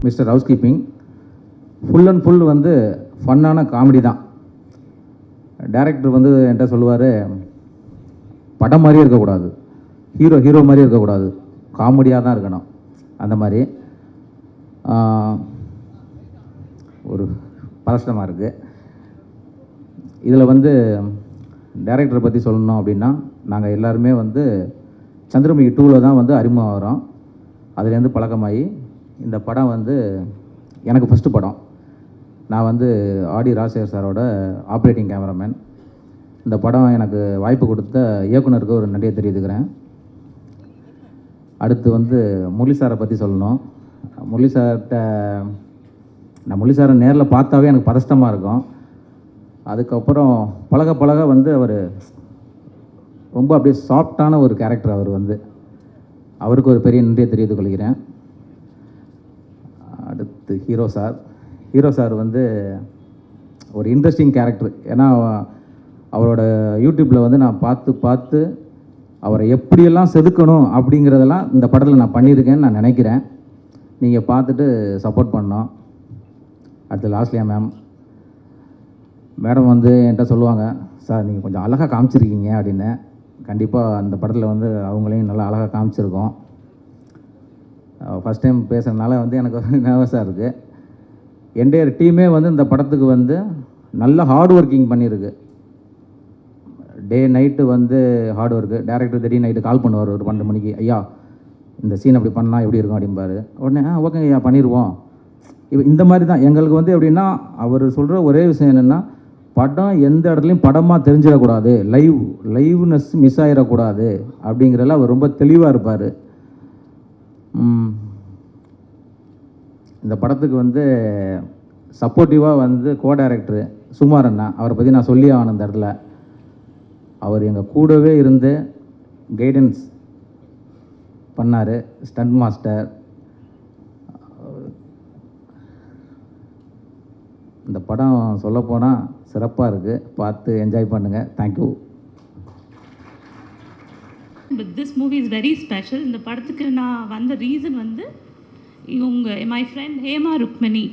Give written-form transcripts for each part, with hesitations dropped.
Mister house keeping full and full வந்து ஃபன்னான comedy தான். Director வந்து என்கிட்ட சொல்லுவார், படம் மாதிரியே இருக்கக்கூடாது, ஹீரோ மாதிரியே இருக்கக்கூடாது, காமெடியாக தான் இருக்கணும். அந்த மாதிரி ஒரு பதஷ்டமாக இருக்குது. இதில் வந்து டைரக்டரை பற்றி சொல்லணும் அப்படின்னா, நாங்கள் எல்லாருமே வந்து சந்திரமுகி 2ல் தான் வந்து அறிமுகம் ஆகிறோம். அதுலேருந்து பழக்கமாகி இந்த படம் வந்து எனக்கு ஃபஸ்ட்டு படம். நான் வந்து ஆடி ராஜசேகர் சாரோட ஆப்ரேட்டிங் கேமராமேன். இந்த படம் எனக்கு வாய்ப்பு கொடுத்த இயக்குனருக்கு ஒரு நன்றியை தெரிவித்துக்கிறேன். அடுத்து வந்து முரளி சாரை பற்றி சொல்லணும். முரளி சார்கிட்ட நான் முரளி சாரை நேரில் பார்த்தாவே எனக்கு பதஷ்டமாக இருக்கும். அதுக்கப்புறம் பழக வந்து அவர் ரொம்ப அப்படியே சாஃப்டான ஒரு கேரக்டர். அவர் வந்து அவருக்கு ஒரு பெரிய நன்றியை தெரிவித்துக் கொள்கிறேன். அடுத்து ஹீரோ சார் வந்து ஒரு இன்ட்ரெஸ்டிங் கேரக்டர். ஏன்னா அவரோட யூடியூப்பில் வந்து நான் பார்த்து அவரை எப்படியெல்லாம் செதுக்கணும் அப்படிங்கிறதெல்லாம் இந்த படத்தில் நான் பண்ணியிருக்கேன்னு நான் நினைக்கிறேன். நீங்கள் பார்த்துட்டு சப்போர்ட் பண்ணோம். அடுத்து லாஸ்ட்லியா மேடம் வந்து என்கிட்ட சொல்லுவாங்க, சார் நீங்கள் கொஞ்சம் அழகாக காமிச்சிருக்கீங்க அப்படின்னு. கண்டிப்பாக அந்த படத்தில் வந்து அவங்களையும் நல்லா அழகாக காமிச்சிருக்கோம். ஃபஸ்ட் டைம் பேசுகிறதுனால வந்து எனக்கு வந்து நர்வஸாக இருக்குது. என்டையர் டீமே வந்து இந்த படத்துக்கு வந்து நல்ல ஹார்ட் ஒர்க்கிங் பண்ணியிருக்கு. டே நைட்டு வந்து ஹார்ட் ஒர்க்கு. டேரக்டர் திடீர்னு நைட்டு கால் பண்ணுவார் ஒரு 12 மணிக்கு, ஐயா இந்த சீன் அப்படி பண்ணால் எப்படி இருக்கும் அப்படிம்பாரு. உடனே ஓகே ஐயா பண்ணிடுவோம். இந்த மாதிரி தான் எங்களுக்கு வந்து எப்படின்னா, அவர் சொல்கிற ஒரே விஷயம் என்னென்னா, படம் எந்த இடத்துலையும் படமாக தெரிஞ்சிடக்கூடாது, லைவ்னஸ் மிஸ் ஆகிடக்கூடாது அப்படிங்கிறதுல அவர் ரொம்ப தெளிவாக இருப்பார். இந்த படத்துக்கு வந்து சப்போர்ட்டிவாக வந்து கோ டைரக்டர் சுமார் அண்ணா, அவரை பற்றி நான் சொல்லி ஆகணும் இந்த இடத்துல. அவர் எங்கள் கூடவே இருந்து கைடன்ஸ் பண்ணார். Stunt master. இந்த படம் சொல்லப்போனால் சிறப்பாக இருக்குது. பார்த்து என்ஜாய் பண்ணுங்கள். Thank you. But this movie is very special. இந்த படத்துக்கு நான் வந்த ரீசன் வந்து இவங்க மை ஃப்ரெண்ட் ஹேமா ருக்மணி,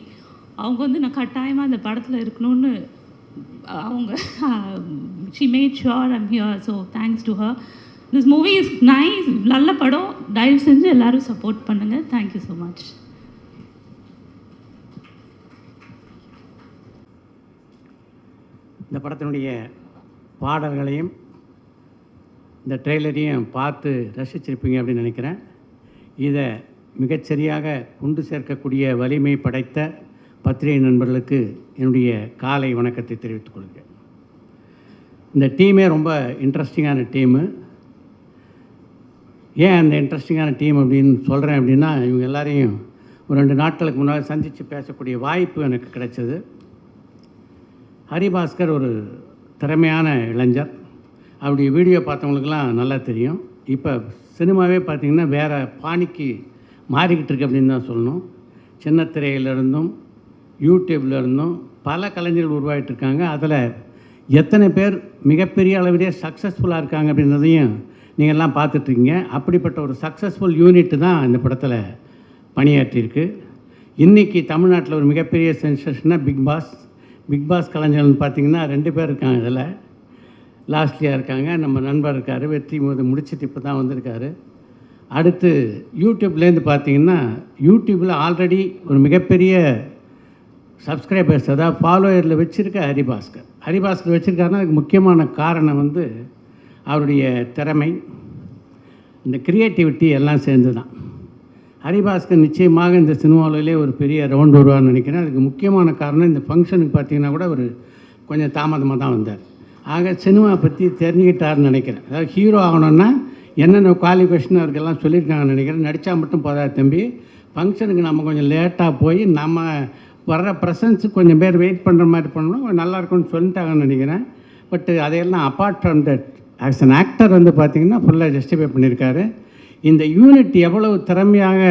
அவங்க வந்து நான் கட்டாயமாக இந்த படத்தில் இருக்கணும்னு அவங்க she made sure I'm here, so thanks to her. This movie is nice, நல்ல படம். தயவு செஞ்சு எல்லாரும் சப்போர்ட் பண்ணுங்கள். Thank you so much. இந்த படத்தினுடைய பாடல்களையும் இந்த ட்ரெய்லரையும் பார்த்து ரசிச்சிருப்பீங்க அப்படின்னு நினைக்கிறேன். இதை மிகச்சரியாக கொண்டு சேர்க்கக்கூடிய வலிமை படைத்த பத்திரிகை நண்பர்களுக்கு என்னுடைய காலை வணக்கத்தை தெரிவித்துக் கொள்கிறேன். இந்த டீமே ரொம்ப இன்ட்ரெஸ்டிங்கான டீமு. ஏன் அந்த இன்ட்ரெஸ்டிங்கான டீம் அப்படின்னு சொல்கிறேன் அப்படின்னா, இவங்க எல்லாரையும் ஒரு 2 நாட்களுக்கு முன்னால் சந்தித்து பேசக்கூடிய வாய்ப்பு எனக்கு கிடைச்சது. ஹரிபாஸ்கர் ஒரு திறமையான இளைஞர். அவருடைய வீடியோ பார்த்தவங்களுக்கெல்லாம் நல்லா தெரியும். இப்போ சினிமாவே பார்த்திங்கன்னா வேறு பாணிக்கு மாறிக்கிட்டு இருக்கு அப்படின்னு தான் சொல்லணும். சின்ன திரையிலிருந்தும் யூடியூப்லேருந்தும் பல கலைஞர்கள் உருவாகிட்டுருக்காங்க. அதில் எத்தனை பேர் மிகப்பெரிய அளவிலே சக்ஸஸ்ஃபுல்லாக இருக்காங்க அப்படின்றதையும் நீங்கள்லாம் பார்த்துட்ருக்கீங்க. அப்படிப்பட்ட ஒரு சக்ஸஸ்ஃபுல் யூனிட்டு தான் இந்த படத்தில் பணியாற்றியிருக்கு. இன்றைக்கி தமிழ்நாட்டில் ஒரு மிகப்பெரிய சென்சேஷனாக பிக் பாஸ் கலைஞர்கள்னு பார்த்திங்கன்னா 2 பேர் இருக்காங்க. இதில் லாஸ்ட்லியா இருக்காங்க, நம்ம நண்பர் இருக்கார், வெற்றி முடிச்சுட்டு இப்போ தான் வந்திருக்காரு. அடுத்து யூடியூப்லேருந்து பார்த்திங்கன்னா, யூடியூப்பில் ஆல்ரெடி ஒரு மிகப்பெரிய சப்ஸ்கிரைபர்ஸ், அதாவது ஃபாலோயரில் வச்சுருக்க ஹரிபாஸ்கர் வச்சுருக்காருன்னா அதுக்கு முக்கியமான காரணம் வந்து அவருடைய திறமை, இந்த க்ரியேட்டிவிட்டி எல்லாம் சேர்ந்து தான். ஹரிபாஸ்கர் நிச்சயமாக இந்த சினிமாவிலே ஒரு பெரிய ரவுண்ட் வருவார்னு நினைக்கிறேன். அதுக்கு முக்கியமான காரணம், இந்த ஃபங்க்ஷனுக்கு பார்த்திங்கன்னா கூட அவர் கொஞ்சம் தாமதமாக தான் வந்தார். ஆக சினிமா பற்றி தெரிஞ்சுக்கிட்டாருன்னு நினைக்கிறேன். அதாவது ஹீரோ ஆகணுன்னா என்னென்ன குவாலிஃபிகேஷன் அவருக்கெல்லாம் சொல்லியிருக்காங்கன்னு நினைக்கிறேன். நடித்தா மட்டும் போதாது தம்பி, ஃபங்க்ஷனுக்கு நம்ம கொஞ்சம் லேட்டாக போய் நம்ம வர்ற ப்ரெசன்ஸுக்கு கொஞ்சம் பேர் வெயிட் பண்ணுற மாதிரி பண்ணணும், நல்லா இருக்கும்னு சொல்லிட்டாங்கன்னு நினைக்கிறேன். பட் அதையெல்லாம் apart from that as an actor வந்து பார்த்திங்கன்னா ஃபுல்லாக ஜஸ்டிஃபை பண்ணியிருக்காரு. இந்த யூனிட் எவ்வளவு திறமையாக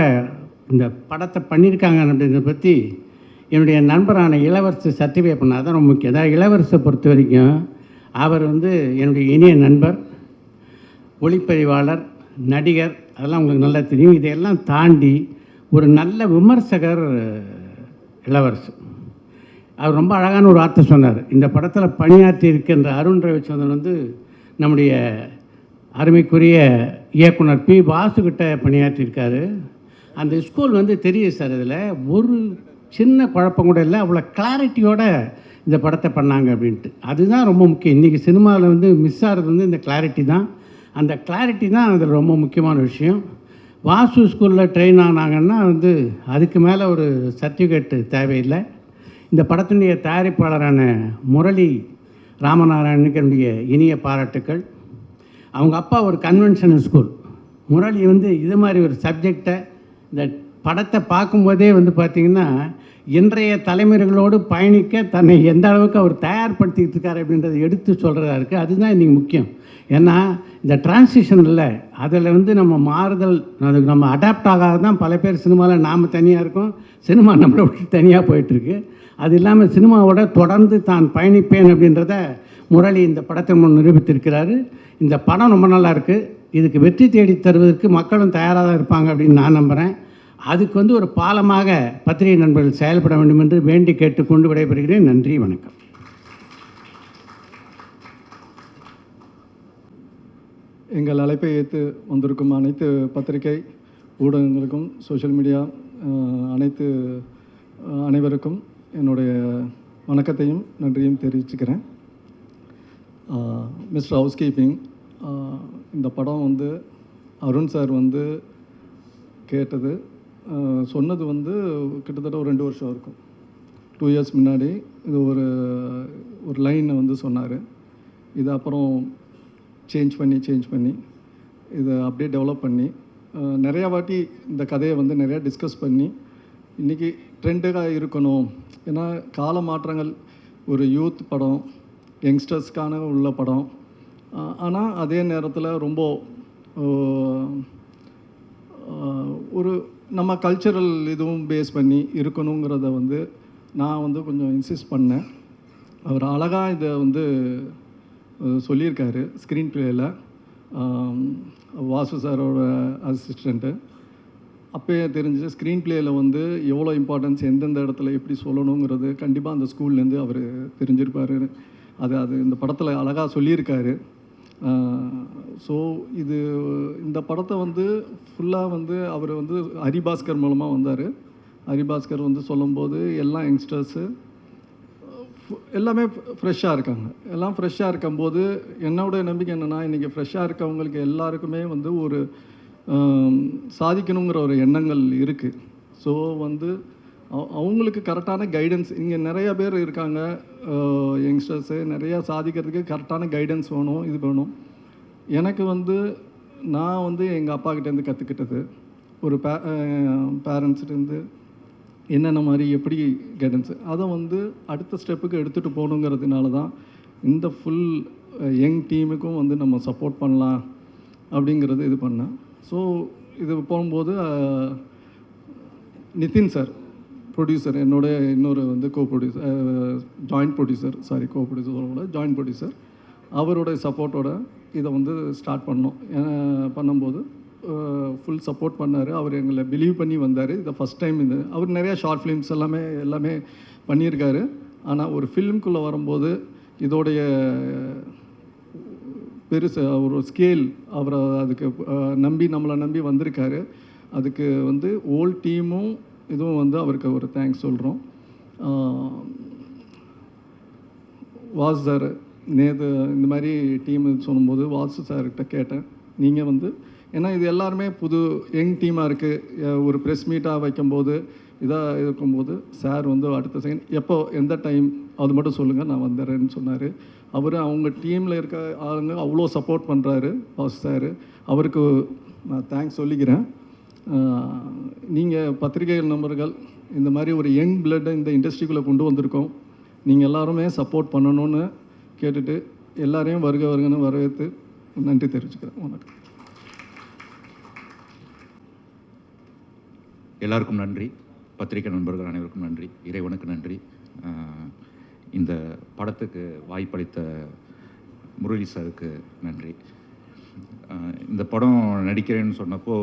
இந்த படத்தை பண்ணியிருக்காங்க அப்படின்றத பற்றி என்னுடைய நண்பரான இளவரசர் சர்டிஃபை பண்ணால் தான் ரொம்ப முக்கியம். அதாவது இளவரசை பொறுத்த வரைக்கும் அவர் வந்து என்னுடைய இனிய நண்பர், ஒளிப்பதிவாளர், நடிகர், அதெல்லாம் உங்களுக்கு நல்லா தெரியும். இதையெல்லாம் தாண்டி ஒரு நல்ல விமர்சகர் இளவரசு. அவர் ரொம்ப அழகான ஒரு வார்த்தை சொன்னார். இந்த படத்தில் பணியாற்றி இருக்கின்ற அருண் ரவிச்சந்திரன் வந்து நம்முடைய அருமைக்குரிய இயக்குனர் பி வாசுகிட்ட பணியாற்றியிருக்காரு. அந்த ஸ்கூல் வந்து தெரியுது சார். இதில் ஒரு சின்ன குழப்பம் கூட இல்லை, அவ்வளோ கிளாரிட்டியோட இந்த படத்தை பண்ணாங்க அப்படின்ட்டு. அதுதான் ரொம்ப முக்கியம். இன்றைக்கி சினிமாவில் வந்து மிஸ் ஆகிறது வந்து இந்த கிளாரிட்டி தான். அந்த கிளாரிட்டி தான் அதில் ரொம்ப முக்கியமான விஷயம். வாசு ஸ்கூலில் ட்ரெயின் ஆனாங்கன்னா வந்து அதுக்கு மேலே ஒரு சர்டிஃபிகேட்டு தேவையில்லை. இந்த படத்தினுடைய தயாரிப்பாளரான முரளி ராமநாராயணனுக்கு என்னுடைய இனிய பாராட்டுக்கள். அவங்க அப்பா ஒரு கன்வென்ஷனல் ஸ்கூல். முரளி வந்து இது மாதிரி ஒரு சப்ஜெக்டை இந்த படத்தை பார்க்கும்போதே வந்து பார்த்திங்கன்னா இன்றைய தலைமுறைகளோடு பயணிக்க தன்னை எந்த அளவுக்கு அவர் தயார்படுத்திக்கிட்டு இருக்கார் அப்படின்றத எடுத்து சொல்கிறதா இருக்குது. அதுதான் இன்றைக்கி முக்கியம். ஏன்னா இந்த டிரான்சிஷன் இல்லை, அதில் வந்து நம்ம மாறுதல், அதுக்கு நம்ம அடாப்ட் ஆகாத தான் பல பேர் சினிமாவில் நாம் தனியாக இருக்கோம், சினிமா நம்மளை விட்டு தனியாக போயிட்டுருக்கு. அது இல்லாமல் சினிமாவோட தொடர்ந்து தான் பயணிப்பேன் அப்படின்றத முரளி இந்த படத்தை நிரூபித்திருக்கிறாரு. இந்த படம் ரொம்ப நல்லா இருக்குது. இதுக்கு வெற்றி தேடி தருவதற்கு மக்களும் தயாராக தான் இருப்பாங்க அப்படின்னு நான் நம்புகிறேன். அதுக்கு வந்து ஒரு பாலமாக பத்திரிகை நண்பர்கள் செயல்பட வேண்டும் என்று வேண்டி கேட்டுக்கொண்டு விடைபெறுகிறேன். நன்றி, வணக்கம். எங்கள் அழைப்பை ஏற்று வந்திருக்கும் அனைத்து பத்திரிகை ஊடகங்களுக்கும், சோஷியல் மீடியா அனைவருக்கும் என்னுடைய வணக்கத்தையும் நன்றியும் தெரிவிச்சுக்கிறேன். மிஸ்டர் ஹவுஸ் கீப்பிங், இந்த படம் வந்து அருண் சார் வந்து கேட்டது சொன்னது வந்து கிட்டத்தட்ட ஒரு 2 வருஷம் இருக்கும். 2 இயர்ஸ் முன்னாடி இது ஒரு லைனை வந்து சொன்னார். இது அப்புறம் சேஞ்ச் பண்ணி இதை அப்படியே டெவலப் பண்ணி நிறையா வாட்டி இந்த கதையை வந்து நிறையா டிஸ்கஸ் பண்ணி இன்றைக்கி ட்ரெண்டாக இருக்கணும். ஏன்னா கால மாற்றங்கள், ஒரு யூத் படம், யங்ஸ்டர்ஸ்க்கான உள்ள படம், ஆனால் அதே நேரத்தில் ரொம்ப ஒரு நம்ம கல்ச்சரல் இதுவும் பேஸ் பண்ணி இருக்கணுங்கிறத வந்து நான் வந்து கொஞ்சம் இன்சிஸ்ட் பண்ணேன். அவர் அழகாக இதை வந்து சொல்லியிருக்காரு ஸ்க்ரீன் ப்ளேயில். வாசு சாரோட அசிஸ்டண்ட்டு அப்போயே தெரிஞ்சு ஸ்க்ரீன் ப்ளேயில் வந்து எவ்வளோ இம்பார்ட்டன்ஸ், எந்தெந்த இடத்துல எப்படி சொல்லணுங்கிறது கண்டிப்பாக அந்த ஸ்கூல்லேருந்து அவர் தெரிஞ்சிருப்பார். அது இந்த படத்தில் அழகாக சொல்லியிருக்காரு. ஸோ இந்த படத்தை வந்து ஃபுல்லாக வந்து அவர் வந்து ஹரிபாஸ்கர் மூலமாக வந்தார். ஹரிபாஸ்கர் வந்து சொல்லும்போது எல்லா யங்ஸ்டர்ஸு எல்லாமே ஃப்ரெஷ்ஷாக இருக்காங்க. எல்லாம் ஃப்ரெஷ்ஷாக இருக்கும்போது என்னோட நம்பிக்கை என்னென்னா, இன்றைக்கி ஃப்ரெஷ்ஷாக இருக்கவங்களுக்கு எல்லாருக்குமே வந்து ஒரு சாதிக்கணுங்கிற ஒரு எண்ணங்கள் இருக்குது. ஸோ வந்து அவங்களுக்கு கரெக்டான கைடன்ஸ், இங்கே நிறையா பேர் இருக்காங்க யங்ஸ்டர்ஸு, நிறையா சாதிக்கிறதுக்கு கரெக்டான கைடன்ஸ் வேணும், இது வேணும். எனக்கு வந்து நான் வந்து எங்கள் அப்பாக்கிட்டேருந்து கற்றுக்கிட்டது, ஒரு பேரண்ட்ஸ்கிட்டேருந்து என்னென்ன மாதிரி எப்படி கைடன்ஸு, அதை வந்து அடுத்த ஸ்டெப்புக்கு எடுத்துகிட்டு போகணுங்கிறதுனால தான் இந்த ஃபுல் யங் டீமுக்கும் வந்து நம்ம சப்போர்ட் பண்ணலாம் அப்படிங்கிறது இது பண்ணேன். ஸோ இது போகும்போது நிதின் சார் ப்ரொடியூசர், என்னோட இன்னொரு வந்து ஜாயிண்ட் ப்ரொடியூசர் அவரோட சப்போர்ட்டோட இதை வந்து ஸ்டார்ட் பண்ணும்போது ஃபுல் சப்போர்ட் பண்ணார். அவர் எங்களை பிலீவ் பண்ணி வந்தார். இதை ஃபஸ்ட் டைம் அவர் நிறையா ஷார்ட் ஃபிலிம்ஸ் எல்லாமே பண்ணியிருக்காரு. ஆனால் ஒரு ஃபிலிம்குள்ளே வரும்போது இதோடைய பெருசு ஒரு ஸ்கேல், அவரை அதுக்கு நம்மளை நம்பி வந்திருக்காரு. அதுக்கு வந்து ஓல் டீமும் இதுவும் வந்து அவருக்கு ஒரு தேங்க்ஸ் சொல்கிறோம். வாசு சார் நேற்று இந்த மாதிரி டீம் சொல்லும்போது வாசு சார்கிட்ட கேட்டேன், நீங்கள் வந்து ஏன்னா இது எல்லாருமே புது யங் டீமாக இருக்குது, ஒரு ப்ரெஸ் மீட்டாக வைக்கும்போது இதாக இருக்கும்போது சார் வந்து அடுத்த செகண்ட் எப்போ எந்த டைம் அது மட்டும் சொல்லுங்கள், நான் வந்துடுறேன்னு சொன்னார். அவர் அவங்க டீமில் இருக்க ஆளுங்க அவ்வளோ சப்போர்ட் பண்ணுறாரு வாசு சார். அவருக்கு நான் தேங்க்ஸ் சொல்லிக்கிறேன். நீங்கள் பத்திரிகை நண்பர்கள் இந்த மாதிரி ஒரு யங் பிளட்டை இந்த இண்டஸ்ட்ரிக்குள்ளே கொண்டு வந்திருக்கோம். நீங்கள் எல்லாருமே சப்போர்ட் பண்ணணும்னு கேட்டுட்டு எல்லாரையும் வருகன்னு வரவேற்று நன்றி தெரிவிச்சுக்கிறேன். வணக்கம். எல்லாருக்கும் நன்றி. பத்திரிகை நண்பர்கள் அனைவருக்கும் நன்றி. இறைவனுக்கு நன்றி. இந்த படத்துக்கு வாய்ப்பளித்த முரளி சாருக்கு நன்றி. இந்த படம் நடிக்கிறேன்னு சொன்னப்போ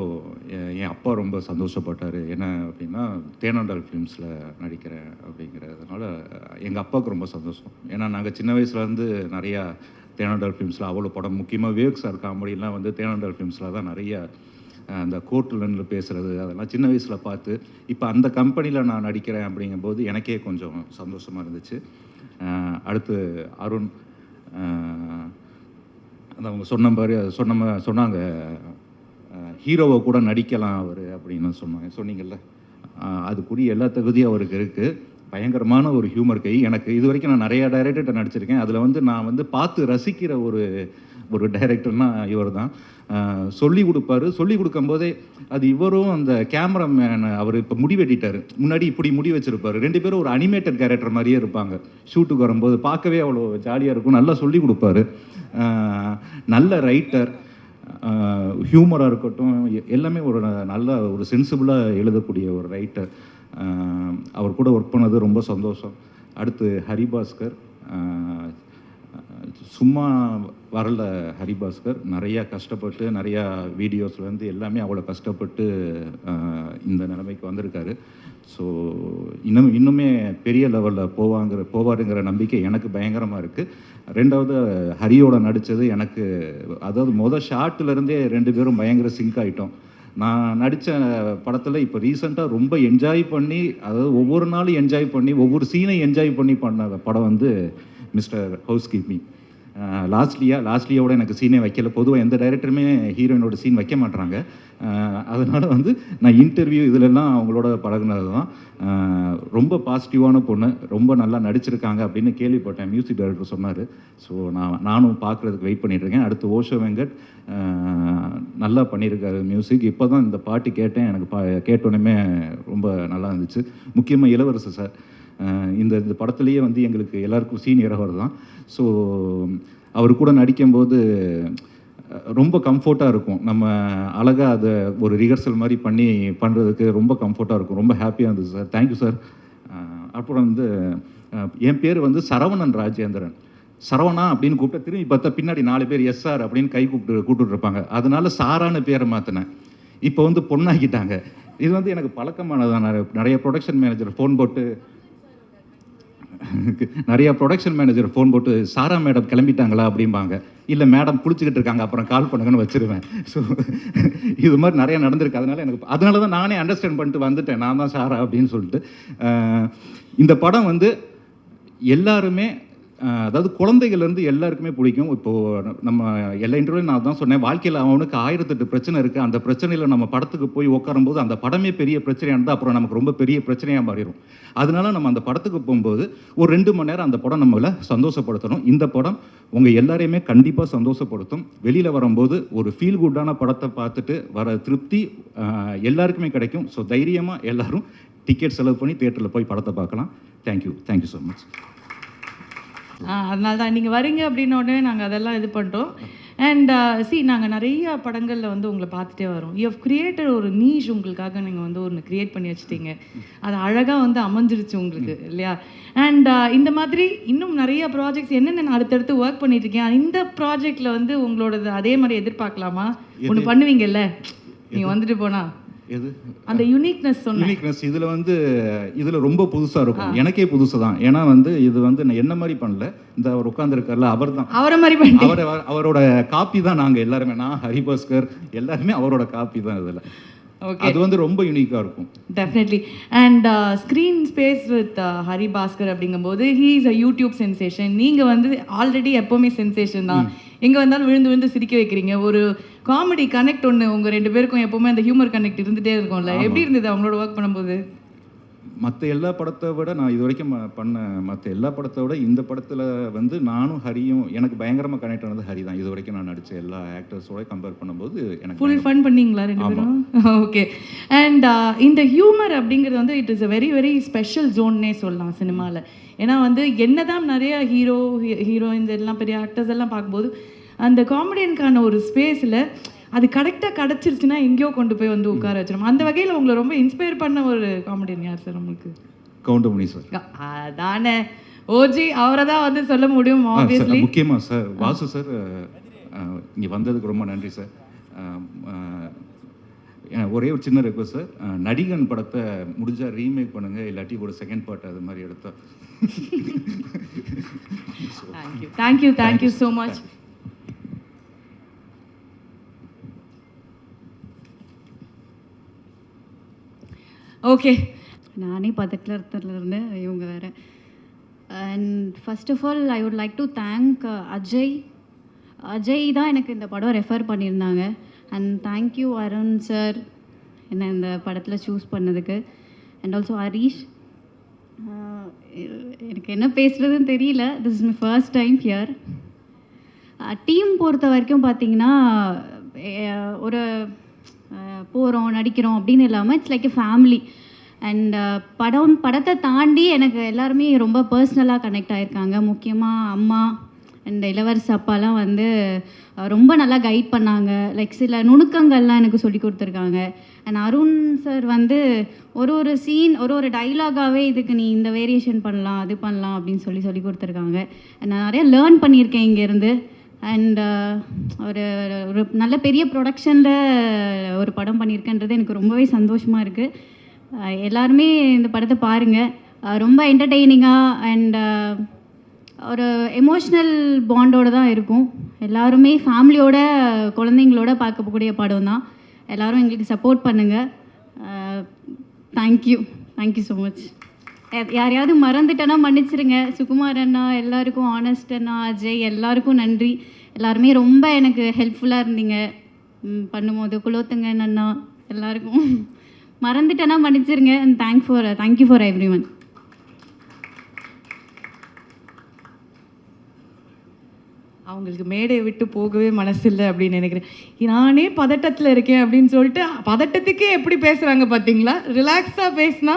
என் அப்பா ரொம்ப சந்தோஷப்பட்டார். என்ன அப்படின்னா, தேனாண்டால் ஃபிலிம்ஸில் நடிக்கிறேன் அப்படிங்கிறதுனால எங்கள் அப்பாவுக்கு ரொம்ப சந்தோஷம். ஏன்னா நாங்கள் சின்ன வயசுலேருந்து நிறையா தேனாண்டால் ஃபிலிம்ஸில் அவ்வளோ படம், முக்கியமாக விவேக் சார் காமெடிலாம் வந்து தேனாண்டால் ஃபிலிம்ஸில் தான் நிறையா அந்த கோர்ட்டில் நின்று பேசுகிறது அதெல்லாம் சின்ன வயசில் பார்த்து, இப்போ அந்த கம்பெனியில் நான் நடிக்கிறேன் அப்படிங்கும்போது எனக்கே கொஞ்சம் சந்தோஷமாக இருந்துச்சு. அடுத்து அருண், அது அவங்க சொன்னாங்க ஹீரோவை கூட நடிக்கலாம் அவர் அப்படின்னு சொன்னீங்கல்ல, அதுக்குரிய எல்லா தகுதியும் அவருக்கு இருக்குது. பயங்கரமான ஒரு ஹியூமர் கை. எனக்கு இது வரைக்கும் நான் நிறையா டைரக்டர்கிட்ட நடிச்சிருக்கேன். அதில் வந்து நான் வந்து பார்த்து ரசிக்கிற ஒரு டைரக்டர்னால் இவர் தான். சொல்லி கொடுப்பாரு. சொல்லி கொடுக்கும்போதே அது இவரும் அந்த கேமராமேன், அவர் இப்போ முடி வெட்டிட்டார், முன்னாடி இப்படி முடி வச்சுருப்பார். 2 பேரும் ஒரு அனிமேட்டட் கேரக்டர் மாதிரியே இருப்பாங்க. ஷூட்டுக்கு வரும்போது பார்க்கவே அவ்வளோ ஜாலியாக இருக்கும். நல்லா சொல்லி கொடுப்பாரு. நல்ல ரைட்டர், ஹியூமராக இருக்கட்டும், எல்லாமே ஒரு நல்ல ஒரு சென்சிபிளாக எழுதக்கூடிய ஒரு ரைட்டர். அவர் கூட ஒர்க் பண்ணது ரொம்ப சந்தோஷம். அடுத்து ஹரிபாஸ்கர், சும்மா வரல ஹரிபாஸ்கர். நிறையா கஷ்டப்பட்டு, நிறையா வீடியோஸ்லேருந்து எல்லாமே அவ்வளோ கஷ்டப்பட்டு இந்த நிலைமைக்கு வந்திருக்காரு. ஸோ இன்னுமே பெரிய லெவலில் போவாருங்கிற நம்பிக்கை எனக்கு பயங்கரமாக இருக்குது. 2வது ஹரியோட நடித்தது எனக்கு, அதாவது ஷார்ட்லேருந்தே 2 பேரும் பயங்கர சிங்க் ஆகிட்டோம். நான் நடித்த படத்தில் இப்போ ரீசெண்டாக ரொம்ப என்ஜாய் பண்ணி, அதாவது ஒவ்வொரு நாளும் என்ஜாய் பண்ணி, ஒவ்வொரு சீனையும் என்ஜாய் பண்ணி பண்ண படம் வந்து மிஸ்டர் ஹவுஸ் கீப்பிங். லாஸ்ட்லியோட எனக்கு சீனே வைக்கல. பொதுவாக எந்த டைரக்டருமே ஹீரோயினோட சீன் வைக்க மாட்டாங்க. அதனால் வந்து நான் இன்டர்வியூ இதிலெல்லாம் அவங்களோட பழகுனது தான். ரொம்ப பாசிட்டிவான பொண்ணு, ரொம்ப நல்லா நடிச்சிருக்காங்க அப்படின்னு கேள்விப்பட்டேன். மியூசிக் டைரக்டர் சொன்னார். ஸோ நானும் பார்க்குறதுக்கு வெயிட் பண்ணிகிட்ருக்கேன். அடுத்து ஓஷோ வெங்கட் நல்லா பண்ணியிருக்காரு மியூசிக். இப்போ தான் இந்த பாட்டு கேட்டேன். எனக்கு கேட்டோன்னே ரொம்ப நல்லா இருந்துச்சு. முக்கியமாக இளவரசு சார், இந்த படத்துலேயே வந்து எங்களுக்கு எல்லாருக்கும் சீனியர் அவர் தான். ஸோ அவர் கூட நடிக்கும்போது ரொம்ப கம்ஃபர்ட்டாக இருக்கும். நம்ம அழகாக அதை ஒரு ரிஹர்சல் மாதிரி பண்ணுறதுக்கு ரொம்ப கம்ஃபர்ட்டாக இருக்கும். ரொம்ப ஹாப்பியாக இருந்துச்சு சார். Thank you sir. அப்புறம் வந்து என் பேர் வந்து சரவணன் ராஜேந்திரன். சரவணா அப்படின்னு கூப்பிட்டா திரும்பி பார்த்தா பின்னாடி 4 பேர் எஸ்ஆர் அப்படின்னு கை கூப்பிட்டு இருப்பாங்க. அதனால சாரான பேரை மாற்றினேன். இப்போ வந்து பொண்ணாக்கிட்டாங்க. இது வந்து எனக்கு பழக்கமானதான். நிறைய ப்ரொடக்ஷன் மேனேஜர் ஃபோன் போட்டு சாரா மேடம் கிளம்பிட்டாங்களா அப்படிம்பாங்க. இல்லை மேடம் குளிச்சுக்கிட்டு இருக்காங்க, அப்புறம் கால் பண்ணுங்கன்னு வச்சுருவேன். ஸோ இது மாதிரி நிறையா நடந்திருக்கு. அதனால தான் நானே அண்டர்ஸ்டாண்ட் பண்ணிட்டு வந்துட்டேன், நான் தான் சாரா அப்படின்னு சொல்லிட்டு. இந்த படம் வந்து எல்லாருமே, அதாவது குழந்தைகள்லேருந்து எல்லாருக்குமே பிடிக்கும். இப்போது நம்ம எல்லா இன்டர்வியூலையும் நான் தான் சொன்னேன், வாழ்க்கையில் அவனுக்கு 1008 பிரச்சனை இருக்குது. அந்த பிரச்சனையில் நம்ம படத்துக்கு போய் உட்காரும்போது அந்த படமே பெரிய பிரச்சனையாக இருந்தால் அப்புறம் நமக்கு ரொம்ப பெரிய பிரச்சனையாக மாறிடும். அதனால நம்ம அந்த படத்துக்கு போகும்போது ஒரு 2 மணி நேரம் அந்த படம் நம்மளை சந்தோஷப்படுத்தணும். இந்த படம் உங்கள் எல்லாரையுமே கண்டிப்பாக சந்தோஷப்படுத்தும். வெளியில் வரும்போது ஒரு ஃபீல் குட்டான படத்தை பார்த்துட்டு வர திருப்தி எல்லாருக்குமே கிடைக்கும். ஸோ தைரியமாக எல்லோரும் டிக்கெட் செலவு பண்ணி தியேட்டரில் போய் படத்தை பார்க்கலாம். Thank you so much. அதனால தான் நீங்கள் வரீங்க அப்படின்ன உடனே நாங்கள் அதெல்லாம் இது பண்ணிட்டோம். அண்ட் நாங்கள் நிறைய படங்களில் வந்து உங்களை பார்த்துட்டே வரோம். யூ ஹவ் கிரியேட்டட் ஒரு நீஷ், உங்களுக்காக நீங்கள் வந்து ஒன்று க்ரியேட் பண்ணி வச்சுட்டீங்க. அது அழகாக வந்து அமைஞ்சிருச்சு உங்களுக்கு இல்லையா? அண்ட் இந்த மாதிரி இன்னும் நிறைய ப்ராஜெக்ட்ஸ் என்னென்ன அடுத்தடுத்து ஒர்க் பண்ணிட்டு இருக்கேன். இந்த ப்ராஜெக்டில் வந்து உங்களோடது அதே மாதிரி எதிர்பார்க்கலாமா? ஒன்று பண்ணுவீங்கல்ல நீங்கள் வந்துட்டு போனால், அந்த யூனிக்னஸ் இதில் ரொம்ப புதுசாக இருக்கும். எனக்கே புதுசு தான். ஏன்னா வந்து இது வந்து நான் என்ன மாதிரி பண்ணல, இந்த அவர் உட்காந்துருக்கார்ல அவர் தான் அவரை மாதிரி அவரோட காப்பி தான். நாங்கள் எல்லாருமே, நான் ஹரிபாஸ்கர் எல்லாருமே அவரோட காப்பி தான். இதில் அது வந்து ரொம்ப யூனிக்காக இருக்கும். Definitely. And screen space with Haribaskar அப்படிங்கும்போது he is a YouTube sensation. நீங்கள் வந்து ஆல்ரெடி எப்போவுமே சென்சேஷன் தான். எங்கே வந்தாலும் விழுந்து சிரிக்க வைக்கிறீங்க. ஒரு காமெடி கனெக்ட் ஒன்று உங்கள் 2 பேருக்கும் எப்போவுமே அந்த ஹியூமர் கனெக்ட் இருந்துகிட்டே இருக்கும்ல. எப்படி இருந்தது அவங்களோட ஒர்க் பண்ணும்போது? மற்ற எல்லா படத்தை விட நான் இது வரைக்கும் பண்ண மற்ற எல்லா படத்தை விட இந்த படத்தில் வந்து நானும் ஹரியும் எனக்கு பயங்கரமாக கனெக்ட் ஆனது ஹரி தான். இது வரைக்கும் நான் நடித்த எல்லா ஆக்டர்ஸோட கம்பேர் பண்ணும்போது எனக்கு ஃபுல் ஃபன் பண்ணிங்களா 2 பேரும்? ஓகே. அண்ட் இந்த ஹியூமர் அப்படிங்கிறது வந்து it is a very very special ஜோன்னே சொல்லலாம் சினிமாவில். ஏன்னா வந்து என்னதான் நிறைய ஹீரோயின்ஸ் எல்லாம் பெரிய ஆக்டர்ஸ் எல்லாம் பார்க்கும்போது அந்த காமெடியனுக்கான ஒரு ஸ்பேஸில் அது கரெக்டாக கிடச்சிருச்சுன்னா எங்கேயோ கொண்டு போய் வந்து உட்கார வச்சிடும். அந்த வகையில் உங்களை ரொம்ப இன்ஸ்பயர் பண்ண ஒரு காமெடியன் யார் சார் உங்களுக்கு? கவுண்டமணி சார். அதானே ஓஜி, அவரை தான் வந்து சொல்ல முடியும் ஆப்வியஸ்லி. முக்கியமாக சார் வாசு சார் இங்கே வந்ததுக்கு ரொம்ப நன்றி சார். ஒரே ஒரு சின்ன ரெக்வஸ்ட் சார், நடிகன் படத்தை முடிஞ்சால் ரீமேக் பண்ணுங்கள், இல்லாட்டி ஒரு செகண்ட் பார்ட் அது மாதிரி எடுத்தா. Thank you so much. ஓகே, நானே பதட்டத்தில் இருந்தேன், இவங்க வேறு. And first of all I would like to thank Ajay தான் எனக்கு இந்த படம் ரெஃபர் பண்ணியிருந்தாங்க. அண்ட் தேங்க்யூ அருண் சார் என்னை இந்த படத்தில் சூஸ் பண்ணதுக்கு. And also Harish. எனக்கு என்ன பேசுகிறதுன்னு தெரியல, this is my first time here. Team பொறுத்த வரைக்கும் பார்த்தீங்கன்னா ஒரு போகிறோம் நடிக்கிறோம் அப்படின்னு இல்லாமல் it's like a family. And படத்தை தாண்டி எனக்கு எல்லாருமே ரொம்ப பர்சனலாக கனெக்ட் ஆகியிருக்காங்க. முக்கியமாக அம்மா அண்ட் இளவரசி அப்பாலாம் வந்து ரொம்ப நல்லா கைட் பண்ணாங்க. லைக் சில நுணுக்கங்கள்லாம் எனக்கு சொல்லி கொடுத்துருக்காங்க. அண்ட் அருண் சார் வந்து ஒரு சீன் ஒரு டைலாகாகவே இதுக்கு நீ இந்த வேரியேஷன் பண்ணலாம் அது பண்ணலாம் அப்படின்னு சொல்லி கொடுத்துருக்காங்க. நான் நிறைய லேர்ன் பண்ணியிருக்கேன் இங்கேருந்து. அண்ட் ஒரு நல்ல பெரிய ப்ரொடக்ஷனில் ஒரு படம் பண்ணியிருக்கேன்றது எனக்கு ரொம்பவே சந்தோஷமாக இருக்குது. எல்லாருமே இந்த படத்தை பாருங்கள். ரொம்ப என்டர்டெய்னிங்காக அண்ட் ஒரு எமோஷ்னல் பாண்டோடு தான் இருக்கும். எல்லாருமே ஃபேமிலியோட குழந்தைங்களோட பார்க்கக்கூடிய படம் தான். எல்லோரும் எங்களுக்கு சப்போர்ட் பண்ணுங்கள். Thank you so much. யாரையாவது மறந்துட்டேன்னா மன்னிச்சிருங்க. சுகுமார் அண்ணா, எல்லாருக்கும், ஆனஸ்ட் அண்ணா, அஜய், எல்லாருக்கும் நன்றி. எல்லாருமே ரொம்ப எனக்கு ஹெல்ப்ஃபுல்லாக இருந்தீங்க பண்ணும்போது. குலோத்துங்கன் அண்ணா, எல்லாருக்கும் மறந்துட்டேன்னா மன்னிச்சிருங்க. And thank you for every one. அவங்களுக்கு மேடையை விட்டு போகவே மனசில்லை அப்படின்னு நினைக்கிறேன். நானே பதட்டத்தில் இருக்கேன் அப்படின்னு சொல்லிட்டு பதட்டத்துக்கே எப்படி பேசுகிறாங்க பார்த்தீங்களா? ரிலாக்ஸாக பேசினா.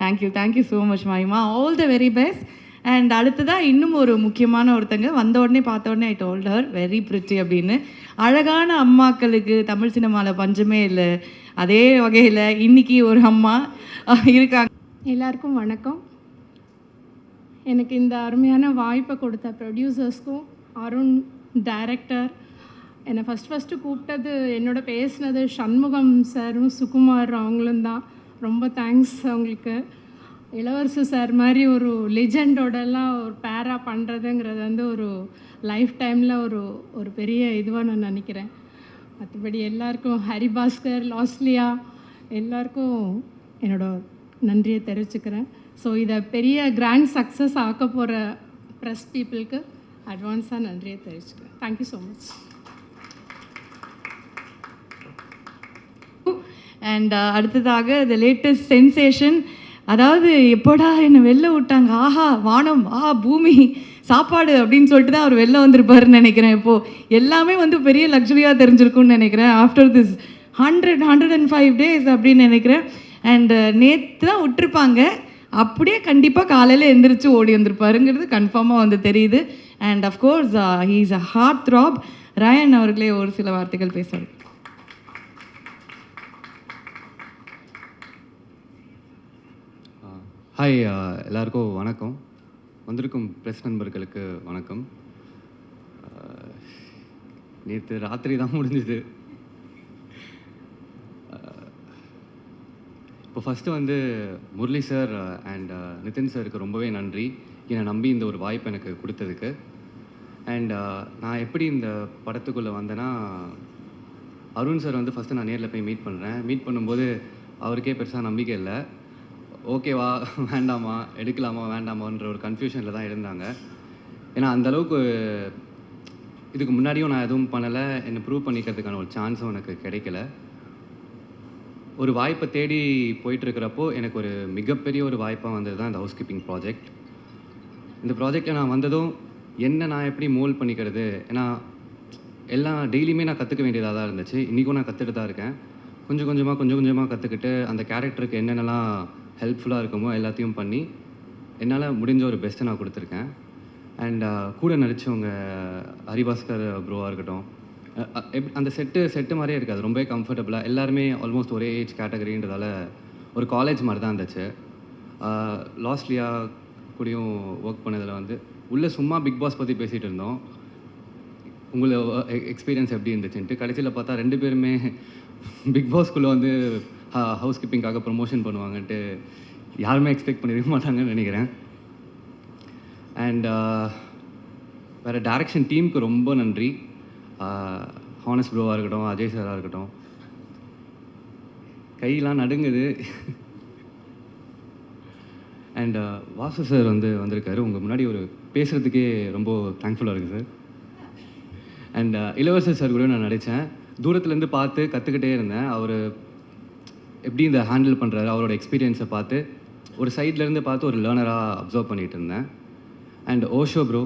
Thank you so much Mahima. All the very best. And அடுத்ததாக இன்னும் ஒரு முக்கியமான ஒருத்தங்க வந்த உடனே பார்த்த உடனே I told her very pretty அப்படின்னு. அழகான அம்மாக்களுக்கு தமிழ் சினிமாவில் பஞ்சமே இல்லை. அதே வகையில் இன்னைக்கு ஒரு அம்மா இருக்காங்க. எல்லாருக்கும் வணக்கம். எனக்கு இந்த அருமையான வாய்ப்பை கொடுத்த ப்ரொடியூசர்ஸ்க்கும், அருண் டைரக்டர், என்னை ஃபஸ்ட்டு கூப்பிட்டது, என்னோட பேசினது சண்முகம் சாரும் சுகுமார் அவங்களும் தான். ரொம்ப தேங்க்ஸ் அவங்களுக்கு. இளவரசு சார் மாதிரி ஒரு லெஜெண்டோடலாம் ஒரு பேரா பண்ணுறதுங்கிறது வந்து ஒரு லைஃப் டைமில் ஒரு பெரிய இதுவாக நான் நினைக்கிறேன். மற்றபடி எல்லாருக்கும், ஹரிபாஸ்கர், லாஸ்லியா, எல்லாருக்கும் என்னோட நன்றியை தெரிவிச்சுக்கிறேன். ஸோ இதை பெரிய கிராண்ட் சக்ஸஸ் ஆக்க போகிற ப்ரெஸ் பீப்புளுக்கு அட்வான்ஸாக நன்றியை தெரிவிச்சுக்கிறேன். Thank you so much. அண்ட் அடுத்ததாக த லேட்டஸ்ட் சென்சேஷன். அதாவது எப்போடா என்னை வெளில விட்டாங்க, ஆஹா வானம், பூமி, சாப்பாடு அப்படின்னு சொல்லிட்டு தான் அவர் வெளில வந்திருப்பாருன்னு நினைக்கிறேன். இப்போது எல்லாமே வந்து பெரிய லக்ஸுரியாக தெரிஞ்சிருக்குன்னு நினைக்கிறேன். ஆஃப்டர் திஸ் 105 days அப்படின்னு நினைக்கிறேன். அண்டு நேற்று தான் விட்டுருப்பாங்க, அப்படியே கண்டிப்பாக காலையில் எந்திரிச்சு ஓடி வந்திருப்பாருங்கிறது கன்ஃபார்மாக வந்து தெரியுது. And of course he is a heartthrob. Ryan அவர்களே ஒரு சில வார்த்தைகள் பேசுவார். ஹாய், எல்லாருக்கும் வணக்கம். வந்திருக்கும் ப்ரெஸ் நண்பர்களுக்கு வணக்கம். நேற்று ராத்திரி தான் முடிஞ்சுது. இப்போ ஃபஸ்ட்டு வந்து முரளி சார் அண்ட் நிதின் சாருக்கு ரொம்பவே நன்றி, என்னை நம்பி இந்த ஒரு வாய்ப்பு எனக்கு கொடுத்ததுக்கு. அண்ட் நான் எப்படி இந்த படத்துக்குள்ளே வந்தேன்னா, அருண் சார் வந்து ஃபஸ்ட்டு நான் நேரில் போய் மீட் பண்ணும்போது அவருக்கே பெருசாக நம்பிக்கை இல்லை. ஓகேவா வேண்டாமா, எடுக்கலாமா வேண்டாமான்ற ஒரு கன்ஃபியூஷனில் தான் இருந்தாங்க. ஏன்னா அந்தளவுக்கு இதுக்கு முன்னாடியும் நான் எதுவும் பண்ணலை, என்னை ப்ரூவ் பண்ணிக்கிறதுக்கான ஒரு சான்ஸும் எனக்கு கிடைக்கல. ஒரு வாய்ப்பை தேடி போயிட்டுருக்கிறப்போ எனக்கு ஒரு மிகப்பெரிய ஒரு வாய்ப்பாக வந்தது தான் இந்த ஹவுஸ் கீப்பிங் ப்ராஜெக்ட். இந்த ப்ராஜெக்டில் நான் வந்ததும் என்ன நான் எப்படி மோல்ட் பண்ணிக்கிறது, ஏன்னா எல்லாம் டெய்லியுமே நான் கற்றுக்க வேண்டியதாக தான் இருந்துச்சு. இன்றைக்கும் நான் கற்றுட்டு தான் இருக்கேன். கொஞ்சம் கொஞ்சமாக கற்றுக்கிட்டு அந்த கேரக்டருக்கு என்னென்னலாம் ஹெல்ப்ஃபுல்லாக இருக்குமோ எல்லாத்தையும் பண்ணி என்னால் முடிஞ்ச ஒரு பெஸ்ட்டை நான் கொடுத்துருக்கேன். அண்ட் கூட நடித்தவங்க ஹரிபாஸ்கர் ப்ரோவாக இருக்கட்டும், அந்த செட்டு மாதிரியே இருக்காது, ரொம்பவே கம்ஃபர்டபுளாக. எல்லாருமே ஆல்மோஸ்ட் ஒரே ஏஜ் கேட்டகரின்றதால ஒரு காலேஜ் மாதிரி தான் இருந்துச்சு. லாஸ்ட்லியா கூடயும் ஒர்க் பண்ணதில் வந்து உள்ளே சும்மா பிக் பாஸ் பற்றி பேசிகிட்டு இருந்தோம். உங்களை எக்ஸ்பீரியன்ஸ் எப்படி இருந்துச்சுன்ட்டு. கடைசியில் பார்த்தா 2 பேருமே பிக் பாஸ்குள்ளே வந்து ஹவுஸ் கீப்பிங்காக ப்ரொமோஷன் பண்ணுவாங்கன்ட்டு யாருமே எக்ஸ்பெக்ட் பண்ணியிருக்க மாட்டாங்கன்னு நினைக்கிறேன். அண்ட் வேறு டைரக்ஷன் டீமுக்கு ரொம்ப நன்றி. ஹானஸ் ப்ரோவாக இருக்கட்டும், அஜய் சாராக இருக்கட்டும், கையெல்லாம் நடுங்குது. அண்ட் வாசு சார் வந்திருக்காரு. உங்கள் முன்னாடி ஒரு பேசுகிறதுக்கே ரொம்ப தேங்க்ஃபுல்லாக இருக்குது சார். அண்ட் இளவரசர் சார் கூட நான் நடித்தேன். தூரத்துலேருந்து பார்த்து கற்றுக்கிட்டே இருந்தேன். அவர் எப்படி இந்த ஹேண்டில் பண்ணுறாரு, அவரோட எக்ஸ்பீரியன்ஸை பார்த்து ஒரு சைட்லேருந்து பார்த்து ஒரு லேர்னராக அப்சர்வ் பண்ணிகிட்டு இருந்தேன். அண்ட் ஓஷோ ப்ரோ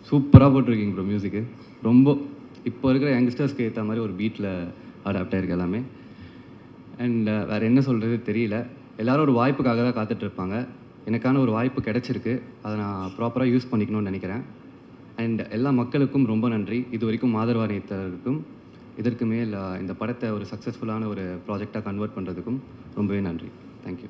சூப்பராக போட்டிருக்கீங்க ப்ரோ. மியூசிக்கு ரொம்ப இப்போ இருக்கிற யங்ஸ்டர்ஸ்க்கு ஏற்ற மாதிரி ஒரு பீட்டில் அடாப்ட் ஆகிருக்கு எல்லாமே. அண்ட் வேறு என்ன சொல்கிறது தெரியல. எல்லோரும் ஒரு வாய்ப்புக்காக தான் காத்துட்ருப்பாங்க. எனக்கான ஒரு வாய்ப்பு கிடச்சிருக்கு. அதை நான் ப்ராப்பராக யூஸ் பண்ணிக்கணும்னு நினைக்கிறேன். அண்ட் எல்லா மக்களுக்கும் ரொம்ப நன்றி. இது வரைக்கும் ஆதரவாணியத்தருக்கும் இதற்கு மேல் இந்த படத்தை ஒரு சக்ஸஸ்ஃபுல்லான ஒரு ப்ராஜெக்டாக கன்வெர்ட் பண்ணுறதுக்கும் ரொம்பவே நன்றி. தேங்க்யூ.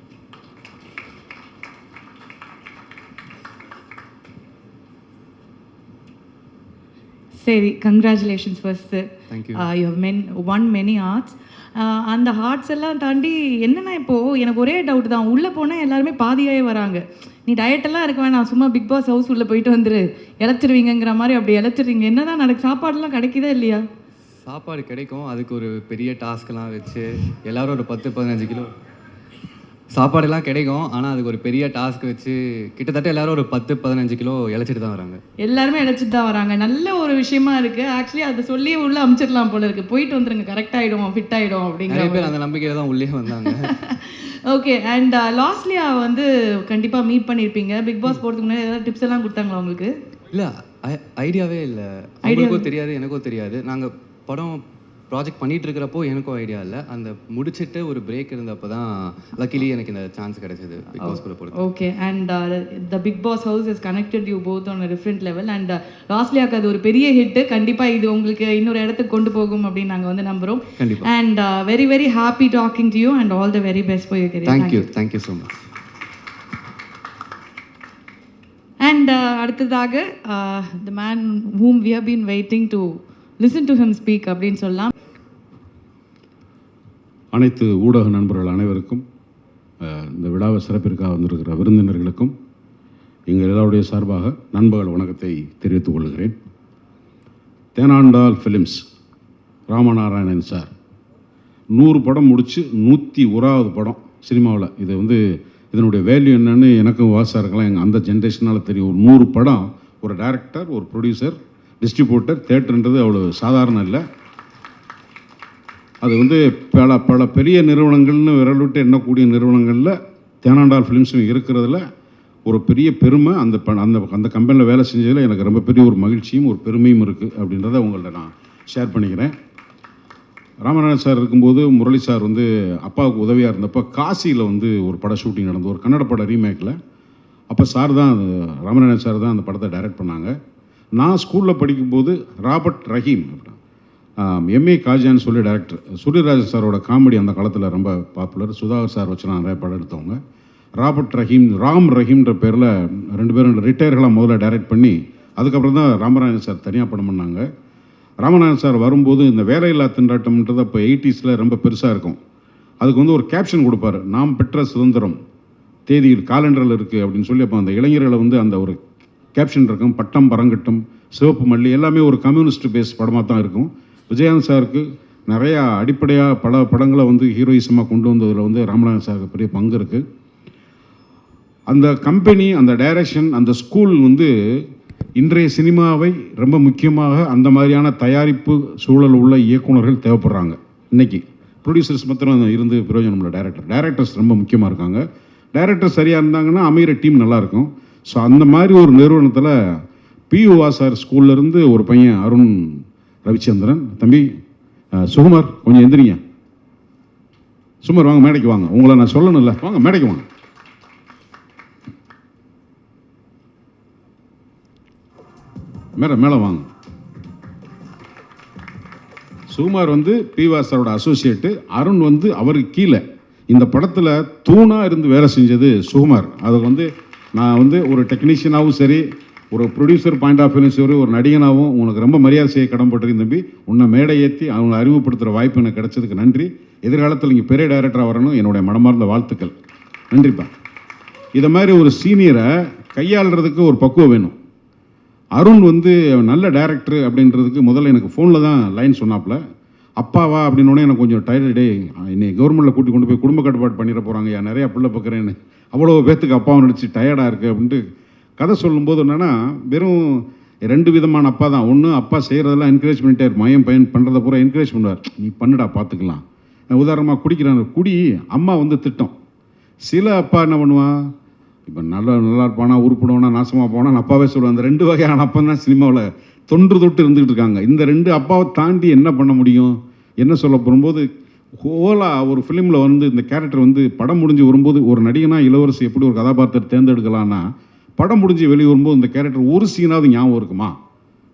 சரி, congratulations first. Thank you. You have won many awards. அந்த ஆர்ட்ஸ் எல்லாம் தாண்டி என்னென்னா, இப்போது எனக்கு ஒரே டவுட் தான். உள்ளே போனால் எல்லாருமே பாதியாகவே வராங்க. நீ டயட்டெல்லாம் இருக்க வேணாம், சும்மா பிக் பாஸ் ஹவுஸ் உள்ளே போயிட்டு வந்துரு, இழைச்சிருவீங்கிற மாதிரி. அப்படி இழைச்சிருவீங்க. என்ன தான் சாப்பாடுலாம் கிடைக்குதா இல்லையா? சாப்பாடு கிடைக்கும். அதுக்கு ஒரு பெரிய டாஸ்க்கெலாம் வச்சு எல்லோரும் ஒரு 10-15 கிலோ சாப்பாடெல்லாம் கிடைக்கும். ஆனால் அதுக்கு ஒரு பெரிய டாஸ்க் வச்சு கிட்டத்தட்ட எல்லோரும் ஒரு 10-15 கிலோ இழைச்சிட்டு தான் வராங்க. எல்லாருமே இழைச்சிட்டு தான் வராங்க. நல்ல ஒரு விஷயமா இருக்குது. ஆக்சுவலி அதை சொல்லி உள்ளே அமுச்சிடலாம் போல இருக்குது. போயிட்டு வந்துருங்க, கரெக்ட் ஆகிடும், ஃபிட் ஆகிடும் அப்படிங்கிற நிறைய பேர் அந்த நம்பிக்கையில் தான் உள்ளே வந்தாங்க. ஓகே. அண்ட் லாஸ்ட்லியா கண்டிப்பாக மீட் பண்ணியிருப்பீங்க. பிக் பாஸ் போகிறதுக்கு முன்னாடி ஏதாவது டிப்ஸ் எல்லாம் கொடுத்தாங்களா உங்களுக்கு? இல்லை, ஐடியாவே இல்லை. அவங்களுக்கும் தெரியாது, எனக்கும் தெரியாது. நாங்கள் படம் ப்ராஜெக்ட் பண்ணிகிட்டு இருக்கிறப்போ எனக்கும் ஐடியா இல்லை. அந்த முடிச்சுட்டு ஒரு பிரேக் இருந்தப்போ தான் லக்கிலி எனக்கு இந்த சான்ஸ் கிடைச்சது பிக் பாஸ் கூட போகிறது. Okay. And the Bigg Boss house is connected you both on a different level. And லாஸ்ட்லியாக்கு அது ஒரு பெரிய ஹிட்டு. கண்டிப்பாக இது உங்களுக்கு இன்னொரு இடத்துக்கு கொண்டு போகும் அப்படின்னு நாங்கள் நம்புகிறோம். கண்டிப்பாக. And very very happy talking to you and all the very best for your career. Thank you so much. And அடுத்ததாக the man whom we have been waiting to listen to him speak அப்படின்னு சொல்லலாம். அனைத்து ஊடக நண்பர்கள் அனைவருக்கும், இந்த விழாவை சிறப்பிற்காக வந்திருக்கிற விருந்தினர்களுக்கும் எங்கள் எல்லாருடைய சார்பாக நண்பர்கள் வணக்கத்தை தெரிவித்துக் கொள்கிறேன். தேனாண்டால் ஃபிலிம்ஸ் ராமநாராயணன் சார் 100 படம் முடித்து 101வது படம் சினிமாவில். இது இதனுடைய வேல்யூ என்னன்னு எனக்கும் வாசாருக்கெல்லாம் அந்த ஜென்ரேஷனால் தெரியும். ஒரு 100 படம், ஒரு டைரக்டர், ஒரு ப்ரொடியூசர், டிஸ்ட்ரிபியூட்டர், தேட்டருன்றது அவ்வளோ சாதாரண இல்லை. அது பல பெரிய நிறுவனங்கள்னு விரல் விட்டு எண்ணக்கூடிய நிறுவனங்களில் தேனாண்டால் ஃபிலிம்ஸும் இருக்கிறதுல ஒரு பெரிய பெருமை. அந்த கம்பெனியில் வேலை செஞ்சதில் எனக்கு ரொம்ப பெரிய ஒரு மகிழ்ச்சியும் ஒரு பெருமையும் இருக்குது அப்படின்றத உங்கள்ட்ட நான் ஷேர் பண்ணிக்கிறேன். ராமநாதன் சார் இருக்கும்போது முரளி சார் அப்பாவுக்கு உதவியாக இருந்தப்போ காசியில் ஒரு பட ஷூட்டிங் நடந்தது, ஒரு கன்னட பட ரீமேக்கில். அப்போ ராமநாதன் சார் தான் அந்த படத்தை டைரக்ட் பண்ணாங்க. நான் ஸ்கூலில் படிக்கும்போது ராபர்ட் ரஹீம், எம்ஏ காஜான்னு சொல்லி டைரக்டர், சூரியராஜன் சாரோட காமெடி அந்த காலத்தில் ரொம்ப பாப்புலர். சுதாகர் சார் வச்சு நான் நிறைய படம் எடுத்தவங்க. ராம் ரஹீம்ன்ற பேரில் 2 பேரும் ரிட்டையர்களாக முதல்ல டைரக்ட் பண்ணி அதுக்கப்புறம் தான் ராமநாதன் சார் தனியாக படம் பண்ணாங்க. ராமநாதன் சார் வரும்போது இந்த வேலையில்லா திண்டாட்டம்ன்றது அப்போ 80s ரொம்ப பெருசாக இருக்கும். அதுக்கு ஒரு கேப்ஷன் கொடுப்பார், நாம் பெற்ற சுதந்திரம் தேதியில் காலண்டரில் இருக்குது அப்படின்னு சொல்லி. அப்போ அந்த இளைஞர்களை அந்த ஒரு கேப்ஷன் இருக்கும், பட்டம் பரங்கட்டம் சிவப்பு மல்லி, எல்லாமே ஒரு கம்யூனிஸ்ட் பேஸ் படமாக தான் இருக்கும். விஜயகாந்த் சாருக்கு நிறையா அடிப்படையாக பல படங்களை ஹீரோயிசமாக கொண்டு வந்ததில் ராமநாதன் சாருக்கு பெரிய பங்கு இருக்குது. அந்த கம்பெனி, அந்த டைரக்ஷன், அந்த ஸ்கூல் இன்றைய சினிமாவை ரொம்ப முக்கியமாக அந்த மாதிரியான தயாரிப்பு சூழல் உள்ள இயக்குநர்கள் தேவைப்படுறாங்க. இன்றைக்கி ப்ரொடியூசர்ஸ் மாத்திரம் இருந்து பிரயோஜனம் இல்லை. டைரக்டர்ஸ் ரொம்ப முக்கியமாக இருக்காங்க. டைரக்டர் சரியாக இருந்தாங்கன்னா அமைகிற டீம் நல்லாயிருக்கும். ஸோ அந்த மாதிரி ஒரு நிறுவனத்தில் பியூஆர்ஆர் ஸ்கூல்லேருந்து ஒரு பையன் அருண் ரவிச்சந்திரன், தம்பி சுகுமார் கொஞ்சம் எந்திரிங்க. சுகுமார் வாங்க, மேடைக்கு வாங்க. உங்களை நான் சொல்லணும்ல, வாங்க மேடைக்கு வாங்க. மேலே வாங்க. சுகுமார் பிவாசரோட அசோசியேட்டு, அருண் அவருக்கு கீழே இந்த படத்தில் தூணாக இருந்து வேலை செஞ்சது சுகுமார். அது நான் ஒரு டெக்னீஷியனாகவும் சரி, ஒரு ப்ரொடியூசர் பாயிண்ட் ஆஃப் வியூ சரி, ஒரு நடிகனாகவும் உனக்கு ரொம்ப மரியாதை செய்ய கடன்பட்டிருக்கேன் தம்பி. உன்னை மேடை ஏற்றி அவங்களை அறிமுகப்படுத்துகிற வாய்ப்பு எனக்கு கிடைச்சதுக்கு நன்றி. எதிர்காலத்தில் இங்கே பெரிய டைரக்டராக வரணும், என்னுடைய மனமார்ந்த வாழ்த்துக்கள். நன்றிப்பா. இதை மாதிரி ஒரு சீனியரை கையாளுறதுக்கு ஒரு பக்குவம் வேணும். அருண் வந்து நல்ல டைரக்டர் அப்படின்றதுக்கு முதல்ல எனக்கு ஃபோனில் தான் லைன் சொன்னாப்புல. அப்பாவா அப்படின்னோடனே எனக்கு கொஞ்சம் டயர்டே, இன்னைக்கு கவர்மெண்ட்டில் கூட்டி கொண்டு போய் குடும்ப கட்டுப்பாடு பண்ணிட போகிறாங்க, ஏன் நிறையா பிள்ளை பார்க்குறேன்னு, அவ்வளோ பேத்துக்கு அப்பாவை நடிச்சு டயர்டாக இருக்குது அப்படின்ட்டு கதை சொல்லும்போது என்னென்னா, வெறும் 2 விதமான அப்பா தான். ஒன்று, அப்பா செய்கிறதெல்லாம் என்கரேஜ் பண்ணிட்டே இருப்பான், பையன் பண்ணுறத பூரா என்கரேஜ் பண்ணுவார், நீ பண்ணுடா பார்த்துக்கலாம். உதாரணமாக குடிக்கிறாங்க, குடி, அம்மா வந்து திட்டம். சில அப்பா என்ன பண்ணுவான், இப்போ நல்லா இருப்பானா, உருப்பிடுவானா, நாசமாக போனான்னு அப்பாவே சொல்லுவான். அந்த 2 வகையான அப்பா தான் சினிமாவில் தொன்று தொட்டு இருந்துகிட்டு இருக்காங்க. இந்த 2 அப்பாவை தாண்டி என்ன பண்ண முடியும், என்ன சொல்ல போகும்போது ஹோலாக ஒரு ஃபிலிமில் வந்து இந்த கேரக்டர் வந்து படம் முடிஞ்சு வரும்போது ஒரு நடிகனா இளவரசி எப்படி ஒரு கதாபாத்திரத்தை தேர்ந்தெடுக்கலான்னா, படம் முடிஞ்சு வெளியே வரும்போது இந்த கேரக்டர் ஒரு சீனாவது ஞாபகம் இருக்குமா,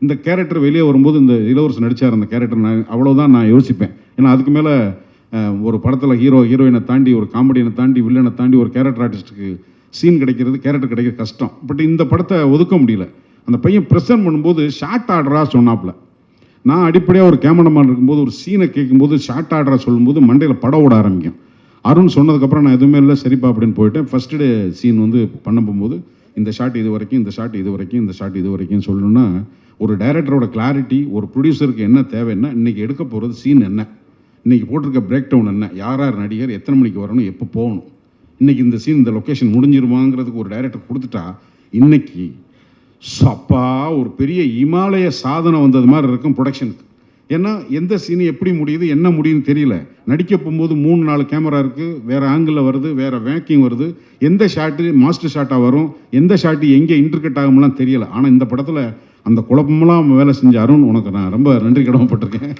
இந்த கேரக்டர் வெளியே வரும்போது இந்த இளவரசி நடித்தார் அந்த கேரக்டர், நான் அவ்வளோதான் நான் யோசிப்பேன். ஏன்னா அதுக்கு மேலே ஒரு படத்தில் ஹீரோயினை தாண்டி, ஒரு காமெடியனை தாண்டி, வில்லனை தாண்டி ஒரு கேரக்டர் ஆர்டிஸ்ட்டுக்கு சீன் கிடைக்கிறது, கேரக்டர் கிடைக்கிறது கஷ்டம். பட் இந்த படத்தை ஒதுக்க முடியல. அந்த பையன் ப்ரெசென்ட் பண்ணும்போது ஷார்ட் ஆர்டராக சொன்னாப்புல. நான் அடிப்படையாக ஒரு கேமராமேன் இருக்கும்போது ஒரு சீனை கேட்கும்போது ஷார்ட் ஆர்டராக சொல்லும்போது மண்டையில் படம் ஓட ஆரம்பிக்கும். அருண் சொன்னதுக்கப்புறம் நான் எதுவுமே இல்லை சரிப்பா அப்படின்னு போயிட்டேன். ஃபஸ்ட்டு டே சீன் வந்து பண்ண போகும்போது இந்த ஷாட் இது வரைக்கும், இந்த ஷாட் இது வரைக்கும், இந்த ஷாட் இது வரைக்கும் சொல்லணும்னா, ஒரு டைரக்டரோட கிளாரிட்டி, ஒரு ப்ரொடியூசருக்கு என்ன தேவைன்னா, இன்றைக்கி எடுக்க போகிறது சீன் என்ன, இன்றைக்கி போட்டிருக்க பிரேக் டவுன் என்ன, யார் நடிகர் எத்தனை மணிக்கு வரணும், எப்போ போகணும், இன்றைக்கி இந்த சீன் இந்த லொக்கேஷன் முடிஞ்சிருமாங்கிறதுக்கு ஒரு டைரக்டர் கொடுத்துட்டா, இன்றைக்கி அப்பா ஒரு பெரிய இமாலய சாதனை வந்தது மாதிரி இருக்கும் ப்ரொடக்ஷனுக்கு. ஏன்னா எந்த சீனு எப்படி முடியுது, என்ன முடியுதுன்னு தெரியல. நடிக்க போகும்போது 3-4 கேமரா இருக்குது, வேறு ஆங்கிளில் வருது, வேறு வேக்கிங் வருது, எந்த ஷாட்டு மாஸ்டர் ஷாட்டாக வரும், எந்த ஷாட்டு எங்கே இன்டர்கட் ஆகும்லாம் தெரியல. ஆனால் இந்த படத்தில் அந்த குழப்பமெல்லாம் வேலை செஞ்ச அருண், உனக்கு நான் ரொம்ப நன்றி கடமைப்பட்டிருக்கேன்.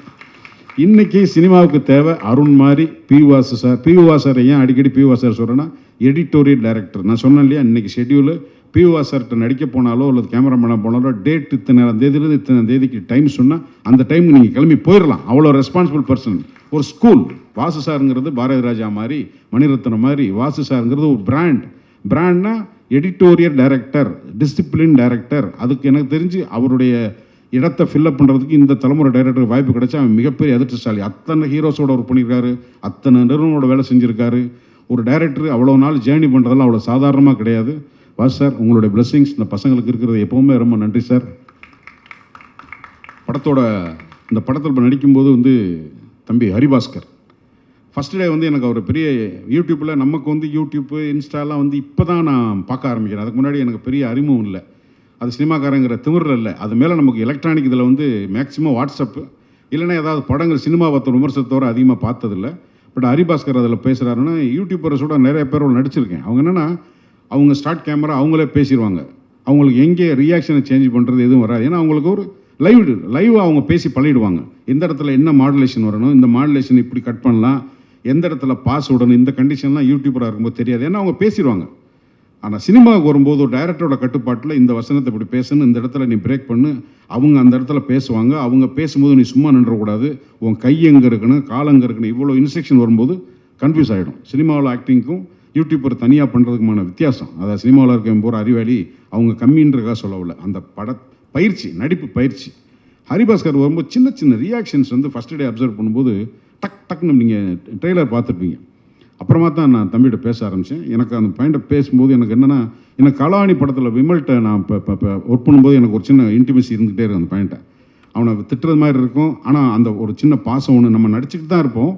இன்றைக்கி சினிமாவுக்கு தேவை அருண் மாதிரி பி வாசு சார். பி வாசர் ஏன் அடிக்கடி பி வாசர் சொல்கிறேன்னா, எடிட்டோரியல் டைரக்டர். நான் சொன்னேன் இல்லையா, இன்றைக்கி ஷெட்யூலு பி வாசர்கிட்ட நடிக்க போனாலோ அல்லது கேமராமேனாக போனாலோ டேட் இத்தனை தேதியிலேருந்து இத்தனை தேதிக்கு டைம் சொன்னால் அந்த டைமுக்கு நீங்கள் கிளம்பி போயிடலாம். அவ்வளோ ரெஸ்பான்சிபிள் பர்சன். ஒரு ஸ்கூல். வாசு சாருங்கிறது பாரதி ராஜா மாதிரி, மணிரத்னம் மாதிரி. வாசு சாருங்கிறது ஒரு பிராண்ட்னா எடிட்டோரியல் டைரக்டர், டிசிப்ளின் டைரக்டர். அதுக்கு எனக்கு தெரிஞ்சு அவருடைய இடத்தை ஃபில்லப் பண்ணுறதுக்கு இந்த தலைமுறை டைரக்டர் வாய்ப்பு கிடைச்சா அவன் மிகப்பெரிய அதிர்ஷ்டசாலி. அத்தனை ஹீரோஸோட ஒர்க் பண்ணியிருக்காரு, அத்தனை நிறுவனோட வேலை செஞ்சுருக்காரு. ஒரு டைரக்டர் அவ்வளோ நாள் ஜேர்னி பண்ணுறதெல்லாம் அவ்வளோ சாதாரணமாக கிடையாது. வாசு சார், உங்களுடைய பிளெஸிங்ஸ் இந்த பசங்களுக்கு இருக்கிறது எப்போவுமே ரொம்ப நன்றி சார். இந்த படத்தில் இப்போ நடிக்கும்போது வந்து தம்பி ஹரிபாஸ்கர் ஃபஸ்ட் டே வந்து எனக்கு அவர் பெரிய யூடியூப்பில், நமக்கு வந்து யூடியூப்பு இன்ஸ்டாலாம் வந்து இப்போ தான் நான் பார்க்க ஆரம்பிக்கிறேன். அதுக்கு முன்னாடி எனக்கு பெரிய அறிமுகம் இல்லை. அது சினிமாக்காரங்கிற திமிரில் இல்லை, அது மேலே நமக்கு எலக்ட்ரானிக் இதில் வந்து மேக்ஸிமம் வாட்ஸ்அப்பு இல்லைன்னா ஏதாவது படங்கள் சினிமா பார்த்த விமர்சனத்தோடு அதிகமாக பார்த்ததில்லை. பட் ஹரிபாஸ்கர் அதில் பேசுகிறாருன்னா, யூடியூபர்ஸோட நிறைய பேரோட நடிச்சிருக்கேன். அவங்க என்னென்னா, அவங்க ஸ்டார்ட் கேமரா அவங்களே பேசிடுவாங்க. அவங்களுக்கு எங்கே ரியாக்ஷனை சேஞ்ச் பண்ணுறது எதுவும் வராது. ஏன்னா அவங்களுக்கு ஒரு லைவ் அவங்க பேசி பழகிடுவாங்க. எந்த இடத்துல என்ன மாடுலேஷன் வரணும், இந்த மாடுலேஷன் இப்படி கட் பண்ணலாம், எந்த இடத்துல பாஸ் விடணும், இந்த கண்டிஷன்லாம் யூடியூபராக இருக்கும்போது தெரியாது. ஏன்னா அவங்க பேசிடுவாங்க. ஆனால் சினிமாவுக்கு வரும்போது ஒரு டைரக்டரோட கட்டுப்பாட்டில் இந்த வசனத்தை இப்படி பேசணும், இந்த இடத்துல நீ பிரேக் பண்ணு, அவங்க அந்த இடத்துல பேசுவாங்க. அவங்க பேசும்போது நீ சும்மா நின்றக்கூடாது, உன் கை எங்கே இருக்கணும், கால் எங்கே இருக்கணும், இவ்வளோ இன்ஸ்ட்ரக்ஷன் வரும்போது கன்ஃபியூஸ் ஆகிடும். சினிமாவில் ஆக்டிங்க்கும் யூடியூப்பர் தனியாக பண்ணுறதுக்குமான வித்தியாசம். அதாவது சினிமாவில் இருக்க போகிற அறிவாளி அவங்க கம்மின்றக்காக சொல்லவில்லை, அந்த பயிற்சி, நடிப்பு பயிற்சி. ஹரிபாஸ்கர் வரும்போது சின்ன சின்ன ரியாக்ஷன்ஸ் வந்து ஃபஸ்ட் டே அப்சர்வ் பண்ணும்போது டக்குன்னு நீங்கள் ட்ரெய்லர் பார்த்துருப்பீங்க. அப்புறமா தான் நான் தம்பிகிட்ட பேச ஆரம்பித்தேன். எனக்கு அந்த பாயிண்ட்டை பேசும்போது எனக்கு என்னென்னா, எனக்கு கலாணி படத்தில் விமல்கிட்ட நான் இப்போ ஒர்க் பண்ணும்போது எனக்கு ஒரு சின்ன இன்டிமெசி இருந்துகிட்டே இருக்கும். அந்த பாயிண்ட்டை அவனை திட்டுறது மாதிரி இருக்கும், ஆனால் அந்த ஒரு சின்ன பாசம் ஒன்று, நம்ம நடிச்சுக்கிட்டு தான் இருப்போம்,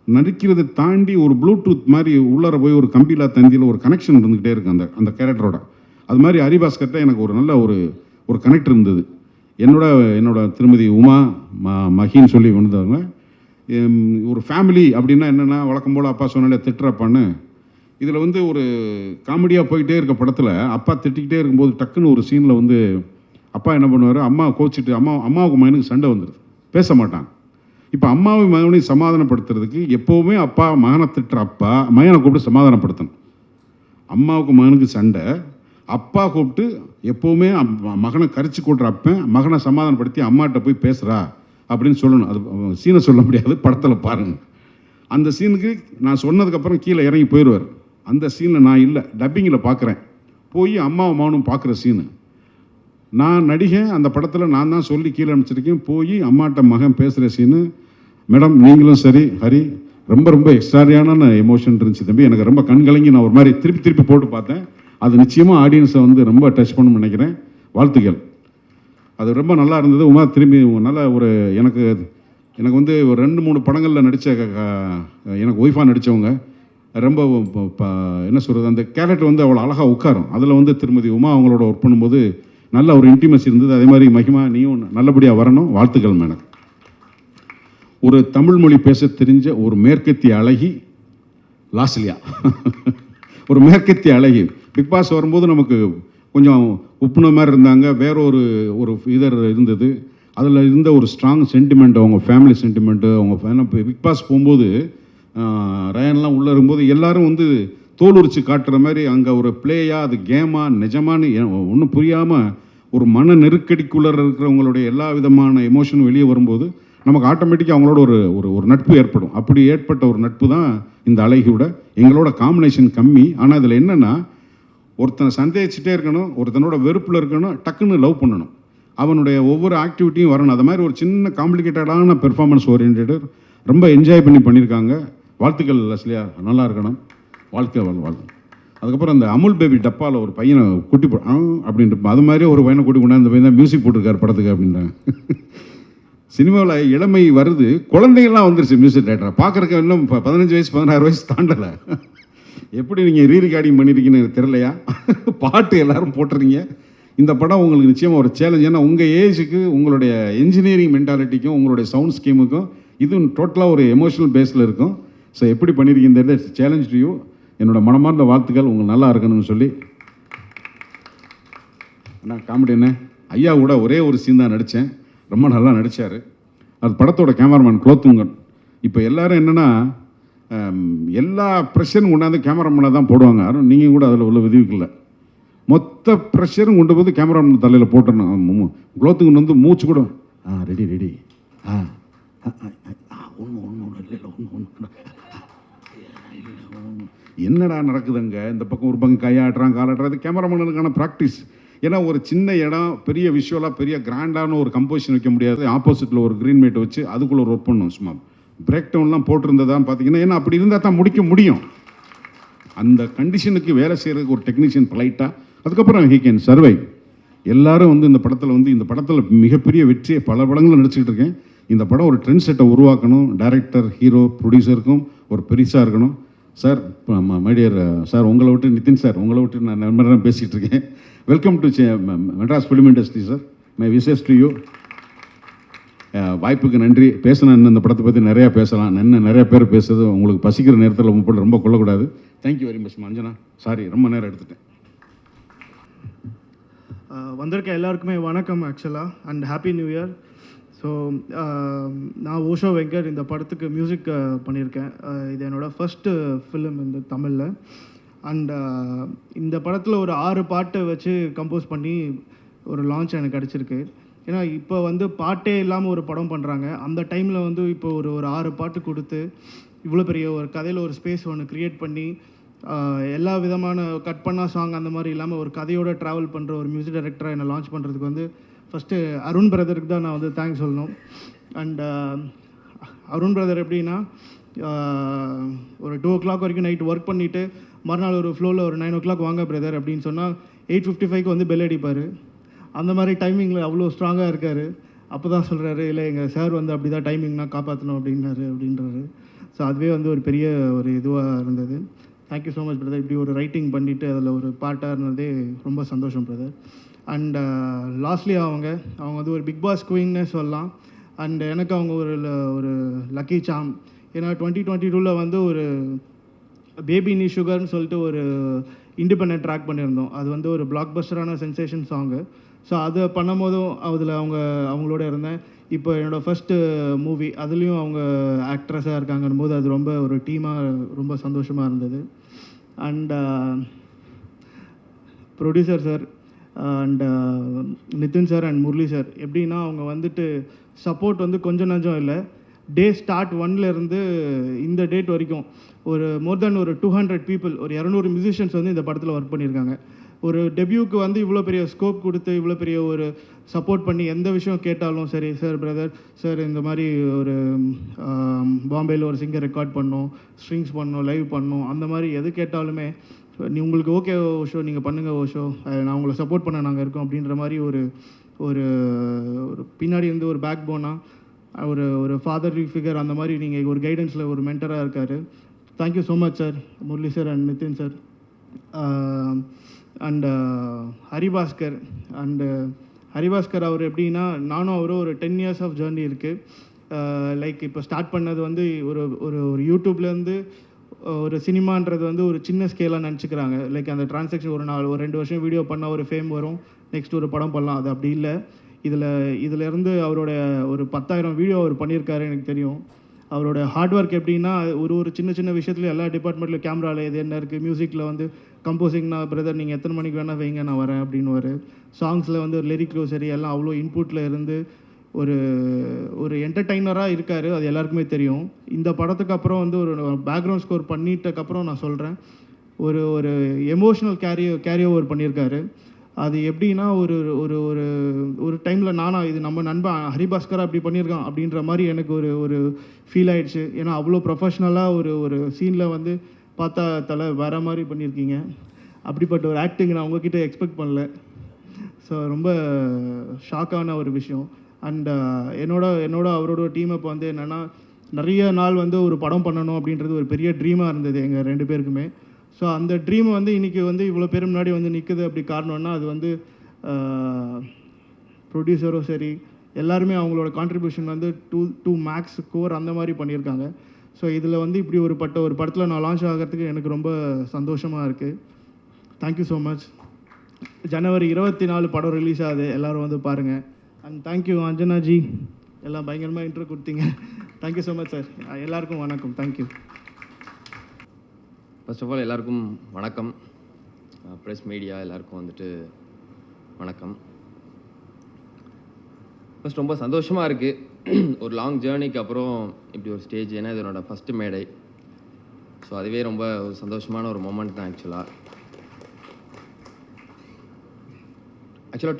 நடிக்கிறதை தாண்டி ஒரு ப்ளூடூத் மாதிரி உள்ளார போய் ஒரு கம்பிலா தந்தியில் ஒரு கனெக்ஷன் இருந்துக்கிட்டே இருக்குது அந்த கேரக்டரோட. அது மாதிரி ஹரிபாஸ்கர்கிட்ட எனக்கு ஒரு நல்ல ஒரு கனெக்ட் இருந்தது. என்னோட திருமதி உமா மகின்னு சொல்லி வந்தவங்க. ஒரு ஃபேமிலி அப்படின்னா என்னென்னா, வழக்கம் போல் அப்பா சொன்னாலே திட்டுறப்பான்னு, இதில் வந்து ஒரு காமெடியாக போயிட்டே இருக்க படத்தில் அப்பா திட்டிக்கிட்டே இருக்கும்போது டக்குன்னு ஒரு சீனில் வந்து அப்பா என்ன பண்ணுவார், அம்மா கோச்சிட்டு அம்மாவுக்கு மகனுக்கு சண்டை வந்துடுது, பேச மாட்டாங்க. இப்போ அம்மாவும் மகனையும் சமாதானப்படுத்துறதுக்கு எப்போவுமே அப்பா மகனை திட்டுற அப்பா மகனை கூப்பிட்டு சமாதானப்படுத்தணும். அம்மாவுக்கு மகனுக்கு சண்டை, அப்பா கூப்பிட்டு எப்போவுமே மகனை கரிச்சு கூட்டுற அப்பன் மகனை சமாதானப்படுத்தி அம்மாட்ட போய் பேசுகிறா அப்படின்னு சொல்லணும். அது சீனை சொல்ல முடியாது, படத்தில் பாருங்கள். அந்த சீனுக்கு நான் சொன்னதுக்கப்புறம் கீழே இறங்கி போயிடுவார். அந்த சீனில் நான் இல்லை, டப்பிங்கில் பார்க்குறேன். போய் அம்மாவும் மகனும் பார்க்குற சீனு நான் நடிகன், அந்த படத்தில் நான் தான் சொல்லி கீழே அனுப்பிச்சிருக்கேன். போய் அம்மாட்ட மகன் பேசுகிற சீனு, மேடம் நீங்களும் சரி ஹரி ரொம்ப ரொம்ப எக்ஸ்ட்ராரியான எமோஷன் இருந்துச்சு தம்பி. எனக்கு ரொம்ப கண் கலங்கி நான் ஒரு மாதிரி திருப்பி போட்டு பார்த்தேன். அது நிச்சயமாக ஆடியன்ஸை வந்து ரொம்ப டச் பண்ணணும்னு நினைக்கிறேன். வாழ்த்துக்கள். அது ரொம்ப நல்லா இருந்தது. உமா திரும்பி நல்ல ஒரு எனக்கு வந்து ஒரு 2-3 படங்களில் நடித்த எனக்கு ஒய்ஃபாக நடித்தவங்க ரொம்ப என்ன சொல்கிறது, அந்த கேரக்டர் வந்து அவ்வளோ அழகாக உட்காரும். அதில் வந்து திருமதி உமா அவங்களோட ஒர்க் பண்ணும்போது நல்ல ஒரு இன்டிமசி இருந்தது. அதே மாதிரி மகிமா நீயும் நல்லபடியாக வரணும். வாழ்த்துக்கள் மேடம். ஒரு தமிழ் மொழி பேச தெரிஞ்ச ஒரு மேற்கத்திய அழகி லாஸ்லியா. ஒரு மேற்கத்திய அழகி பிக் பாஸ் வரும்போது நமக்கு கொஞ்சம் உப்புன மாதிரி இருந்தாங்க. வேற ஒரு இதர் இருந்தது. அதில் இருந்த ஒரு ஸ்ட்ராங் சென்டிமெண்ட், அவங்க ஃபேமிலி சென்டிமெண்ட்டு, அவங்க பிக் பாஸ் போகும்போது ரயன்லாம் உள்ளே இருக்கும்போது எல்லாரும் வந்து தோல் உரிச்சு காட்டுற மாதிரி அங்கே ஒரு பிளேயா அது கேமா நிஜமானு ஒன்றும் புரியாமல் ஒரு மன நெருக்கடிக்குள்ளே இருக்கிறவங்களுடைய எல்லா விதமான எமோஷனும் வெளியே வரும்போது நமக்கு ஆட்டோமேட்டிக்காக அவங்களோட ஒரு நட்பு ஏற்படும். அப்படி ஏற்பட்ட ஒரு நட்பு தான் இந்த அழகியோட. எங்களோட காம்பினேஷன் கம்மி. ஆனால் இதில் என்னென்னா, ஒருத்தனை சந்தேகிச்சுட்டே இருக்கணும், ஒருத்தனோட வெறுப்பில் இருக்கணும், டக்குன்னு லவ் பண்ணணும், அவனுடைய ஒவ்வொரு ஆக்டிவிட்டியும் வரணும். அது மாதிரி ஒரு சின்ன காம்ப்ளிகேட்டடான பெர்ஃபார்மன்ஸ் ஓரியன்டேட் ரொம்ப என்ஜாய் பண்ணியிருக்காங்க. வாழ்த்துக்கள் லஸ்லியா, நல்லா இருக்கணும். வாழ்க்கை வாழ்க்கை. அதுக்கப்புறம் அந்த அமுல் பேபி டப்பாவில் ஒரு பையனை கூட்டி அப்படின்ட்டு அது மாதிரி ஒரு பையனை கூட்டி கொண்டு அந்த பையன் தான் மியூசிக் போட்டிருக்காரு படத்துக்கு அப்படின்றாங்க. சினிமாவில் இளமை வருது, குழந்தைகள்லாம் வந்துருச்சு மியூசிக் டைரக்டராக. பார்க்குறக்கு இன்னும் 15 வயசு 16 வயசு தாண்டலை. எப்படி நீங்கள் ரீரிகார்டிங் பண்ணியிருக்கீங்கன்னு எனக்கு தெரியலையா? பாட்டு எல்லோரும் போட்டுறீங்க. இந்த படம் உங்களுக்கு நிச்சயமாக ஒரு சேலஞ்ச். ஏன்னா உங்கள் ஏஜுக்கு, உங்களுடைய என்ஜினியரிங் மென்டாலிட்டிக்கும், உங்களுடைய சவுண்ட் ஸ்கீமுக்கும் இது டோட்டலாக ஒரு எமோஷனல் பேஸில் இருக்கும். ஸோ எப்படி பண்ணியிருக்கீங்க சேலஞ்ச் டு யூ. என்னோட மனமார்ந்த வாழ்த்துக்கள். உங்களுக்கு நல்லா இருக்கணும்னு சொல்லி. அண்ணா காமெடி என்ன, ஐயா கூட ஒரே ஒரு சீன் தான் நடித்தேன், ரொம்ப நல்லா நடித்தார். அது படத்தோட கேமராமேன் குலோத்துங்கன். இப்போ எல்லோரும் என்னென்னா எல்லா ப்ரெஷரும் கொண்டாந்து கேமராமேனை தான் போடுவாங்க. ஆனால் நீங்கள் கூட அதில் உள்ள விதிவுக்கில்லை. மொத்த ப்ரெஷரும் கொண்டு போய் கேமராமேன் தலையில் போட்டுடணும். குலோத்துங்கன் வந்து மூச்சு கூட ரெடி என்னடா நடக்குதுங்க, இந்த பக்கம் ஒரு பக்கம் கையாட்டுறான் காலாட்டுறது கேமராமேனுக்கான ப்ராக்டிஸ். ஏன்னா ஒரு சின்ன இடம் பெரிய விஷுவலாக பெரிய கிராண்டான ஒரு கம்போசிஷன் வைக்க முடியாது. ஆப்போசிட்டில் ஒரு க்ரீன் மேட் வச்சு அதுக்குள்ளே ஒரு ஒர்க் பண்ணணும். சும்மா பிரேக் டவுன்லாம் போட்டிருந்ததான் பார்த்தீங்கன்னா, ஏன்னா அப்படி இருந்தால் தான் முடிக்க முடியும். அந்த கண்டிஷனுக்கு வேலை செய்கிறதுக்கு ஒரு டெக்னீஷியன் பொலைட்டாக, அதுக்கப்புறம் ஹீ கேன் சர்வை. எல்லாரும் வந்து இந்த படத்தில் மிகப்பெரிய வெற்றியை பல படங்களும் நடிச்சுக்கிட்டு இருக்கேன். இந்த படம் ஒரு ட்ரெண்ட் செட்டை உருவாக்கணும். டைரக்டர், ஹீரோ, ப்ரொடியூசருக்கும் ஒரு பெருசாக இருக்கணும். சார், மைடியர் சார், உங்களை விட்டு நிதின் சார், உங்களை விட்டு நான் நண்பராக பேசிகிட்டு இருக்கேன். Welcome to Madras film industry sir. My wishes to you. வாய்ப்புக்கு நன்றி. பேசணும், இந்த படத்தை பற்றி நிறையா பேசலாம். நிறைய பேர் பேசுறது உங்களுக்கு பசிக்கிற நேரத்தில் உங்கள் ரொம்ப கொள்ளக்கூடாது. Thank you very much Anjana. Sorry ரொம்ப நேரம் எடுத்துட்டேன். வந்திருக்க எல்லாருக்குமே வணக்கம் ஆக்சுவலாக, and happy new year. So நான் ஓஷோ வெங்கட் இந்த படத்துக்கு மியூசிக் பண்ணியிருக்கேன். இது என்னோடய ஃபஸ்ட்டு ஃபிலிம் இந்த தமிழில். அண்ட் இந்த படத்தில் ஒரு 6 பாட்டு வச்சு கம்போஸ் பண்ணி ஒரு லான்ச் எனக்கு கிடச்சிருக்கு. ஏன்னா இப்போ வந்து பாட்டே இல்லாமல் ஒரு படம் பண்ணுறாங்க. அந்த டைமில் வந்து இப்போ ஒரு 6 பாட்டு கொடுத்து இவ்வளோ பெரிய ஒரு கதையில் ஒரு ஸ்பேஸ் ஒன்று க்ரியேட் பண்ணி எல்லா விதமான கட் பண்ணா சாங் அந்த மாதிரி இல்லாமல் ஒரு கதையோடு ட்ராவல் பண்ணுற ஒரு மியூசிக் டைரக்டராக என்னை லான்ச் பண்ணுறதுக்கு வந்து ஃபஸ்ட்டு அருண் பிரதருக்கு தான் நான் வந்து தேங்க்ஸ் சொல்லணும். அண்ட் அருண் பிரதர் எப்படின்னா, ஒரு 2 o'clock வரைக்கும் நைட் ஒர்க் பண்ணிவிட்டு மறுநாள் ஒரு ஃப்ளோவில் ஒரு 9 o'clock வாங்க பிரதர் அப்படின்னு சொன்னால் 8:55 வந்து பெல் அடிப்பார். அந்த மாதிரி டைமிங்கில் அவ்வளோ ஸ்ட்ராங்காக இருக்கார். அப்போ தான் சொல்கிறாரு, இல்லை எங்கள் சார் வந்து அப்படி தான் டைமிங்னா காப்பாற்றணும் அப்படின்றாரு. ஸோ அதுவே வந்து ஒரு பெரிய ஒரு இதுவாக இருந்தது. Thank you so much brother. இப்படி ஒரு ரைட்டிங் பண்ணிவிட்டு அதில் ஒரு பாட்டாக இருந்ததே ரொம்ப சந்தோஷம் பிரதர். அண்ட் லாஸ்ட்லி அவங்க வந்து ஒரு பிக் பாஸ் குயின்னே சொல்லலாம். அண்ட் எனக்கு அவங்க ஒரு லக்கி சாம். ஏன்னா 2022 வந்து ஒரு பேபி நீ சுகர்னு சொல்லிட்டு ஒரு இண்டிபெண்டன்ட் ட்ராக் பண்ணியிருந்தோம். அது வந்து ஒரு பிளாக் பஸ்டரான சென்சேஷன் சாங்கு. ஸோ அதை பண்ணும் போதும் அதில் அவங்களோட இருந்தேன். இப்போ என்னோடய ஃபஸ்ட்டு மூவி அதுலேயும் அவங்க ஆக்ட்ரஸாக இருக்காங்கன்னும் போது அது ரொம்ப ஒரு டீமாக ரொம்ப சந்தோஷமாக இருந்தது. And producer sir and Nitin sir and Murali sir எப்படின்னா, அவங்க வந்துட்டு சப்போர்ட் வந்து கொஞ்சம் நஞ்சம் இல்லை. டே ஸ்டார்ட் 1லேருந்து இந்த டேட் வரைக்கும் ஒரு மோர் தென் ஒரு 200 பீப்புள், ஒரு 200 மியூசிஷியன்ஸ் வந்து இந்த படத்தில் ஒர்க் பண்ணியிருக்காங்க. ஒரு டெபியூக்கு வந்து இவ்வளோ பெரிய ஸ்கோப் கொடுத்து இவ்வளோ பெரிய ஒரு சப்போர்ட் பண்ணி எந்த விஷயம் கேட்டாலும் சரி, சார் பிரதர் சார் இந்த மாதிரி ஒரு பாம்பேயில் ஒரு சிங்கர் ரெக்கார்ட் பண்ணோம், ஸ்ட்ரிங்ஸ் பண்ணோம், லைவ் பண்ணோம், அந்த மாதிரி எது கேட்டாலுமே நீ உங்களுக்கு ஓகே ஓஷோ நீங்கள் பண்ணுங்கள் ஓஷோ, நான் உங்களை சப்போர்ட் பண்ண நாங்கள் இருக்கோம் அப்படின்ற மாதிரி ஒரு ஒரு ஒரு பின்னாடி இருந்து ஒரு பேக் போனாக ஒரு ஒரு ஃபாதர்லி ஃபிகர் அந்த மாதிரி நீங்கள் ஒரு கைடன்ஸில் ஒரு மென்டராக இருக்கார். Thank you so much sir, Murali sir and Nitin sir and Haribaskar. And Haribaskar அவர் எப்படின்னா நானும் அவரும் ஒரு 10 years ஆஃப் ஜேர்னி இருக்குது. லைக் இப்போ ஸ்டார்ட் பண்ணது வந்து ஒரு ஒரு ஒரு யூடியூப்லேருந்து ஒரு சினிமான்றது வந்து ஒரு சின்ன ஸ்கேலாக நினச்சிக்கிறாங்க. லைக் அந்த டிரான்சாக்ஷன் ஒரு 2 வருஷம் வீடியோ பண்ணால் ஒரு ஃபேம் வரும், நெக்ஸ்ட் ஒரு படம் பண்ணலாம். அது அப்படி இல்லை. இதிலேருந்து அவரோட ஒரு 10,000 வீடியோ அவர் பண்ணியிருக்காரு. எனக்கு தெரியும் அவரோட ஹார்ட் ஒர்க் எப்படின்னா ஒரு சின்ன சின்ன விஷயத்துலையும் எல்லா டிபார்ட்மெண்ட்லையும் கேமராவில் இது என்ன இருக்குது, மியூசிக்கில் வந்து கம்போசிங்னா பிரதர் நீங்கள் எத்தனை மணிக்கு வேணால் வைங்க நான் வரேன் அப்படின்னு. சாங்ஸில் வந்து லிரிக்லோ சரி எல்லாம் அவ்வளோ இன்புட்டில் இருந்து ஒரு ஒரு என்டர்டைனராக இருக்கார். அது எல்லாருக்குமே தெரியும். இந்த படத்துக்கு அப்புறம் வந்து ஒரு பேக்ரவுண்ட் ஸ்கோர் பண்ணிட்டக்கப்புறம் நான் சொல்கிறேன், ஒரு ஒரு எமோஷ்னல் கேரி ஓவர் பண்ணியிருக்காரு. அது எப்படின்னா ஒரு ஒரு ஒரு ஒரு டைமில் இது நம்ம நண்பன் ஹரிபாஸ்கர் அப்படி பண்ணியிருக்கான் அப்படின்ற மாதிரி எனக்கு ஒரு ஒரு ஃபீல் ஆகிடுச்சு. ஏன்னா அவ்வளோ ப்ரொஃபஷ்னலாக ஒரு ஒரு சீனில் வந்து பார்த்தா தலை வேறு மாதிரி பண்ணியிருக்கீங்க. அப்படிப்பட்ட ஒரு ஆக்டிங் நான் உங்ககிட்ட எக்ஸ்பெக்ட் பண்ணல. ஸோ ரொம்ப ஷாக்கான ஒரு விஷயம். அண்ட் என்னோட அவரோட டீம் அப் வந்து என்னென்னா நிறைய நாள் வந்து ஒரு படம் பண்ணணும் அப்படின்றது ஒரு பெரிய ட்ரீமாக இருந்தது எங்கள் 2 பேருக்குமே. ஸோ அந்த ட்ரீம் வந்து இன்றைக்கி வந்து இவ்வளோ பேர் முன்னாடி வந்து நிற்குது. அப்படி காரணம்னா அது வந்து ப்ரொடியூசரும் சரி எல்லாருமே அவங்களோட கான்ட்ரிபியூஷன் வந்து டூ மேக்ஸ் கோர் அந்த மாதிரி பண்ணியிருக்காங்க. ஸோ இதில் வந்து இப்படி ஒரு படத்தில் நான் லான்ச் ஆகிறதுக்கு எனக்கு ரொம்ப சந்தோஷமாக இருக்குது. Thank you so much. ஜனவரி 24 படம் ரிலீஸ் ஆகுது, எல்லோரும் வந்து பாருங்கள். அண்ட் தேங்க்யூ அஞ்சனாஜி, எல்லாம் பயங்கரமாக இன்ட்ரோ கொடுத்தீங்க. Thank you so much sir. எல்லாருக்கும் வணக்கம். தேங்க்யூ. ஃபர்ஸ்ட் ஆஃப் ஆல் எல்லாருக்கும் வணக்கம். ப்ரெஸ் மீடியா எல்லாருக்கும் வந்துட்டு வணக்கம். ஃபஸ்ட் ரொம்ப சந்தோஷமாக இருக்குது ஒரு லாங் ஜேர்னிக்கு அப்புறம் இப்படி ஒரு ஸ்டேஜ். ஏன்னா இது என்னோடய ஃபஸ்ட்டு மேடை. ஸோ அதுவே ரொம்ப ஒரு சந்தோஷமான ஒரு மொமெண்ட் தான். ஆக்சுவலாக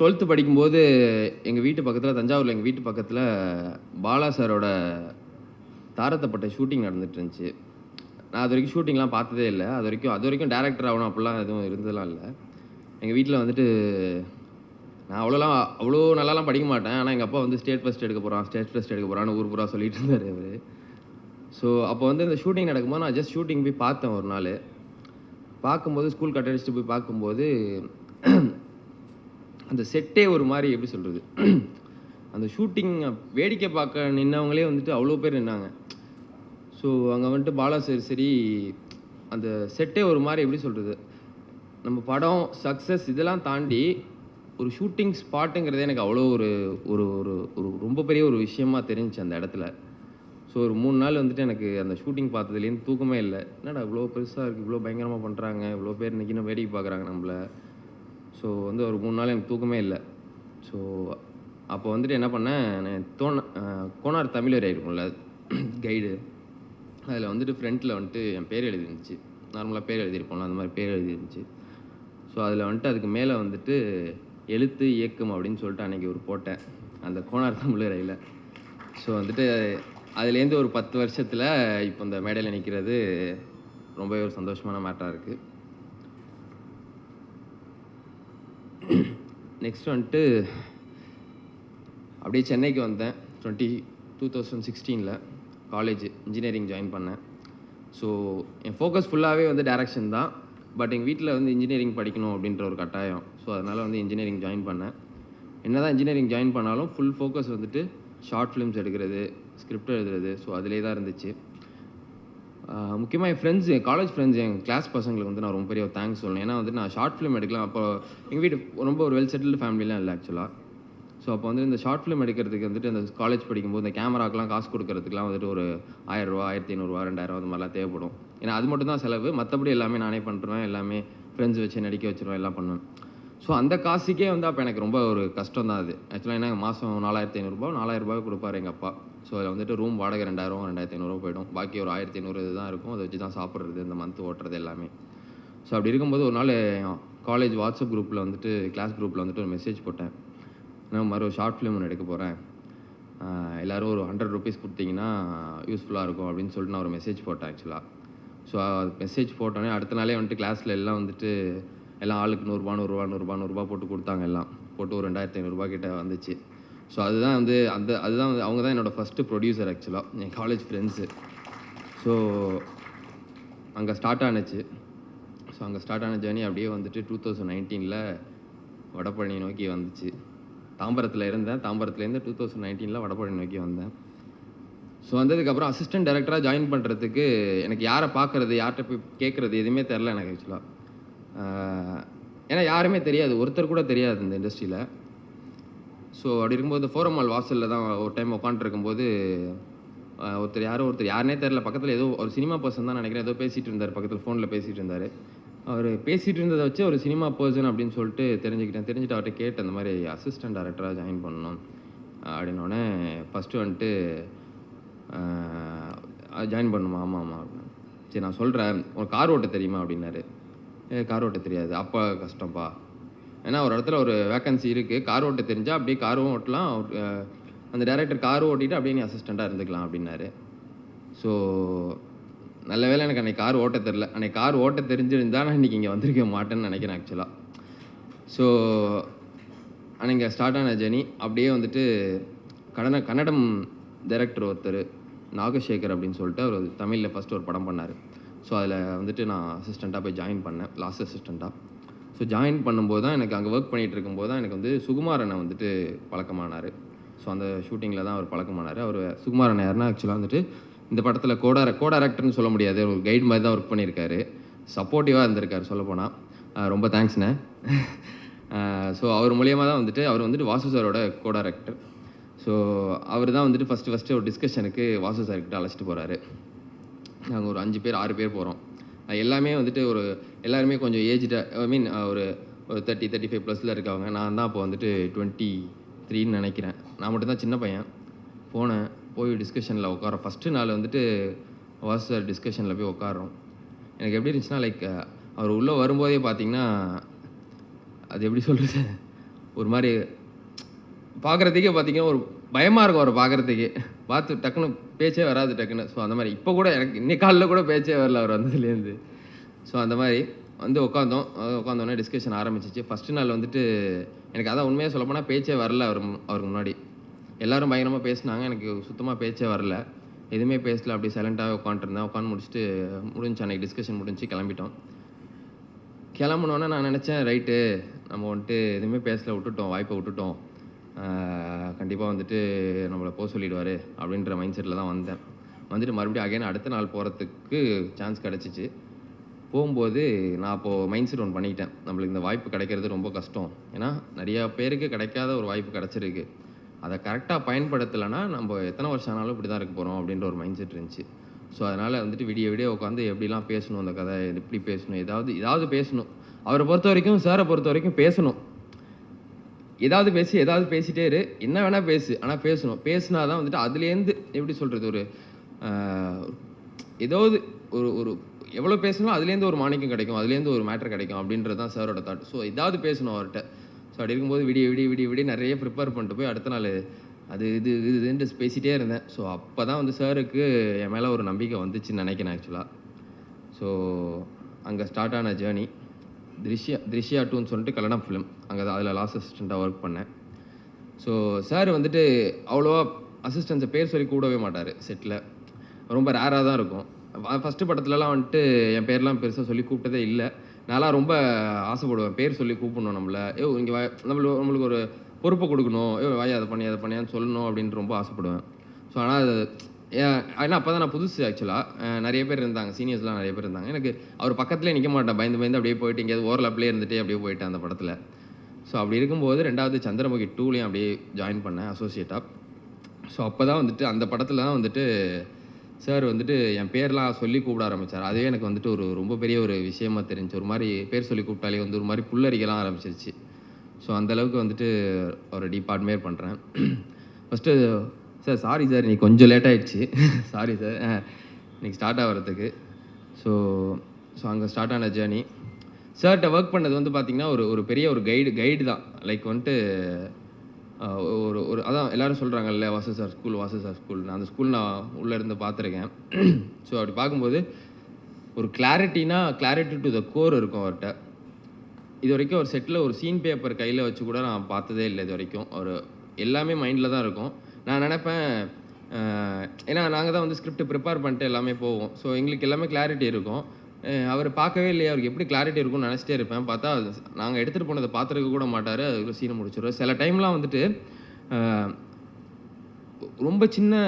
12th படிக்கும்போது எங்கள் வீட்டு பக்கத்தில், தஞ்சாவூரில் எங்கள் வீட்டு பக்கத்தில் பாலா சாரோட தாரத்தப்பட்ட ஷூட்டிங் நடந்துட்டு இருந்துச்சு. நான் அது வரைக்கும் ஷூட்டிங்லாம் பார்த்ததே இல்லை. அது வரைக்கும் டேரக்டர் ஆகணும் அப்படிலாம் எதுவும் இருந்ததெல்லாம் இல்லை. எங்கள் வீட்டில் வந்துட்டு நான் அவ்வளோ நல்லாலாம் படிக்க மாட்டேன். ஆனால் எங்கள் அப்பா வந்து ஸ்டேட் ஃபஸ்ட் எடுக்க போகிறான்னு ஊர் பூரா சொல்லிட்டு இருந்தார் அவர். ஸோ அப்போ வந்து இந்த ஷூட்டிங் நடக்கும்போது நான் ஜஸ்ட் ஷூட்டிங் போய் பார்த்தேன். ஒரு நாள் பார்க்கும்போது ஸ்கூல் கட் அடிச்சுட்டு போய் பார்க்கும்போது அந்த செட்டே ஒரு மாதிரி எப்படி சொல்கிறது, அந்த ஷூட்டிங் வேடிக்கை பார்க்க நின்னவங்களே வந்துட்டு அவ்வளோ பேர் நின்னாங்க. ஸோ அங்கே வந்துட்டு பாலா சார் சரி, அந்த செட்டே ஒரு மாதிரி எப்படி சொல்கிறது, நம்ம படம் சக்ஸஸ் இதெல்லாம் தாண்டி ஒரு ஷூட்டிங் ஸ்பாட்டுங்கிறதே எனக்கு அவ்வளோ ஒரு ஒரு ஒரு ரொம்ப பெரிய ஒரு விஷயமா தெரிஞ்சிச்சு அந்த இடத்துல. ஸோ ஒரு 3 நாள் வந்துட்டு எனக்கு அந்த ஷூட்டிங் பார்த்ததுலேருந்து தூக்கமே இல்லை. என்னடா இவ்வளோ பெருசாக இருக்குது, இவ்வளோ பயங்கரமாக பண்ணுறாங்க, இவ்வளோ பேர் இன்றைக்கி இன்னும் வேடிக்கை பார்க்குறாங்க நம்மளை. ஸோ வந்து ஒரு 3 நாள் எனக்கு தூக்கமே இல்லை. ஸோ அப்போ வந்துட்டு என்ன பண்ணேன், நான் கோனார் தமிழர் இருக்கும்ல கைடு, அதில் வந்துட்டு ஃப்ரண்ட்டில் வந்துட்டு என் பேர் எழுதிருந்துச்சு. நார்மலாக பேர் எழுதியிருப்போம்ல அந்த மாதிரி பேர் எழுதிருந்துச்சு. ஸோ அதில் வந்துட்டு அதுக்கு மேலே வந்துட்டு எழுத்து இயக்கம் அப்படின்னு சொல்லிட்டு அன்றைக்கி ஒரு போட்டேன் அந்த கோனார் தமிழரையில். ஸோ வந்துட்டு அதுலேருந்து ஒரு 10 வருஷத்தில் இப்போ இந்த மேடையில் நிற்கிறது ரொம்பவே ஒரு சந்தோஷமான மேட்டராக இருக்குது. நெக்ஸ்ட் வந்துட்டு அப்படியே சென்னைக்கு வந்தேன் 2016 காலேஜ் இன்ஜினியரிங் ஜாயின் பண்ணேன். ஸோ என் ஃபோக்கஸ் ஃபுல்லாகவே வந்து டைரக்ஷன் தான். பட் எங்கள் வீட்டில் வந்து இன்ஜினியரிங் படிக்கணும் அப்படின்ற ஒரு கட்டாயம். ஸோ அதனால் வந்து இன்ஜினியரிங் ஜாயின் பண்ணேன். என்ன தான் இன்ஜினியரிங் ஜாயின் பண்ணாலும் ஃபுல் ஃபோக்கஸ் வந்துட்டு ஷார்ட் ஃபிலிம்ஸ் எடுக்கிறது, ஸ்கிரிப்ட் எழுதுறது. ஸோ அதிலே தான் இருந்துச்சு. முக்கியமாக என் ஃப்ரெண்ட்ஸ், என் காலேஜ் ஃப்ரெண்ட்ஸ், என் கிளாஸ் பசங்களுக்கு வந்து நான் ரொம்ப பெரிய ஒரு தேங்க்ஸ் சொல்லணும். ஏன்னா வந்து நான் ஷார்ட் ஃபிலிம் எடுக்கலாம். அப்போ எங்கள் வீட்டு ரொம்ப ஒரு வெல் செட்டில்டு ஃபேமிலிலாம் இல்லை ஆக்சுவலாக. ஸோ அப்போ வந்து இந்த ஷார்ட் ஃபிலிம் எடுக்கிறதுக்கு வந்துட்டு அந்த காலேஜ் படிக்கும்போது இந்த கேமராக்கெலாம் காசு கொடுக்கறதுக்குலாம் வந்துட்டு ஒரு 1000 ரூபா, 1500 ரூபா, 2000 அந்த மாதிரிலாம் தேவைப்படும். ஏன்னா அது மட்டும் தான் செலவு, மற்றபடி எல்லாமே நானே பண்ணுறேன். எல்லாமே ஃப்ரெண்ட்ஸ் வச்சு நடிக்க வச்சுருவேன், எல்லாம் பண்ணுவேன். ஸோ அந்த காசுக்கே வந்து அப்போ எனக்கு ரொம்ப ஒரு கஷ்டம் தான் அது. ஆக்சுவலாக என்ன மாதம் 4500 ரூபா, 4000 ரூபாய் கொடுப்பாரு எங்கள் அப்பா. ஸோ அதில் வந்துட்டு ரூம் வாடகை 2000, 2500 போய்டும். பாக்கி ஒரு 1500 இது தான் இருக்கும். அதை வச்சு தான் சாப்பிட்றது, இந்த மந்த் ஓட்டுறது எல்லாமே. ஸோ அப்படி இருக்கும்போது ஒரு நாள் காலேஜ் வாட்ஸ்அப் குரூப்பில் வந்துட்டு கிளாஸ் குரூப்பில் வந்துட்டு ஒரு மெசேஜ் போட்டேன். நான் மாதிரி ஒரு ஷார்ட் ஃபிலிம் ஒன்று எடுக்க போகிறேன், எல்லோரும் ஒரு 100 rupees கொடுத்தீங்கன்னா யூஸ்ஃபுல்லாக இருக்கும் அப்படின்னு சொல்லிட்டு நான் ஒரு மெசேஜ் போட்டேன் ஆக்சுவலாக. ஸோ மெசேஜ் போட்டோன்னே அடுத்த நாளே வந்துட்டு கிளாஸில் எல்லாம் வந்துட்டு எல்லாம் ஆளுக்கு 100 போட்டு கொடுத்தாங்க. எல்லாம் போட்டு ஒரு 2500 கிட்ட வந்துச்சு. ஸோ அதுதான் வந்து அதுதான் வந்து அவங்க தான் என்னோடய ஃபஸ்ட்டு ப்ரொடியூசர் ஆக்சுவலாக, என் காலேஜ் ஃப்ரெண்ட்ஸு. ஸோ அங்கே ஸ்டார்ட் ஆனுச்சு. ஸோ அங்கே ஸ்டார்ட் ஆன ஜேர்னி அப்படியே வந்துட்டு 2019 வடபழனி நோக்கி வந்துச்சு. தாம்பரத்தில் இருந்தேன், தாம்பரத்துலேருந்து 2019 வடபழனி நோக்கி வந்தேன். ஸோ வந்ததுக்கப்புறம் அசிஸ்டன்ட் டைரக்டராக ஜாயின் பண்ணுறதுக்கு எனக்கு யாரை பார்க்குறது, யார்கிட்ட போய் கேட்குறது எதுவுமே தெரில எனக்கு ஆக்சுவலாக. ஏன்னா யாருமே தெரியாது, ஒருத்தர் கூட தெரியாது இந்த இண்டஸ்ட்ரியில். ஸோ அப்படி இருக்கும்போது ஃபோரம் மால் வாசலில் தான் ஒரு டைம் உட்காந்துருக்கும்போது ஒருத்தர் யாருனே தெரில, பக்கத்தில் ஏதோ ஒரு சினிமா பர்சன் தான் நினைக்கிறேன், ஏதோ பேசிகிட்டு இருந்தார், பக்கத்தில் ஃபோனில் பேசிகிட்டு இருந்தார். அவர் பேசிகிட்டு இருந்ததை வச்சு ஒரு சினிமா பர்சன் அப்படின்னு சொல்லிட்டு தெரிஞ்சுட்டு அவர்கிட்ட கேட்டேன், இந்த மாதிரி அசிஸ்டன்ட் டைரக்டராக ஜாயின் பண்ணணும் அப்படின்னோடனே ஃபஸ்ட்டு வந்துட்டு ஜாயின் பண்ணணுமா, ஆமாம் அப்படின்னு. சரி நான் சொல்கிறேன், உனக்கு கார் ஓட்ட தெரியுமா அப்படின்னாரு. கார் ஓட்ட தெரியாது. அப்போ கஷ்டம்ப்பா, ஏன்னா ஒரு இடத்துல ஒரு வேக்கன்சி இருக்குது, கார் ஓட்ட தெரிஞ்சால் அப்படியே காரும் ஓட்டலாம், அந்த டைரக்டர் காரும் ஓட்டிட்டு அப்படியே நீ அசிஸ்டண்ட்டாக இருந்துக்கலாம் அப்படின்னாரு. ஸோ நல்ல வேளை எனக்கு அன்றைக்கி கார் ஓட்ட தெரில. அன்றைக்கி கார் ஓட்ட தெரிஞ்சிருந்தால் நான் இன்றைக்கி இங்கே வந்திருக்க மாட்டேன்னு நினைக்கிறேன் ஆக்சுவலாக. ஸோ அன்றைக்கி ஸ்டார்ட் ஆன ஜேர்னி அப்படியே வந்துட்டு கன்னடம் டைரக்டர் ஒருத்தர் நாகசேகர் அப்படின்னு சொல்லிட்டு அவர் தமிழில் ஃபஸ்ட்டு ஒரு படம் பண்ணார். ஸோ அதில் வந்துட்டு நான் அசிஸ்டண்ட்டாக போய் ஜாயின் பண்ணேன், லாஸ்ட் அசிஸ்டண்ட்டாக. ஸோ ஜாயின் பண்ணும்போது தான் எனக்கு அங்கே ஒர்க் பண்ணிகிட்டு இருக்கும்போது தான் எனக்கு வந்து சுகுமாரனை வந்துட்டு பழக்கமானார். ஸோ அந்த ஷூட்டிங்கில் தான் அவர் பழக்கமானார். அவர் சுகுமாரன் யாருன்னா ஆக்சுவலாக வந்துட்டு இந்த படத்தில் கோ டைரக்டர்னு சொல்ல முடியாது, ஒரு கைடு மாதிரி தான் ஒர்க் பண்ணியிருக்காரு, சப்போர்ட்டிவாக இருந்திருக்காரு சொல்லப்போனால். ரொம்ப தேங்க்ஸ்ண்ணே. ஸோ அவர் மூலியமாக தான் வந்துட்டு அவர் வந்துட்டு வாசு சாரோட கோ டைரக்டர். ஸோ அவர் தான் வந்துட்டு ஃபஸ்ட்டு ஒரு டிஸ்கஷனுக்கு வாசு சார்கிட்ட அழைச்சிட்டு போகிறாரு. நாங்கள் ஒரு 5 பேர் 6 பேர் போகிறோம். எல்லாமே வந்துட்டு எல்லாருமே கொஞ்சம் ஏஜ்டாக, ஒரு 30-35+ இருக்கவங்க. நான் தான் அப்போ வந்துட்டு 23 நினைக்கிறேன். நான் மட்டும்தான் சின்ன பையன். போய் டிஸ்கஷனில் உட்காரோம். ஃபஸ்ட்டு நாள் வந்துட்டு வாசு சார் டிஸ்கஷனில் போய் உட்காரோம். எனக்கு எப்படி இருந்துச்சுன்னா, லைக் அவர் உள்ளே வரும்போதே பார்த்தீங்கன்னா, அது எப்படி சொல்கிறது, ஒரு மாதிரி பார்க்குறதுக்கே பார்த்தீங்கன்னா ஒரு பயமாக இருக்கும் அவரை பார்க்குறதுக்கே. பார்த்து டக்குன்னு பேச்சே வராது டக்குன்னு. ஸோ அந்த மாதிரி இப்போ கூட எனக்கு இன்னைக்கு காலையில் கூட பேச்சே வரல அவர் வந்ததுலேருந்து. ஸோ அந்த மாதிரி வந்து உட்காந்தோடனே டிஸ்கஷன் ஆரம்பிச்சிச்சு. ஃபஸ்ட்டு நாள் வந்துட்டு எனக்கு அதான் உண்மையாக சொல்லப்போனால் பேச்சே வரல அவருக்கு முன்னாடி. எல்லோரும் பயங்கரமாக பேசினாங்க, எனக்கு சுத்தமாக பேச்சே வரல, எதுவுமே பேசல, அப்படியே சைலண்ட்டாகவே உட்காந்துருந்தேன். உட்காந்து முடிச்சுட்டு முடிஞ்சு அன்றைக்கி டிஸ்கஷன் முடிஞ்சு கிளம்பிட்டோம். கிளம்புனோன்னே நான் நினச்சேன், ரைட்டு நம்ம வந்துட்டு எதுவுமே பேசல, வாய்ப்பை விட்டுட்டோம், கண்டிப்பாக வந்துட்டு நம்மளை போக சொல்லிடுவார் அப்படின்ற மைண்ட் செட்டில் தான் வந்தேன். வந்துட்டு மறுபடியும் அகைன் அடுத்த நாள் போகிறதுக்கு சான்ஸ் கிடச்சிச்சு. போகும்போது நான் அப்போது மைண்ட் செட் ஒன்று பண்ணிக்கிட்டேன், நம்மளுக்கு இந்த வாய்ப்பு கிடைக்கிறது ரொம்ப கஷ்டம், ஏன்னா நிறையா பேருக்கு கிடைக்காத ஒரு வாய்ப்பு கிடச்சிருக்கு, அதை கரெக்டாக பயன்படுத்தலைன்னா நம்ம எத்தனை வருஷம் ஆனாலும் இப்படி தான் இருக்க போகிறோம் அப்படின்ற ஒரு மைண்ட் செட் இருந்துச்சு. ஸோ அதனால் வந்துட்டு விடிய உட்காந்து எப்படிலாம் பேசணும், அந்த கதை எப்படி பேசணும், ஏதாவது பேசணும். அவரை பொறுத்த வரைக்கும், சாரை பொறுத்த வரைக்கும் பேசணும், ஏதாவது பேசிகிட்டே இரு, என்ன வேணால் பேசு, ஆனால் பேசணும். பேசினா தான் வந்துட்டு அதுலேருந்து எப்படி சொல்கிறது, ஒரு ஏதாவது ஒரு எவ்வளோ பேசணும் அதுலேருந்து ஒரு மாணிக்கம் கிடைக்கும், அதுலேருந்து ஒரு மேட்டர் கிடைக்கும் அப்படின்றது தான் சாரோட தாட். ஸோ ஏதாவது பேசணும் அவர்கிட்ட. ஸோ அப்படி இருக்கும்போது விடிய நிறைய ப்ரிப்பேர் பண்ணிட்டு போய் அடுத்த நாள் இதுன்ட்டு பேசிகிட்டே இருந்தேன். ஸோ அப்போ தான் வந்து சாருக்கு என் மேலே ஒரு நம்பிக்கை வந்துச்சுன்னு நினைக்கிறேன் ஆக்சுவலாக. ஸோ அங்கே ஸ்டார்ட் ஆன ஜேர்னி திருஷ்யா 2ன்னு சொல்லிட்டு கன்னடம் ஃபிலிம், அங்கே அதில் லாஸ்ட் அசிஸ்டண்ட்டாக ஒர்க் பண்ணேன். ஸோ சார் வந்துட்டு அவ்வளோவா அசிஸ்டன்ஸை பேர் சொல்லி கூடவே மாட்டார் செட்டில், ரொம்ப ரேராக தான் இருக்கும். ஃபஸ்ட்டு படத்துலலாம் வந்துட்டு என் பேர்லாம் பெருசாக சொல்லி கூப்பிட்டதே இல்லை. நான்லாம் ரொம்ப ஆசைப்படுவேன், பேர் சொல்லி கூப்பிடணும் நம்மளை, இங்கே நம்மளுக்கு ஒரு பொறுப்பை கொடுக்கணும், வாய் அதை பண்ணியான்னு சொல்லணும் அப்படின்னு ரொம்ப ஆசைப்படுவேன். ஸோ ஆனால் ஏன்னா அப்போ தான் நான் புதுசு ஆக்சுவலாக, நிறைய பேர் இருந்தாங்க, சீனியர்ஸ்லாம் நிறைய பேர் இருந்தாங்க. எனக்கு அவர் பக்கத்துலேயே நிற்க மாட்டேன், பயந்து அப்படியே போயிட்டு எங்கேயாவது ஓரலப்லேயே இருந்துகிட்டே அப்படியே போயிட்டேன் அந்த படத்தில். ஸோ அப்படி இருக்கும்போது 2வது சந்திரமுகி 2லையும் அப்படியே ஜாயின் பண்ணேன் அசோசியேட்டாக. ஸோ அப்போ தான் வந்துட்டு அந்த படத்தில் தான் வந்துட்டு சார் வந்துட்டு என் பேர்லாம் சொல்லி கூப்பிட ஆரம்பித்தார். அதுவே எனக்கு வந்துட்டு ரொம்ப பெரிய ஒரு விஷயமா தெரிஞ்சு, ஒரு மாதிரி பேர் சொல்லி கூப்பிட்டாலே வந்து ஒரு மாதிரி புல்லரிக்கலாம் ஆரம்பிச்சிருச்சு. ஸோ அந்தளவுக்கு வந்துட்டு ஒரு டீப் அட்மையர் பண்ணுறேன். ஃபஸ்ட்டு சார் சாரி சார் இன்னைக்கு கொஞ்சம் லேட் ஆகிடுச்சு, சாரி சார் இன்றைக்கி ஸ்டார்ட் ஆகிறதுக்கு. ஸோ அங்கே ஸ்டார்ட் ஆன ஜேர்னி. சார்கிட்ட ஒர்க் பண்ணது வந்து பார்த்திங்கன்னா ஒரு பெரிய ஒரு கைடு தான். லைக் வந்துட்டு ஒரு அதான் எல்லோரும் சொல்கிறாங்கல்ல, வாசு சார் ஸ்கூல். நான் அந்த ஸ்கூல் நான் உள்ளே இருந்து பார்த்துருக்கேன். ஸோ அப்படி பார்க்கும்போது ஒரு கிளாரிட்டி டு த கோர் இருக்கும் அவர்கிட்ட. இது வரைக்கும் ஒரு செட்டில் ஒரு சீன் பேப்பர் கையில் வச்சு கூட நான் பார்த்ததே இல்லை இது வரைக்கும். ஒரு எல்லாமே மைண்டில் தான் இருக்கும். நான் நினைப்பேன், ஏன்னா நாங்கள் தான் வந்து ஸ்கிரிப்ட் ப்ரிப்பேர் பண்ணிட்டு எல்லாமே போவோம். ஸோ எங்களுக்கு எல்லாமே கிளாரிட்டி இருக்கும். அவர் பார்க்கவே இல்லையே, அவருக்கு எப்படி கிளாரிட்டி இருக்கும்னு நினச்சிட்டே இருப்பேன். பார்த்தா நாங்கள் எடுத்துகிட்டு போனதை பார்த்துருக்க கூட மாட்டார், அதுக்குள்ளே சீனை முடிச்சிடுவார். சில டைம்லாம் வந்துட்டு ரொம்ப சின்ன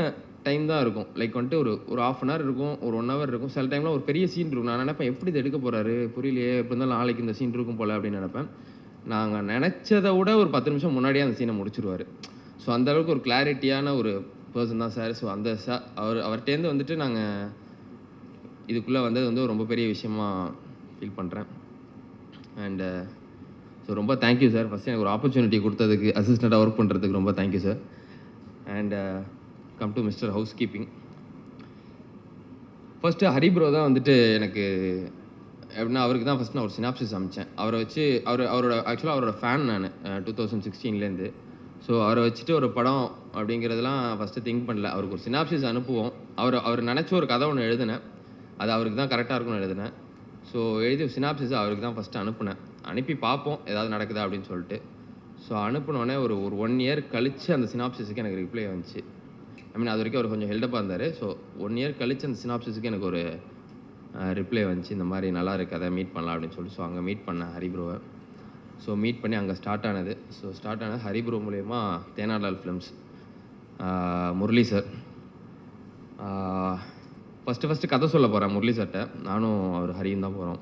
டைம் தான் இருக்கும். லைக் வந்துட்டு ஒரு ½ அன் ஹவர் இருக்கும், ஒரு 1 ஹவர் இருக்கும். சில டைம்லாம் ஒரு பெரிய சீன் இருக்கும். நான் நினைப்பேன், எப்படி இது எடுக்க போகிறாரு புரியலையே, எப்படி இருந்தாலும் நாளைக்கு இந்த சீன் இருக்கும் போல் அப்படின்னு நினைப்பேன். நாங்கள் நினச்சதை விட ஒரு 10 நிமிஷம் முன்னாடியே அந்த சீனை முடிச்சிடுவார். ஸோ அந்தளவுக்கு ஒரு கிளாரிட்டியான ஒரு பர்சன் தான் சார். ஸோ அந்த அவர்கிட்டேருந்து வந்துட்டு நாங்கள் இதுக்குள்ளே வந்தது வந்து ரொம்ப பெரிய விஷயமா ஃபீல் பண்ணுறேன். அண்டு ஸோ ரொம்ப தேங்க்யூ சார். ஃபஸ்ட்டு எனக்கு ஒரு ஆப்பர்ச்சுனிட்டி கொடுத்ததுக்கு, அசிஸ்டண்ட்டாக ஒர்க் பண்ணுறதுக்கு ரொம்ப thank you sir. And come to mister house keeping. First Hari bro தான் வந்துட்டு எனக்கு எப்படின்னா, அவருக்கு தான் ஃபஸ்ட் நான் ஒரு சினாப்சிஸ் அமைச்சேன். அவரை வச்சு ஆக்சுவலாக அவரோட ஃபேன் நான் 2016 ஸோ அவரை வச்சுட்டு ஒரு படம் அப்படிங்கிறதுலாம் ஃபஸ்ட்டு திங்க் பண்ணல. அவருக்கு ஒரு சினாப்சிஸ் அனுப்புவோம். அவர் நினச்ச ஒரு கதை ஒன்று எழுதினேன், அது அவருக்கு தான் கரெக்டாக இருக்கும்னு எழுதினேன். ஸோ எழுதி சினாப்சிஸ் அவருக்கு தான் ஃபஸ்ட்டு அனுப்புனேன். அனுப்பி பார்ப்போம் ஏதாவது நடக்குதா அப்படின்னு சொல்லிட்டு. ஸோ அனுப்பினோடனே ஒரு 1 இயர் கழித்து அந்த சினாப்சிஸுக்கு எனக்கு ரிப்ளை வந்துச்சு. அது வரைக்கும் அவர் கொஞ்சம் ஹெல்டப்பாக இருந்தார். ஸோ 1 இயர் கழித்து அந்த சினாப்சிஸுக்கு எனக்கு ஒரு ரிப்ளை வந்துச்சு, இந்த மாதிரி நல்லா இருக்குது, அதை மீட் பண்ணலாம் அப்படின்னு சொல்லிட்டு. ஸோ அங்கே மீட் பண்ணேன் ஹரி ப்ரோவை. ஸோ மீட் பண்ணி அங்கே ஸ்டார்ட் ஆனது ஹரி ப்ரோ மூலயமா தேனாண்டால் ஃபிலிம்ஸ். முரளி சார் ஃபஸ்ட்டு கதை சொல்ல போகிறேன் முரளி சார்கிட்ட. நானும் அவர் ஹரியும் தான் போகிறோம்.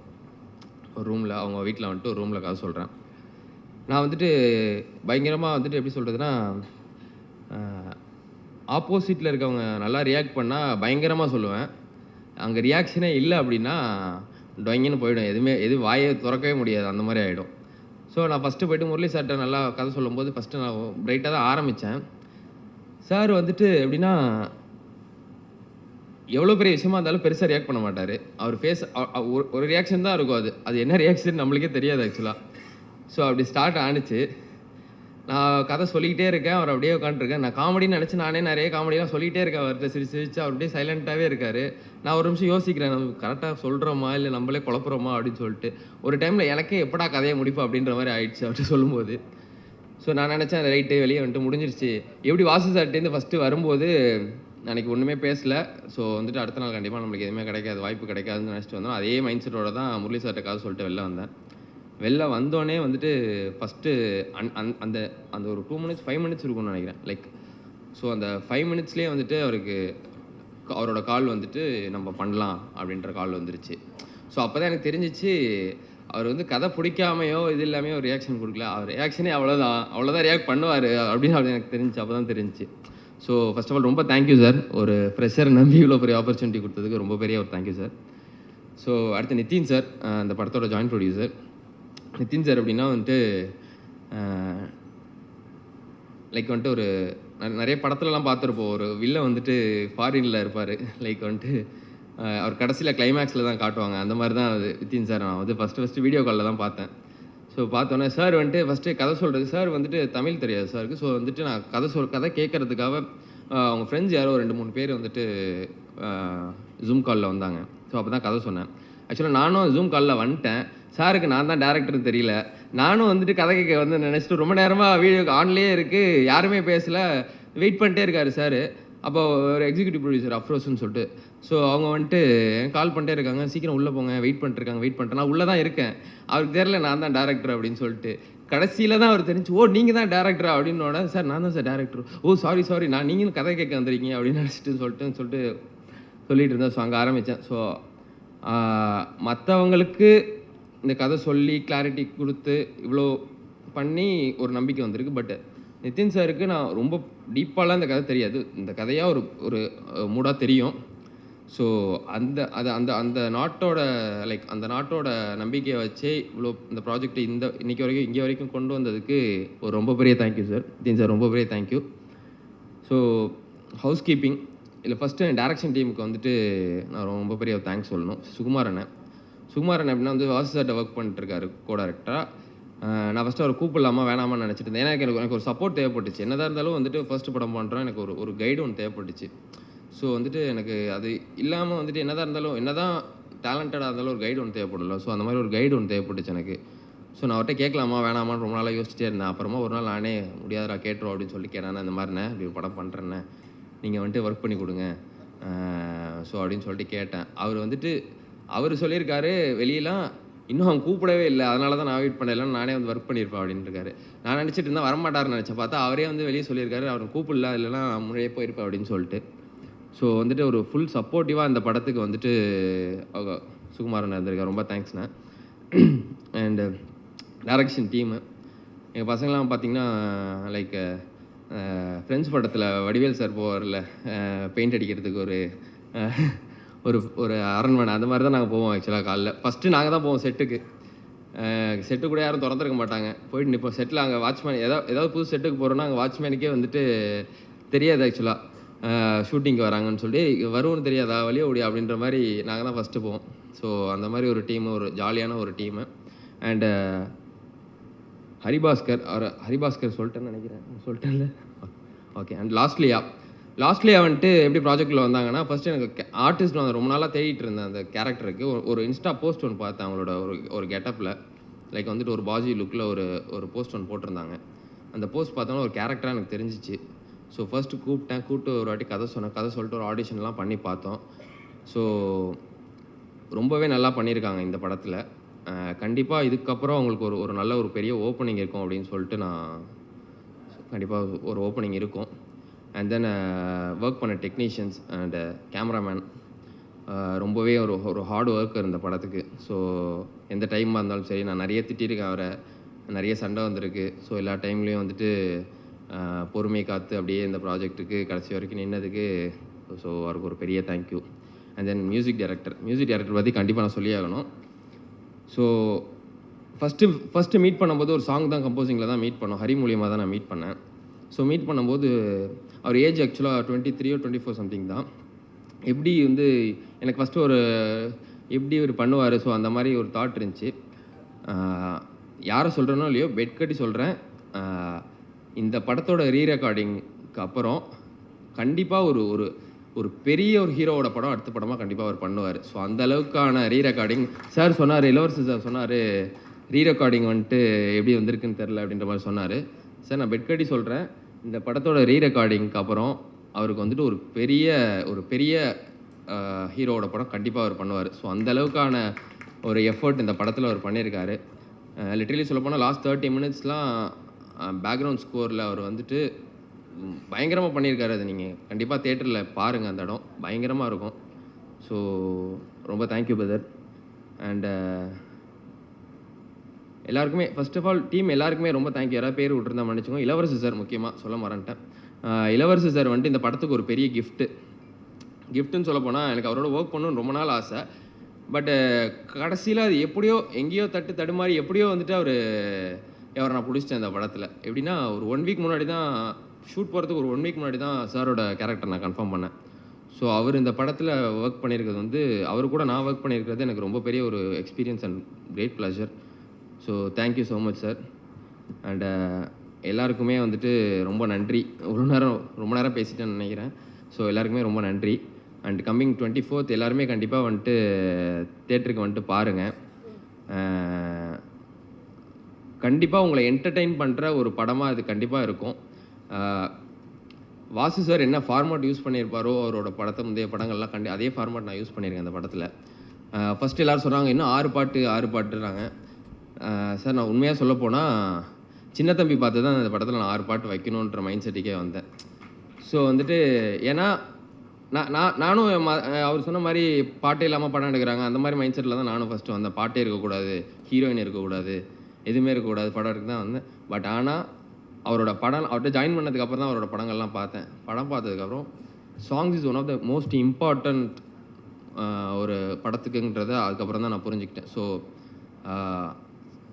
ஒரு ரூமில், அவங்க வீட்டில் வந்துட்டு ஒரு ரூமில் கதை சொல்கிறேன். நான் வந்துட்டு பயங்கரமாக வந்துட்டு எப்படி சொல்கிறதுனா, ஆப்போசிட்டில் இருக்கவங்க நல்லா ரியாக்ட் பண்ணால் பயங்கரமாக சொல்லுவேன். அங்கே ரியாக்ஷனே இல்லை அப்படின்னா டொங்கின்னு போயிடும், எதுவும் வாயை திறக்கவே முடியாது, அந்த மாதிரி ஆகிடும். ஸோ நான் ஃபஸ்ட்டு போய்ட்டு முரளி சார்கிட்ட நல்லா கதை சொல்லும்போது ஃபஸ்ட்டு நான் பிரைட்டாக தான் ஆரம்பித்தேன். சார் வந்துட்டு எப்படின்னா, எவ்வளோ பெரிய விஷயமா இருந்தாலும் பெருசாக ரியாக்ட் பண்ண மாட்டார். அவர் ஃபேஸ் ஒரு ரியாக்ஷன் தான் இருக்கும், அது என்ன ரியாக்ஷன் நம்மளுக்கே தெரியாது ஆக்சுவலாக. ஸோ அப்படி ஸ்டார்ட் ஆனிச்சு. நான் கதை சொல்லிக்கிட்டே இருக்கேன், அவர் அப்படியே உட்காந்துருக்கேன். நான் காமெடின்னு நினச்சி நானே நிறைய காமெடிலாம் சொல்லிகிட்டே இருக்கேன் அவர்கிட்ட, சிரிச்சு அவர் அப்படியே சைலண்ட்டாகவே இருக்கார். நான் ஒரு நிமிஷம் யோசிக்கிறேன், நம்ம கரெக்டாக சொல்கிறோமா இல்லை நம்மளே குழப்புறோமா அப்படின்னு சொல்லிட்டு. ஒரு டைமில் எனக்கே எப்படா கதையை முடிப்போம் அப்படின்ற மாதிரி ஆயிடுச்சு அவர்கிட்ட சொல்லும்போது. ஸோ நான் நினச்சேன் ரைட்டு வெளியே வந்துட்டு முடிஞ்சிருச்சு. எப்படி வாசு சார்ட்டேருந்து ஃபஸ்ட்டு வரும்போது அன்றைக்கி ஒன்றுமே பேசலை. ஸோ வந்துட்டு அடுத்த நாள் கண்டிப்பாக நம்மளுக்கு எதுவுமே கிடைக்காது, வாய்ப்பு கிடைக்காதுன்னு நினச்சிட்டு வந்தோம். அதே மைண்ட் செட்டோட தான் முரளி சார்கிட்ட கதை சொல்லிட்டு வெளில வந்தேன். வெளில வந்தோடனே வந்துட்டு ஃபஸ்ட்டு அந்த ஒரு 2 மினிட்ஸ் 5 மினிட்ஸ் இருக்கும்னு நினைக்கிறேன். லைக் ஸோ அந்த 5 மினிட்ஸ்லேயே வந்துட்டு அவரோட கால் வந்துட்டு நம்ம பண்ணலாம் அப்படின்ற கால் வந்துருச்சு. ஸோ அப்போ தான் எனக்கு தெரிஞ்சிச்சு, அவர் வந்து கதை பிடிக்காமையோ இது இல்லாமையோ ஒரு ரியாக்ஷன் கொடுக்கல, அவர் ரியாக்ஷனே அவ்வளோதான் ரியாக்ட் பண்ணுவார் அப்படின்னு எனக்கு தெரிஞ்சிச்சு. அப்போ தான் தெரிஞ்சிச்சு. ஸோ ஃபர்ஸ்ட் ஆஃப் ஆல் ரொம்ப தேங்க்யூ சார். ஒரு ஃப்ரெஷரை நம்பி இவ்வளோ பெரிய ஆப்பர்ச்சுனிட்டி கொடுத்ததுக்கு ரொம்ப பெரிய ஒரு தேங்க்யூ சார். ஸோ அடுத்து நிதின் சார், அந்த படத்தோட ஜாயின்ட் ப்ரொடியூசர். நிதின் சார் அப்படின்னா வந்துட்டு லைக் வந்துட்டு ஒரு நிறைய படத்துலலாம் பார்த்துருப்போம், ஒரு வில்ல வந்துட்டு ஃபாரினில் இருப்பார். லைக் வந்துட்டு அவர் கடைசியில் கிளைமேக்ஸில் தான் காட்டுவாங்க, அந்த மாதிரி தான் அது நிதின் சார். நான் வந்து ஃபஸ்ட்டு வீடியோ காலில் தான் பார்த்தேன். ஸோ பார்த்தோன்னே சார் வந்துட்டு ஃபஸ்ட்டு கதை சொல்கிறது, சார் வந்துட்டு தமிழ் தெரியாது சாருக்கு. ஸோ வந்துட்டு நான் கதை கேட்குறதுக்காக அவங்க ஃப்ரெண்ட்ஸ் யாரோ 2-3 பேர் வந்துட்டு ஜூம் காலில் வந்தாங்க. ஸோ அப்போ தான் கதை சொன்னேன். ஆக்சுவலாக நானும் ஜூம் காலில் வந்துட்டேன். சாருக்கு நான் தான் டேரக்டர்னு தெரியல. நானும் வந்துட்டு கதை கேட்க வந்து நினச்சிட்டு ரொம்ப நேரமாக வீடியோ ஆன்லேயே இருக்குது, யாருமே பேசலை, வெயிட் பண்ணிட்டே இருக்காரு சார். அப்போ ஒரு எக்ஸிக்யூட்டிவ் ப்ரொடியூசர் அஃப்ரோஸ்ன்னு சொல்லிட்டு, ஸோ அவங்க வந்துட்டு கால் பண்ணிட்டே இருக்காங்க, சீக்கிரம் உள்ளே போங்க, வெயிட் பண்ணிட்டேன். நான் உள்ளே தான் இருக்கேன், அவருக்கு தெரியல நான் தான் டேரக்டர் அப்படின்னு சொல்லிட்டு. கடைசியில் தான் அவர் தெரிஞ்சு, ஓ நீங்கள் தான் டேரக்டரா அப்படின்னோட, சார் நான் தான் சார் டேரக்டர். ஓ சாரி நான் நீங்களும் கதை கேட்க வந்துருக்கீங்க அப்படின்னு நினச்சிட்டு சொல்லிட்டு இருந்தேன். ஸோ அங்கே ஆரம்பித்தேன். ஸோ மற்றவங்களுக்கு இந்த கதை சொல்லி கிளாரிட்டி கொடுத்து இவ்வளோ பண்ணி ஒரு நம்பிக்கை வந்திருக்கு. பட் நிதின் சாருக்கு நான் ரொம்ப டீப்பாலாம் இந்த கதை தெரியாது, இந்த கதையாக ஒரு மூடாக தெரியும். ஸோ அந்த நாட்டோட அந்த நாட்டோட நம்பிக்கையை வச்சே இவ்வளோ இந்த ப்ராஜெக்டை இங்கே வரைக்கும் கொண்டு வந்ததுக்கு ஒரு ரொம்ப பெரிய தேங்க்யூ சார். நிதின் சார் ரொம்ப பெரிய தேங்க்யூ. ஸோ ஹவுஸ் கீப்பிங் இல்லை ஃபஸ்ட்டு டேரக்ஷன் டீமுக்கு வந்துட்டு நான் ரொம்ப பெரிய தேங்க்ஸ் சொல்லணும். சுகுமார் அண்ணன். சுகுமாரன் எப்படின்னா வந்து வாசு சார்ட்ட ஒர்க் பண்ணிட்டுருக்காரு கோ டேரக்டராக. நான் ஃபஸ்ட்டு அவர் கூப்பிடலாமா வேணாமான்னு நினச்சிட்டு இருந்தேன். ஏன்னா எனக்கு ஒரு சப்போர்ட் தேவைப்பட்டுச்சு. என்னதான் இருந்தாலும் வந்துட்டு ஃபஸ்ட்டு படம் பண்ணுறோம், எனக்கு ஒரு கைடு ஒன்று தேவைப்பட்டுச்சு. ஸோ வந்துட்டு எனக்கு அது இல்லாமல் வந்துட்டு என்னதான் இருந்தாலும் என்னதான் டேலண்டடாக இருந்தாலும் ஒரு கைடு ஒன்று தேவைப்படல. ஸோ அந்த மாதிரி ஒரு கைடு ஒன்று தேவைப்பட்டுச்சு எனக்கு. ஸோ நான் அவர்கிட்ட கேட்கலாமா வேணாமான்னு ரொம்ப நாளாக யோசிச்சிட்டே இருந்தேன். அப்புறமா ஒரு நாள் நானே முடியாதா கேட்டுரும் அப்படின்னு சொல்லி கேட்டேன். இந்த மாதிரிண்ணே இப்படி ஒரு படம் பண்ணுறேன்னே, நீங்கள் வந்துட்டு ஒர்க் பண்ணி கொடுங்க ஸோ அப்படின்னு சொல்லிட்டு கேட்டேன். அவர் சொல்லியிருக்காரு வெளியெல்லாம் இன்னும் அவன் கூப்பிடவே இல்லை, அதனால தான் நான் வெயிட் பண்ணலாம், நானே வந்து ஒர்க் பண்ணியிருப்பேன் அப்படின்னு இருக்காரு. நான் நினச்சிட்டு இருந்தால் வரமாட்டார்னு நினச்சேன். பார்த்தா அவரே வந்து வெளியே சொல்லியிருக்காரு அவர் கூப்பிடல, இல்லைனா முன்னாடியே போயிருப்பேன் அப்படின்னு சொல்லிட்டு. ஸோ வந்துட்டு ஒரு ஃபுல் சப்போர்ட்டிவாக இந்த படத்துக்கு வந்துட்டு சுகுமாரன் இருந்திருக்காரு. ரொம்ப தேங்க்ஸ்ண்ணே. அண்டு டைரக்ஷன் டீமு எங்கள் பசங்களாம் பார்த்திங்கன்னா லைக் ஃப்ரெண்ட்ஸ் படத்தில் வடிவேல் சார் போவார்ல பெயிண்ட் அடிக்கிறதுக்கு ஒரு அரண்மனை, அந்த மாதிரி தான் நாங்கள் போவோம். ஆக்சுவலாக காலைல ஃபஸ்ட்டு நாங்கள் தான் போவோம் செட்டு கூட யாரும் திறந்துருக்க மாட்டாங்க. போயிட்டு நிற்போம் செட்டில். அங்கே வாட்ச்மேன் ஏதாவது புது செட்டுக்கு போகிறோன்னா அங்கே வாட்ச்மேனுக்கே வந்துட்டு தெரியாது ஆக்சுவலாக ஷூட்டிங்க்கு வராங்கன்னு சொல்லி, வருவோன்னு தெரியாதா வழியே ஓடி அப்படின்ற மாதிரி நாங்கள் தான் ஃபஸ்ட்டு போவோம். ஸோ அந்த மாதிரி ஒரு டீமு, ஒரு ஜாலியான ஒரு டீமு. அண்டு ஹரிபாஸ்கர் சொல்லிட்டேன்னு நினைக்கிறேன். ஓகே. அண்ட் லாஸ்ட்லியா வந்துட்டு எப்படி ப்ராஜெக்டில் வந்தாங்கன்னா, ஃபஸ்ட்டு எனக்கு ஆர்டிஸ்ட் வந்து ரொம்ப நாளாக தேடிட்டு இருந்தேன் அந்த கேரக்டருக்கு. ஒரு இன்ஸ்டா போஸ்ட் ஒன்று பார்த்தேன் அவங்களோட ஒரு கெட்டப்பில், லைக் வந்துட்டு ஒரு பாஜி லுக்கில் ஒரு போஸ்ட் ஒன்று போட்டிருந்தாங்க. அந்த போஸ்ட் பார்த்தோன்னா ஒரு கேரக்டராக எனக்கு தெரிஞ்சிச்சு. ஸோ ஃபஸ்ட்டு கூப்பிட்டு ஒரு வாட்டி கதை சொல்லிட்டு ஒரு ஆடிஷன்லாம் பண்ணி பார்த்தோம். ஸோ ரொம்பவே நல்லா பண்ணியிருக்காங்க இந்த படத்தில். கண்டிப்பாக இதுக்கப்புறம் அவங்களுக்கு ஒரு நல்ல ஒரு பெரிய ஓப்பனிங் இருக்கும் அப்படின்னு சொல்லிட்டு நான் கண்டிப்பாக ஒரு ஓப்பனிங் இருக்கும். அண்ட் தென் ஒர்க் பண்ண டெக்னீஷியன்ஸ் அண்ட் கேமராமேன் ரொம்பவே ஒரு ஹார்ட் ஒர்க்கர் இந்த படத்துக்கு. ஸோ எந்த டைமாக இருந்தாலும் சரி, நான் நிறைய திட்டிருக்கேன் அவரை, நிறைய சண்டை வந்திருக்கு. ஸோ எல்லா டைம்லேயும் வந்துட்டு பொறுமையை காத்து அப்படியே இந்த ப்ராஜெக்ட்டுக்கு கடைசி வரைக்கும் நின்னதுக்கு ஸோ அவருக்கு ஒரு பெரிய thank you. And then music director பற்றி கண்டிப்பாக நான் சொல்லி ஆகணும். ஸோ ஃபஸ்ட்டு மீட் பண்ணும்போது ஒரு சாங் தான் கம்போசிங்கில் தான் மீட் பண்ணோம். ஹரி மூலியமாக தான் நான் மீட் பண்ணேன். ஸோ மீட் பண்ணும்போது அவர் ஏஜ் ஆக்சுவலாக 23 or 24 சம்திங் தான். எப்படி வந்து எனக்கு ஃபஸ்ட்டு எப்படி ஒரு பண்ணுவார், ஸோ அந்த மாதிரி ஒரு தாட் இருந்துச்சு. யாரை சொல்கிறேனோ இல்லையோ பெட் கட்டி சொல்கிறேன், இந்த படத்தோட ரீரெக்கார்டிங்க்கு அப்புறம் கண்டிப்பாக ஒரு பெரிய ஒரு ஹீரோவோட படம் அடுத்த படமாக கண்டிப்பாக அவர் பண்ணுவார். ஸோ அந்த அளவுக்கான ரீரெக்கார்டிங் சார் சொன்னார், இளவரசு சார் சொன்னார், ரீரெக்கார்டிங் வந்துட்டு எப்படி வந்திருக்குன்னு தெரில அப்படின்ற மாதிரி சொன்னார். சார் நான் பெட் கட்டி சொல்கிறேன், இந்த படத்தோட ரீரெக்கார்டிங்க்கு அப்புறம் அவருக்கு வந்துட்டு ஒரு பெரிய ஹீரோவோட படம் கண்டிப்பாக அவர் பண்ணுவார். ஸோ அந்த அளவுக்கான ஒரு எஃபர்ட் இந்த படத்தில் அவர் பண்ணியிருக்காரு. லிட்டரலி சொல்லப்போனால் லாஸ்ட் 30 minutesலாம் பேக்ரவுண்ட் ஸ்கோரில் அவர் வந்துட்டு பயங்கரமாக பண்ணியிருக்காரு. அது நீங்கள் கண்டிப்பாக தேட்டரில் பாருங்கள், அந்த இடம் பயங்கரமாக இருக்கும். ஸோ ரொம்ப தேங்க்யூ பிரதர். அண்டு எல்லாருக்குமே ஃபர்ஸ்ட் ஆஃப் ஆல் டீம் எல்லாருக்குமே ரொம்ப தேங்க்யூ. யாராவது பேர் விட்டுருந்தா மன்னிச்சுக்கோங்க. இளவரசு சார் முக்கியமாக சொல்ல மறந்துட்டேன். இளவரசு சார் வந்துட்டு இந்த படத்துக்கு ஒரு பெரிய கிஃப்ட்டுன்னு சொல்ல போனால், எனக்கு அவரோட ஒர்க் பண்ணணும்னு ரொம்ப நாள் ஆசை. பட்டு கடைசியில் அது எப்படியோ எங்கேயோ தடுமாறி எப்படியோ வந்துட்டு அவரை நான் பிடிச்சிட்டேன் இந்த படத்தில். எப்படின்னா ஒரு 1 week முன்னாடி தான் ஷூட் போகிறதுக்கு ஒரு 1 week முன்னாடி தான் சாரோட கேரக்டர் நான் கன்ஃபார்ம் பண்ணேன். ஸோ அவர் இந்த படத்தில் ஒர்க் பண்ணியிருக்கிறது வந்து அவர் கூட நான் ஒர்க் பண்ணியிருக்கிறது எனக்கு ரொம்ப பெரிய ஒரு experience and great pleasure. So thank you so much sir. And எல்லாருக்குமே வந்துட்டு ரொம்ப நன்றி. ரொம்ப நேரம் பேசிட்டேன்னு நினைக்கிறேன். ஸோ எல்லாருக்குமே ரொம்ப நன்றி. அண்ட் கம்மிங் 24th எல்லாருமே கண்டிப்பாக வந்துட்டு தேட்டருக்கு வந்துட்டு பாருங்கள். கண்டிப்பாக உங்களை என்டர்டெயின் பண்ணுற ஒரு படமாக இது கண்டிப்பாக இருக்கும். வாசு சார் என்ன ஃபார்மேட் யூஸ் பண்ணியிருப்பாரோ அவரோட முந்தைய படங்கள்லாம் அதே ஃபார்மேட் நான் யூஸ் பண்ணியிருக்கேன் அந்த படத்தில். ஃபஸ்ட்டு எல்லோரும் சொல்கிறாங்க இன்னும் 6 பாட்டுறாங்க. சார் நான் உண்மையாக சொல்லப்போனால் சின்ன தம்பி பார்த்து தான் அந்த படத்தில் நான் 6 பாட்டு வைக்கணுன்ற மைண்ட் செட்டுக்கே வந்தேன். ஸோ வந்துட்டு ஏன்னா நானும் அவர் சொன்ன மாதிரி பாட்டே இல்லாமல் படம் எடுக்கிறாங்க அந்த மாதிரி மைண்ட் செட்டில் தான் நானும் ஃபஸ்ட்டு வந்தேன். பாட்டே இருக்கக்கூடாது, ஹீரோயின் இருக்கக்கூடாது, எதுவுமே இருக்கக்கூடாது, படம் எடுக்க தான் வந்தேன். பட் ஆனால் அவர்கிட்ட ஜாயின் பண்ணதுக்கப்புறம் தான் அவரோட படங்கள்லாம் பார்த்தேன். படம் பார்த்ததுக்கப்புறம் songs is one of the most important ஒரு படத்துக்குன்றதை அதுக்கப்புறம் தான் நான் புரிஞ்சுக்கிட்டேன். ஸோ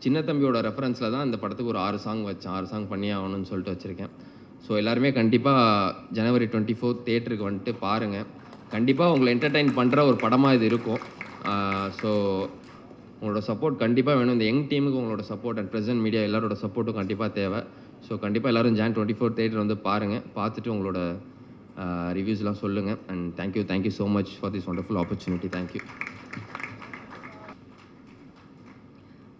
சின்ன தம்பியோட ரெஃபரன்ஸில் தான் இந்த படத்துக்கு ஒரு 6 சாங் வச்சேன். 6 சாங் பண்ணி ஆகணும்னு சொல்லிட்டு வச்சுருக்கேன். ஸோ எல்லாருமே கண்டிப்பாக January 24 தேட்டருக்கு வந்துட்டு பாருங்கள். கண்டிப்பாக உங்களை என்டர்டெயின் பண்ணுற ஒரு படமாக இது இருக்கும். ஸோ உங்களோட சப்போர்ட் கண்டிப்பாக வேணும். இந்த யங் டீமுக்கு உங்களோட சப்போர்ட் அண்ட் ப்ரெசென்ட் மீடியா எல்லாரோட சப்போர்ட்டும் கண்டிப்பாக தேவை. ஸோ கண்டிப்பாக எல்லோரும் Jan 24 தேட்டர் வந்து பாருங்கள், பார்த்துட்டு உங்களோட ரிவ்யூஸ்லாம் சொல்லுங்கள். And thank you so much for this wonderful opportunity. Thank you.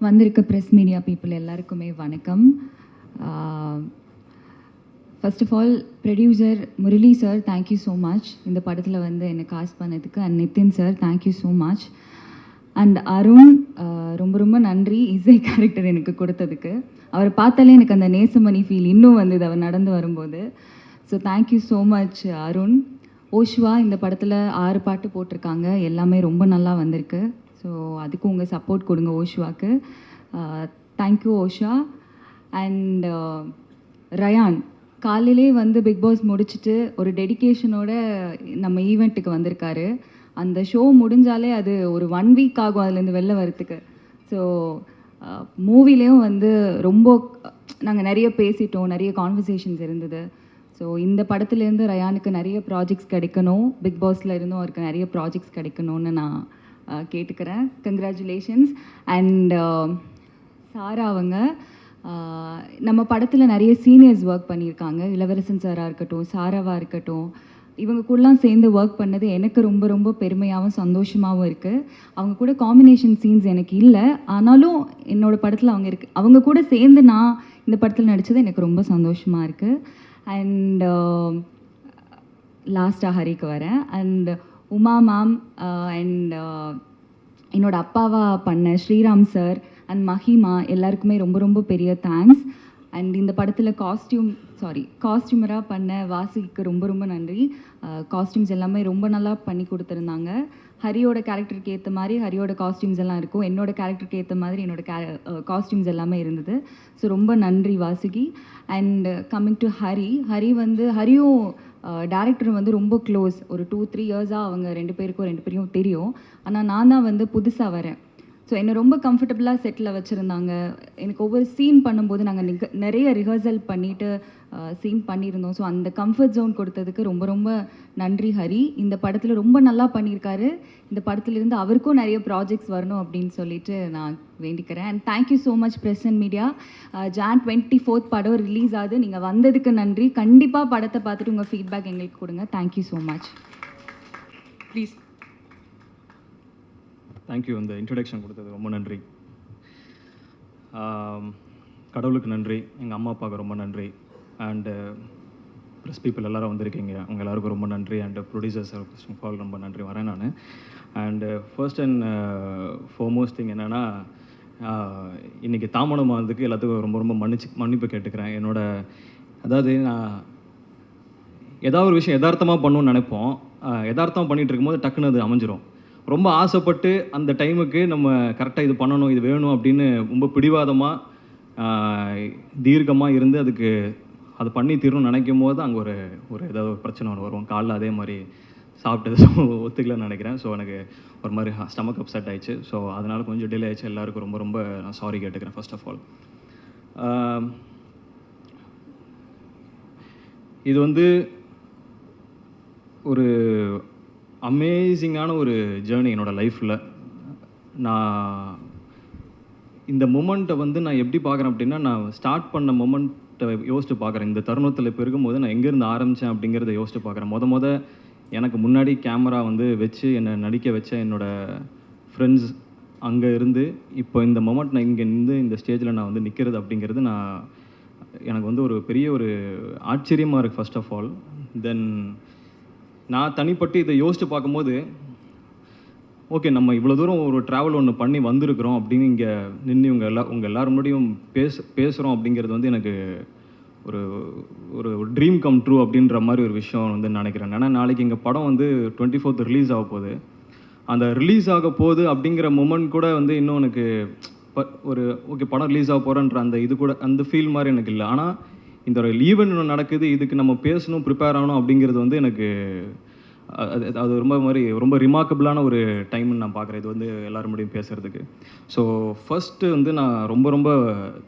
வந்திருக்க ப்ரெஸ் மீடியா பீப்புள் எல்லாருக்குமே வணக்கம். First of all producer Murali sir thank you so much இந்த படத்தில் வந்து என்னை காஸ்ட் பண்ணதுக்கு. And Nitin sir thank you so much. And Arun ரொம்ப ரொம்ப நன்றி இசை கேரக்டர் எனக்கு கொடுத்ததுக்கு. அவரை பார்த்தாலே எனக்கு அந்த நேசமணி ஃபீல் இன்னும் வந்தது அவர் நடந்து வரும்போது. So thank you so much Arun. Oshwa இந்த படத்தில் 6 பாட்டு போட்டிருக்காங்க, எல்லாமே ரொம்ப நல்லா வந்திருக்கு. ஸோ அதுக்கு உங்கள் சப்போர்ட் கொடுங்க ஓஷ்வாக்கு. தேங்க்யூ ஓஷா. அண்ட் ரயான் காலையிலே வந்து பிக் பாஸ் முடிச்சுட்டு ஒரு டெடிக்கேஷனோட நம்ம ஈவெண்ட்டுக்கு வந்திருக்காரு. அந்த ஷோ முடிஞ்சாலே அது ஒரு 1 வீக் ஆகும் அதுலேருந்து வெளில வரத்துக்கு. ஸோ மூவிலேயும் வந்து ரொம்ப நாங்கள் நிறைய பேசிட்டோம், நிறைய கான்வர்சேஷன்ஸ் இருந்தது. ஸோ இந்த படத்துலேருந்து ரயானுக்கு நிறைய ப்ராஜெக்ட்ஸ் கிடைக்கணும், பிக் பாஸில் இருந்தும் அவருக்கு நிறைய ப்ராஜெக்ட்ஸ் கிடைக்கணும்னு நான் கேட்டுக்கிறேன். கங்க்ராச்சுலேஷன்ஸ். அண்ட் சாரா அவங்க நம்ம படத்தில் நிறைய சீனியர்ஸ் ஒர்க் பண்ணியிருக்காங்க. இளவரசன் சாராக இருக்கட்டும், சாராவாக இருக்கட்டும், இவங்க கூடலாம் சேர்ந்து ஒர்க் பண்ணது எனக்கு ரொம்ப ரொம்ப பெருமையாகவும் சந்தோஷமாகவும் இருக்குது. அவங்க கூட காம்பினேஷன் சீன்ஸ் எனக்கு இல்லை, ஆனாலும் என்னோடய படத்தில் அவங்க கூட சேர்ந்து நான் இந்த படத்தில் நடித்தது எனக்கு ரொம்ப சந்தோஷமாக இருக்குது. அண்ட் லாஸ்ட்டாக ஹரிக்கு வரேன். அண்ட் உமா மேம் அண்ட் என்னோட அப்பாவா பண்ண ஸ்ரீராம் சார் அண்ட் மஹிமா எல்லாருக்குமே ரொம்ப ரொம்ப பெரிய தேங்க்ஸ். அண்ட் இந்த படத்தில் காஸ்டியூமராக பண்ண வாசுகிக்கு ரொம்ப ரொம்ப நன்றி. காஸ்டியூம்ஸ் எல்லாமே ரொம்ப நல்லா பண்ணி கொடுத்துருந்தாங்க. ஹரியோட கேரக்டருக்கு ஏற்ற மாதிரி ஹரியோட காஸ்டியூம்ஸ் எல்லாம் இருக்கும், என்னோட கேரக்டருக்கு ஏற்ற மாதிரி என்னோட காஸ்டியூம்ஸ் எல்லாமே இருந்தது. ஸோ ரொம்ப நன்றி வாசுகி. அண்ட் கம்மிங் டு ஹரியும் டேரக்டர் வந்து ரொம்ப க்ளோஸ். ஒரு 2-3 இயர்ஸாக அவங்க 2 பேரையும் தெரியும். ஆனால் நான் தான் வந்து புதுசாக வரேன். ஸோ என்னை ரொம்ப கம்ஃபர்டபுளாக செட்டில் வச்சுருந்தாங்க. எனக்கு ஒவ்வொரு சீன் பண்ணும்போது நாங்கள் நிறைய ரிஹர்சல் பண்ணிவிட்டு சீன் பண்ணியிருந்தோம். ஸோ அந்த கம்ஃபர்ட் ஜோன் கொடுத்ததுக்கு ரொம்ப ரொம்ப நன்றி ஹரி. இந்த படத்தில் ரொம்ப நல்லா பண்ணியிருக்காரு. இந்த படத்துலேருந்து அவருக்கும் நிறைய ப்ராஜெக்ட்ஸ் வரணும் அப்படின்னு சொல்லிட்டு நான் வேண்டிக்கிறேன். And thank you so much press and media. Jan 24 படம் ரிலீஸ் ஆகுது, நீங்கள் வந்ததுக்கு நன்றி. கண்டிப்பாக படத்தை பார்த்துட்டு உங்கள் ஃபீட்பேக் எங்களுக்கு கொடுங்க. Thank you so much. Please. Thank you. இந்த இன்ட்ரடக்ஷன் கொடுத்தது ரொம்ப நன்றி. கடவுளுக்கு நன்றி, எங்கள் அம்மா அப்பாவுக்கு ரொம்ப நன்றி. அண்டு ப்ரெஸ் பீப்புள் எல்லோரும் வந்திருக்கீங்க, உங்கள் எல்லாருக்கும் ரொம்ப நன்றி. And producers first of all ரொம்ப நன்றி வரேன் நான். And first and foremost thing என்னென்னா, இன்றைக்கி தாமதம் ஆனதுக்கு எல்லாத்துக்கும் ரொம்ப ரொம்ப மன்னிப்பு கேட்டுக்கிறேன். அதாவது நான் ஏதாவது ஒரு விஷயம் யதார்த்தமாக பண்ணணும்னு நினைப்போம், யதார்த்தமாக பண்ணிகிட்டு இருக்கும்போது டக்குன்னு அது அமைஞ்சிரும். ரொம்ப ஆசைப்பட்டு அந்த டைமுக்கு நம்ம கரெக்டாக இது பண்ணணும், இது வேணும் அப்படின்னு ரொம்ப பிடிவாதமாக தீர்க்கமாக இருந்து அது பண்ணி தீரணும்னு நினைக்கும் போது அங்கே ஒரு ஏதாவது ஒரு பிரச்சனை வரும். காலைல அதே மாதிரி சாப்பிட்டது ஒத்துக்கலன்னு நினைக்கிறேன். ஸோ எனக்கு ஒரு மாதிரி ஸ்டமக் அப்செட் ஆயிடுச்சு. ஸோ அதனால் கொஞ்சம் டிலே ஆயிடுச்சு. எல்லாருக்கும் ரொம்ப ரொம்ப நான் சாரி கேட்டுக்கிறேன் ஃபர்ஸ்ட் ஆஃப் ஆல். இது வந்து ஒரு அமேசிங்கான ஒரு ஜேர்னி என்னோடய லைஃப்பில். நான் இந்த மொமெண்ட்டை வந்து நான் எப்படி பார்க்குறேன் அப்படின்னா, நான் ஸ்டார்ட் பண்ண மொமெண்ட்டை யோசிச்சு பார்க்குறேன். இந்த தருணத்தில் இப்போ இருக்கும்போது நான் எங்கேருந்து ஆரம்பித்தேன் அப்படிங்கிறத யோசிச்சு பார்க்குறேன். எனக்கு முன்னாடி கேமரா வந்து வச்சு என்னை நடிக்க வச்ச என்னோடய ஃப்ரெண்ட்ஸ் அங்கே இருந்து இப்போ இந்த மொமெண்ட் நான் இங்கே இருந்து இந்த ஸ்டேஜில் நான் வந்து நிற்கிறது அப்படிங்கிறது எனக்கு வந்து ஒரு பெரிய ஒரு ஆச்சரியமாக இருக்குது ஃபர்ஸ்ட் ஆஃப் ஆல். தென் நான் தனிப்பட்டு இதை யோசித்து பார்க்கும்போது, ஓகே நம்ம இவ்வளோ தூரம் ஒரு ட்ராவல் ஒன்று பண்ணி வந்திருக்கிறோம் அப்படின்னு இங்கே நின்று உங்கள் எல்லாரும் முன்னாடியும் பேசுகிறோம் அப்படிங்கிறது வந்து எனக்கு ஒரு ஒரு ட்ரீம் கம் ட்ரூ அப்படின்ற மாதிரி ஒரு விஷயம் வந்து நினைக்கிறேன். ஏன்னா நாளைக்கு எங்கள் படம் வந்து 24th ரிலீஸ் ஆக போகுது. அந்த ரிலீஸ் ஆக போகுது அப்படிங்கிற மொமெண்ட் கூட வந்து இன்னும் எனக்கு ஒரு ஓகே படம் ரிலீஸ் ஆக போகிறேன்ற அந்த ஃபீல் மாதிரி எனக்கு இல்லை. ஆனால் இந்த ஒரு ஈவெண்ட் ஒன்று நடக்குது, இதுக்கு நம்ம பேசணும், ப்ரிப்பேர் ஆகணும் அப்படிங்கிறது வந்து எனக்கு அது ரொம்ப ரிமார்க்கபிளான ஒரு டைம்னு நான் பார்க்குறேன். இது வந்து எல்லோரும் முடியும் பேசுகிறதுக்கு. ஸோ ஃபஸ்ட்டு வந்து நான் ரொம்ப ரொம்ப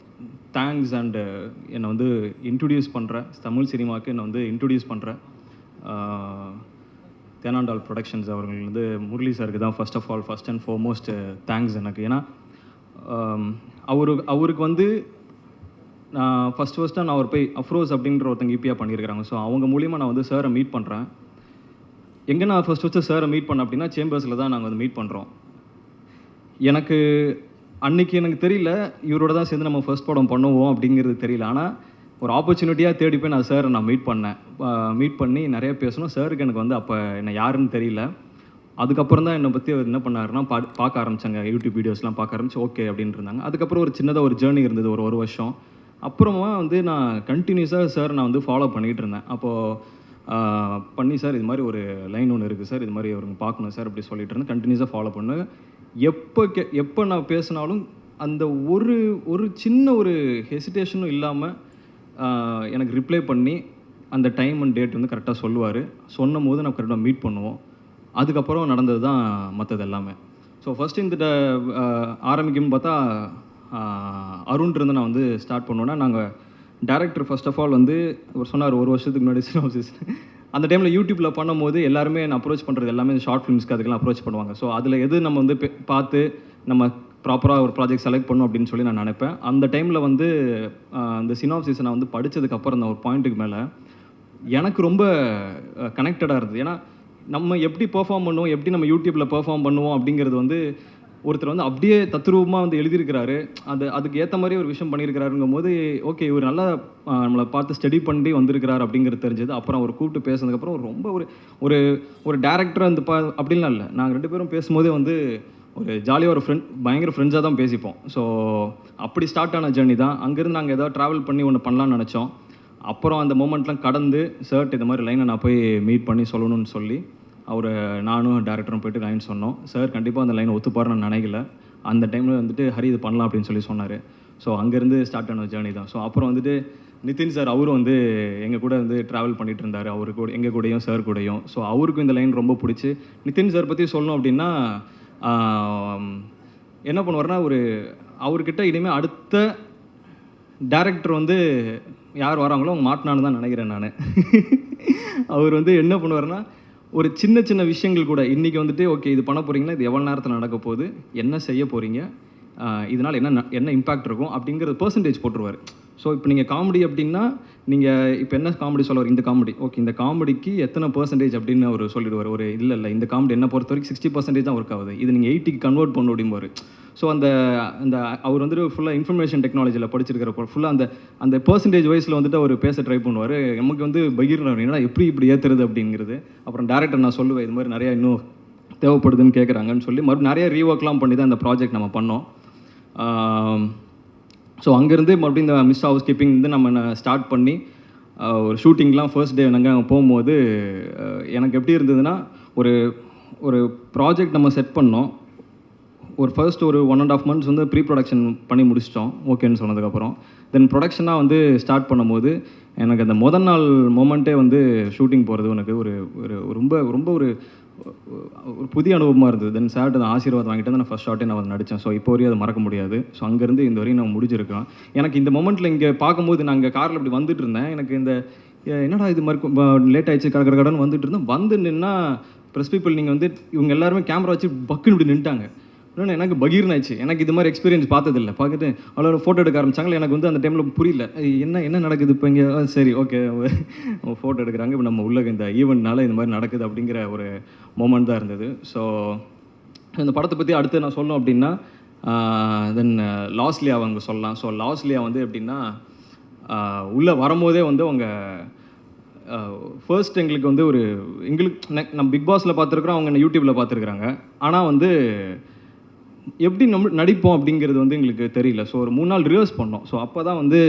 தேங்க்ஸ் அண்டு என்னை வந்து இன்ட்ரடியூஸ் பண்ணுறேன் தமிழ் சினிமாவுக்கு, என்னை வந்து இன்ட்ரடியூஸ் பண்ணுறேன் தேனாண்டால் ப்ரொடக்ஷன்ஸ் அவர்கள் வந்து முரளி சாருக்கு தான் ஃபர்ஸ்ட் அண்ட் ஃபார்மோஸ்ட் தேங்க்ஸ் எனக்கு. ஏன்னா அவருக்கு வந்து நான் ஃபஸ்ட்டாக நான் அவர் போய் அஃப்ரோஸ் அப்படின்ற ஒருத்தங்க ஈபியாக பண்ணியிருக்கிறாங்க. ஸோ அவங்க மூலிமா நான் வந்து சாரை மீட் பண்ணுறேன். எங்கே நான் ஃபஸ்ட்டு சாரை மீட் பண்ணேன் அப்படின்னா சேம்பர்ஸில் தான் நாங்கள் வந்து மீட் பண்ணுறோம். எனக்கு அன்றைக்கி எனக்கு தெரியல இவரோட தான் சேர்ந்து நம்ம ஃபர்ஸ்ட் படம் பண்ணுவோம் அப்படிங்கிறது தெரியல. ஆனால் ஒரு ஆப்பர்ச்சுனிட்டியாக தேடி போய் நான் சாரை நான் மீட் பண்ணேன். மீட் பண்ணி நிறைய பேசணும். சாருக்கு எனக்கு வந்து அப்போ என்ன யாருன்னு தெரியல. அதுக்கப்புறம் தான் என்னை பற்றி அவர் என்ன பண்ணாருன்னா பார்க்க ஆரம்பித்தாங்க. யூடியூப் வீடியோஸ்லாம் பார்க்க ஆரம்பிச்சு ஓகே அப்படின்னு இருந்தாங்க. அதுக்கப்புறம் ஒரு சின்னதாக ஒரு ஜேர்னி இருந்தது ஒரு வருஷம். அப்புறமா வந்து நான் கண்டினியூஸாக சார் நான் வந்து ஃபாலோ பண்ணிகிட்டு இருந்தேன். அப்போது பண்ணி சார் இது மாதிரி ஒரு லைன் ஒன்று இருக்குது சார், இது மாதிரி அவருங்க பார்க்கணும் சார் அப்படி சொல்லிட்டு இருந்தேன். கண்டினியூஸாக ஃபாலோ பண்ணு. எப்போ நான் பேசினாலும் அந்த ஒரு சின்ன ஒரு ஹெசிடேஷனும் இல்லாமல் எனக்கு ரிப்ளை பண்ணி அந்த டைம் அண்ட் டேட் வந்து கரெக்டாக சொல்லுவார். சொன்னும் போது நான் கரெக்டாக மீட் பண்ணுவோம். அதுக்கப்புறம் நடந்தது தான் மற்றது எல்லாமே. ஸோ ஃபஸ்ட்டு இந்த ஆரம்பிக்கும்னு பார்த்தா அருண்லேருந்து நான் வந்து ஸ்டார்ட் பண்ணுவேன்னா, நாங்கள் டேரக்டர் ஃபர்ஸ்ட் ஆஃப் ஆல் வந்து அவர் சொன்னார் ஒரு வருஷத்துக்கு முன்னாடி சினாப்சிஸ் அந்த டைமில் யூடியூப்பில் பண்ணும்போது எல்லாருமே நான் அப்ரோச் பண்ணுறது எல்லாமே ஷார்ட் ஃபிலிம்ஸ்க்கு அதுக்கெல்லாம் அப்ரோச் பண்ணுவாங்க. ஸோ அதில் எது நம்ம வந்து பார்த்து நம்ம ப்ராப்பராக ஒரு ப்ராஜெக்ட் செலக்ட் பண்ணணும் அப்படின்னு சொல்லி நான் நினைப்பேன். அந்த டைமில் வந்து அந்த சினாப்சிஸை நான் வந்து படித்ததுக்கப்புறம் அந்த ஒரு பாயிண்ட்டுக்கு மேலே எனக்கு ரொம்ப கனெக்டடாக இருந்தது. ஏன்னா நம்ம எப்படி பெர்ஃபார்ம் பண்ணுவோம், எப்படி நம்ம யூடியூப்பில் பெர்ஃபார்ம் பண்ணுவோம் அப்படிங்கிறது வந்து ஒருத்தர் வந்து அப்படியே தத்ரூபமாக வந்து எழுதியிருக்கிறாரு. அதுக்கு ஏற்ற மாதிரி ஒரு விஷயம் பண்ணியிருக்கிறாருங்கும் போது ஓகே இவர் நல்லா நம்மளை பார்த்து ஸ்டடி பண்ணி வந்திருக்கிறார் அப்படிங்கிறது தெரிஞ்சது. அப்புறம் அவர் கூப்பிட்டு பேசுனதுக்கப்புறம் ரொம்ப ஒரு ஒரு டேரக்டர் அந்த அப்படின்லாம் இல்லை. நாங்கள் 2 பேரும் பேசும்போதே வந்து ஒரு ஜாலியாக ஒரு பயங்கர ஃப்ரெண்ட்ஸாக தான் பேசிப்போம். ஸோ அப்படி ஸ்டார்ட் ஆன ஜேர்னி தான். அங்கேருந்து நாங்கள் ஏதாவது ட்ராவல் பண்ணி ஒன்று பண்ணலான்னு நினச்சோம். அப்புறம் அந்த மூமெண்ட்லாம் கடந்து சார்ட் இது மாதிரி லைனை நான் போய் மீட் பண்ணி சொல்லணும்னு சொல்லி அவர் நானும் டேரக்டரும் போய்ட்டு லைன் சொன்னோம். சார் கண்டிப்பாக அந்த லைனை ஒத்துப்பாருன்னு நான் நினைக்கல. அந்த டைமில் வந்துட்டு ஹரி இது பண்ணலாம் அப்படின்னு சொல்லி சொன்னார். ஸோ அங்கேருந்து ஸ்டார்ட் ஆன ஜேர்னி தான். ஸோ அப்புறம் வந்துட்டு நிதின் சார் அவரும் வந்து எங்கள் கூட வந்து ட்ராவல் பண்ணிகிட்டு இருந்தார். அவரு கூட எங்கள் கூடயும் சார் கூடயும். ஸோ அவருக்கும் இந்த லைன் ரொம்ப பிடிச்சி. நிதின் சார் பற்றி சொல்லணும் அப்படின்னா என்ன பண்ணுவார்னா அவர்கிட்ட இனிமேல் அடுத்த டேரக்டர் வந்து யார் வராங்களோ அவங்க மாட்டினான்னு தான் நினைக்கிறேன் நான். அவர் வந்து என்ன பண்ணுவார்னா ஒரு சின்ன சின்ன விஷயங்கள் கூட இன்றைக்கி வந்துட்டு ஓகே இது பண்ண போகிறீங்கன்னா இது எவ்வளோ நேரத்தில் நடக்க போகுது, என்ன செய்ய போகிறீங்க, இதனால் என்ன இம்பேக்ட் இருக்கும் அப்படிங்கிறது பர்சன்டேஜ் போட்டுருவார். ஸோ இப்போ நீங்கள் காமெடி அப்படின்னா நீங்கள் இப்போ என்ன காமெடி சொல்லுவார், இந்த காமெடி ஓகே இந்த காமெடிக்கு எத்தனை பர்சன்டேஜ் அப்படின்னு அவர் சொல்லிடுவார். இல்லை இந்த காமெடி என்ன பொறுத்த வரைக்கும் 60% தான் ஒர்க் ஆகுது, இது நீங்கள் 80க்கு கன்வெர்ட் பண்ண அப்படிம்பார். ஸோ அந்த அவர் வந்துட்டு ஃபுல்லாக இன்ஃபர்மேஷன் டெக்னாலஜியில் படிச்சிருக்கிறப்போ ஃபுல்லாக அந்த பர்சன்டேஜ் வைஸில் வந்துட்டு அவர் பேச ட்ரை பண்ணுவார். நமக்கு வந்து பகிர்னார் என்னன்னா எப்படி இப்படி ஏற்றுறது அப்படிங்கிறது. அப்புறம் டேரக்டர் நான் சொல்லுவேன் இது மாதிரி நிறையா இன்னும் தேவைப்படுதுன்னு கேட்குறாங்கன்னு சொல்லி மறுபடியும் நிறைய ரீஒர்க்லாம் பண்ணி தான் இந்த ப்ராஜெக்ட் நம்ம பண்ணோம். ஸோ அங்கேருந்து மறுபடியும் இந்த மிஸ் ஹவுஸ் கீப்பிங் வந்து நம்ம ஸ்டார்ட் பண்ணி ஒரு ஷூட்டிங்லாம் ஃபர்ஸ்ட் டே நாங்கள் அங்கே போகும்போது எனக்கு எப்படி இருந்ததுன்னா ஒரு ப்ராஜெக்ட் நம்ம செட் பண்ணோம். ஒரு ஃபர்ஸ்ட் ஒரு 1.5 months வந்து ப்ரீ ப்ரொடக்ஷன் பண்ணி முடிச்சிட்டோம் ஓகேன்னு சொன்னதுக்கப்புறம். தென் ப்ரொடக்ஷனாக வந்து ஸ்டார்ட் பண்ணும்போது எனக்கு அந்த முதல் நாள் மொமெண்ட்டே வந்து ஷூட்டிங் போகிறது எனக்கு ஒரு ரொம்ப ரொம்ப ஒரு புதிய அனுபவமாக இருந்தது. தென் சார்ட்டு அந்த ஆசீர்வாதம் வாங்கிட்டு வந்து நான் ஃபஸ்ட் ஷார்ட்டே நான் நடித்தேன். ஸோ இப்போ வரையும் அதை மறக்க முடியாது. ஸோ அங்கேருந்து இந்த வரையும் நான் முடிச்சிருக்கேன். எனக்கு இந்த மொமெண்ட்டில் இங்கே பார்க்கும்போது நான் இங்கே காரில் இப்படி வந்துட்டு இருந்தேன். எனக்கு இந்த என்னடா இது மாதிரி லேட் ஆகிடுச்சு கடன் வந்துட்டு இருந்தேன். வந்து நின்னா ப்ரெஸ் பீப்புள் நீங்கள் வந்து இவங்க எல்லாருமே கேமரா வச்சு பக்குன்னு இப்படி நின்ட்டாங்க. இன்னொன்று எனக்கு பகீர்னாச்சு. எனக்கு இது மாதிரி எக்ஸ்பீரியன்ஸ் பார்த்ததில்லை. பார்த்துட்டு அவ்வளோ ஃபோட்டோ எடுக்க ஆரம்பிச்சாங்களே. எனக்கு வந்து அந்த டைமில் புரியல என்ன நடக்குது இப்போ இங்கே. சரி ஓகே ஃபோட்டோ எடுக்கிறாங்க, இப்போ நம்ம உள்ள இந்த ஈவெண்ட்னால இந்த மாதிரி நடக்குது அப்படிங்கிற ஒரு மொமெண்ட் தான் இருந்தது. ஸோ இந்த படத்தை பற்றி அடுத்து நான் சொல்லணும் அப்படின்னா தென் லாஸ்லியா அவங்க சொல்லலாம். ஸோ லாஸ்லியா வந்து எப்படின்னா உள்ளே வரும்போதே வந்து அவங்க ஃபர்ஸ்ட் எங்களுக்கு வந்து எங்களுக்கு நம்ம பிக் பாஸில் பார்த்துருக்குறோம், அவங்க யூடியூப்பில் பார்த்துருக்குறாங்க. ஆனால் வந்து எப்படி நம்ம நடிப்போம் அப்படிங்கிறது வந்து எங்களுக்கு தெரியல. ஸோ ஒரு 3 நாள் ரிஹர்ஸ் பண்ணோம். ஸோ அப்போ தான் வந்து